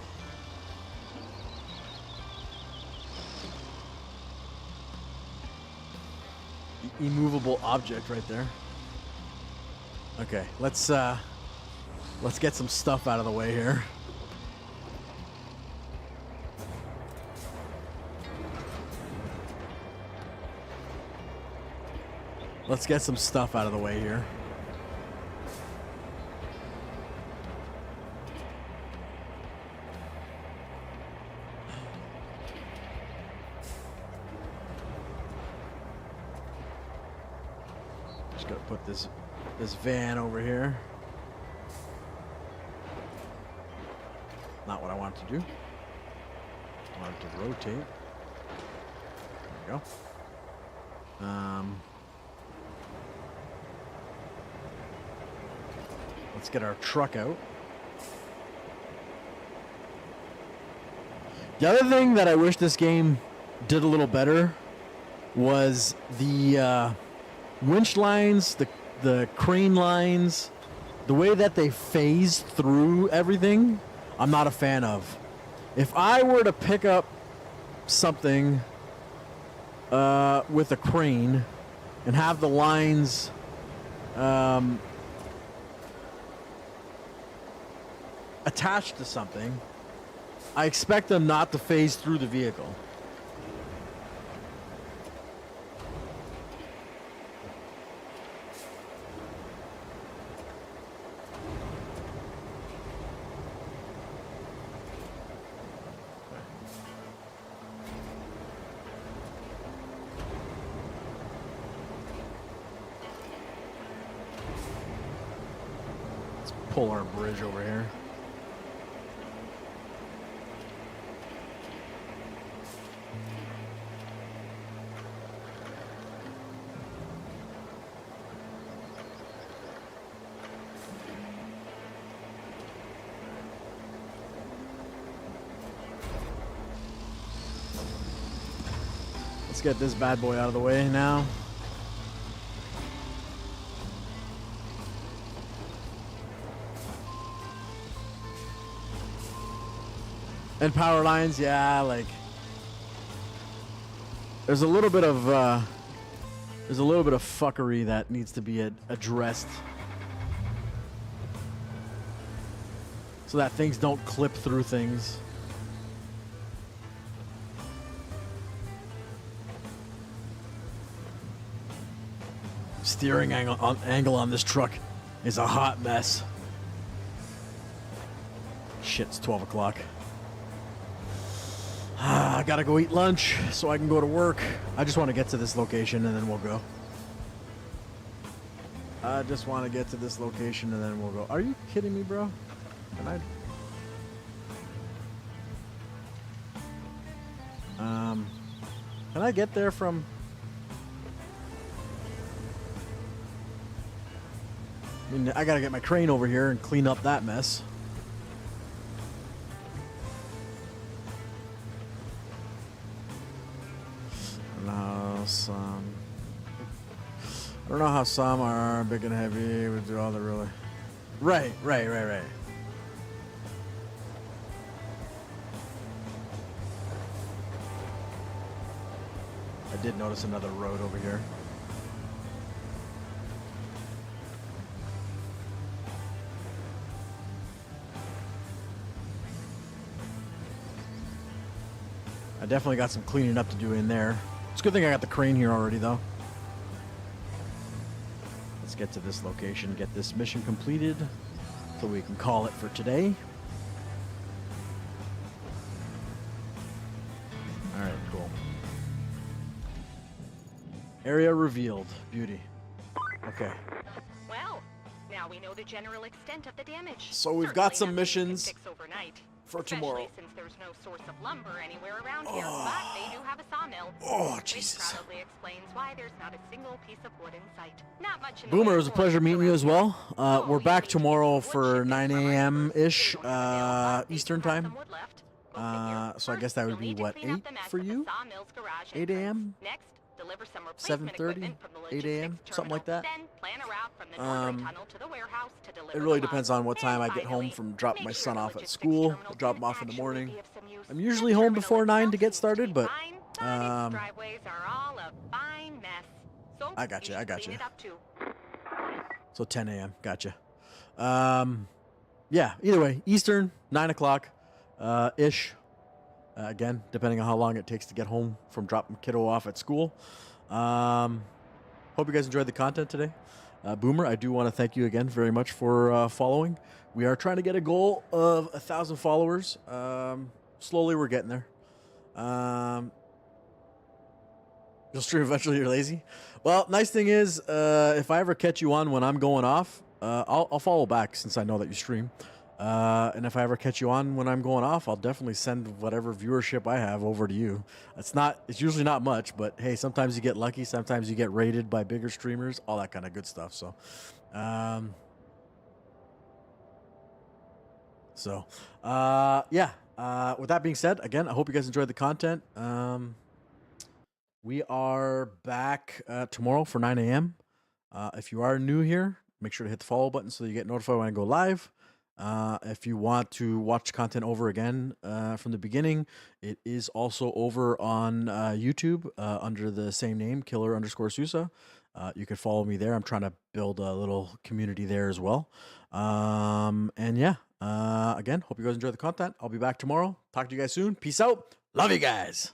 Immovable object right there. Okay, let's get some stuff out of the way here. Let's get some stuff out of the way here. Just gotta put this van over here. Not what I want to do. I want it to rotate. There we go. Let's get our truck out. The other thing that I wish this game did a little better was the winch lines, the crane lines, the way that they phase through everything. I'm not a fan of. If I were to pick up something with a crane and have the lines attached to something, I expect them not to phase through the vehicle. Let's pull our bridge over here. Let's get this bad boy out of the way now. And power lines, yeah, like there's a little bit of fuckery that needs to be addressed so that things don't clip through things. Steering angle on this truck is a hot mess. Shit, it's 12 o'clock. I gotta go eat lunch so I can go to work. I just want to get to this location and then we'll go. I just want to get to this location and then we'll go. Are you kidding me, bro? Can I get there from... I mean, I gotta get my crane over here and clean up that mess. I don't know how some are big and heavy would do all the really. Right. I did notice another road over here. I definitely got some cleaning up to do in there. It's a good thing I got the crane here already, though. Let's get to this location, get this mission completed, so we can call it for today. All right, cool. Area revealed. Beauty. Okay. Well, now we know the general extent of the damage. So we've got some Certainly nothing we can missions fix overnight. for tomorrow. Especially since there's no source of lumber anywhere around here, but they do have a sawmill. Oh, Which Jesus. probably explains why there's not a single piece of wood in sight. Not much in the Boomer, way it of was a pleasure forest meeting you around as here. well. Oh, We're you back need tomorrow some wood for chipping 9 from our a.m.-ish neighbors. They don't have a nail, but they Eastern do have time. some wood left. Go figure. So I guess First, that would you'll be, need to what, clean up 8 the mess for at the you? sawmill's garage 8 entrance. a.m.? Next, deliver some replacement 7:30? equipment from the 8 a.m.? logistics Something like terminal. that? Then plan a route from the northern tunnel to the warehouse to deliver It really the depends logs. on what time I And get home finally, from dropping my make son sure the off at logistics school. terminal Drop him can off in the actually morning. be of some use. I'm The usually home terminal before 9 to itself get seems started, be but fine, its driveways are all a fine mess. So I got you, I should got clean you. it up too. So 10 a.m. Gotcha. Yeah, either way, Eastern, 9 o'clock ish. Again, depending on how long it takes to get home from dropping kiddo off at school. Hope you guys enjoyed the content today. Boomer, I do want to thank you again very much for following. We are trying to get a goal of 1,000 followers. Slowly, we're getting there. You'll stream eventually. You're lazy. Well, nice thing is, if I ever catch you on when I'm going off, I'll follow back since I know that you stream. And if I ever catch you on when I'm going off, I'll definitely send whatever viewership I have over to you. It's usually not much, but hey, sometimes you get lucky. Sometimes you get rated by bigger streamers, all that kind of good stuff. So, So, yeah. With that being said, again, I hope you guys enjoyed the content. We are back tomorrow for 9 a.m. If you are new here, make sure to hit the follow button so you get notified when I go live. If you want to watch content over again from the beginning, it is also over on YouTube under the same name, Killer_Sousa. You can follow me there. I'm trying to build a little community there as well. And yeah, again, hope you guys enjoy the content. I'll be back tomorrow. Talk to you guys soon. Peace out. Love you guys.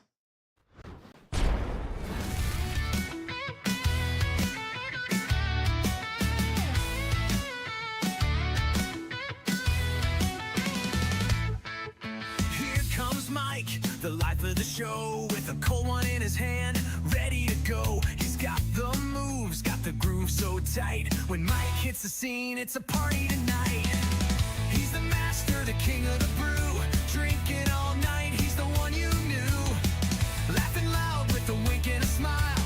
The life of the show, with a cold one in his hand, ready to go. He's got the moves, got the groove so tight. When Mike hits the scene, it's a party tonight. He's the master, the king of the brew, drinking all night, he's the one you knew. Laughing loud with a wink and a smile.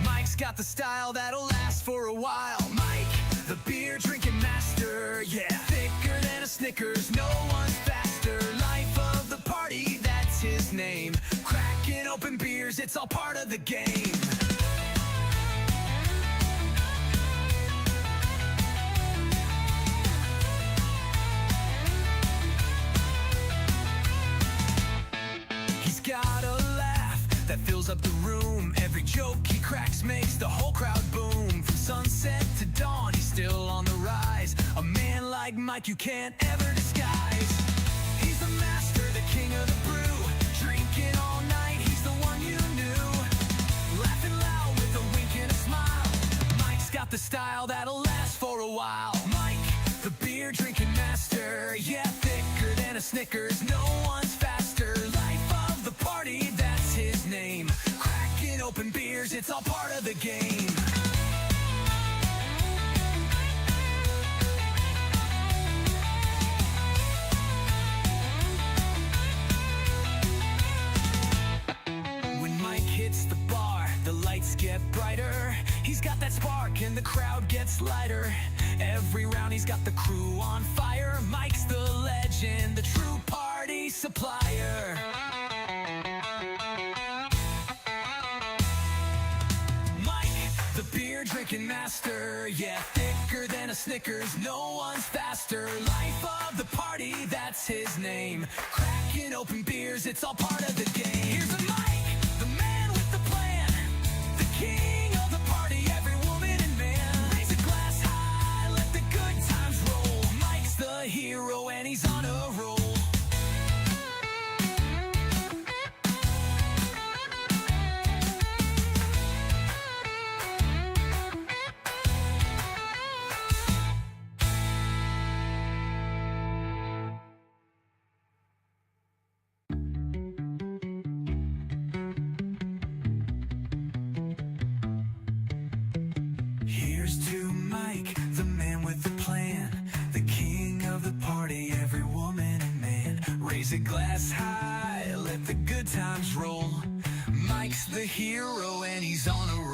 Mike's got the style that'll last for a while. Mike, the beer drinking master, yeah. Thicker than a Snickers, no one's faster. Life of the party, that's his name. Cracking open beers, it's all part of the game. He's got a laugh that fills up the room. Every joke he cracks makes the whole crowd boom. From sunset to dawn, he's still on the rise. A man like Mike you can't ever disguise. He's the master, the king of the brew, drinking all night, he's the one you knew. Laughing loud with a wink and a smile. Mike's got the style that'll last for a while. Mike, the beer drinking master, yeah. Thicker than a Snickers, no one's faster. Life of the party, that's his name. Cracking open beers, it's all part of the game. Hits the bar, the lights get brighter. He's got that spark and the crowd gets lighter. Every round he's got the crew on fire. Mike's the legend, the true party supplier. Mike, the beer drinking master, yeah. Thicker than a Snickers, no one's faster. Life of the party, that's his name. Cracking open beers, it's all part of the game. Here's a Mike, king of the party, every woman and man. Raise a glass high, let the good times roll. Mike's the hero and he's on a roll. Here's to Mike, the man with the plan, the king of the party, every woman and man. Raise a glass high, let the good times roll. Mike's the hero and he's on a roll.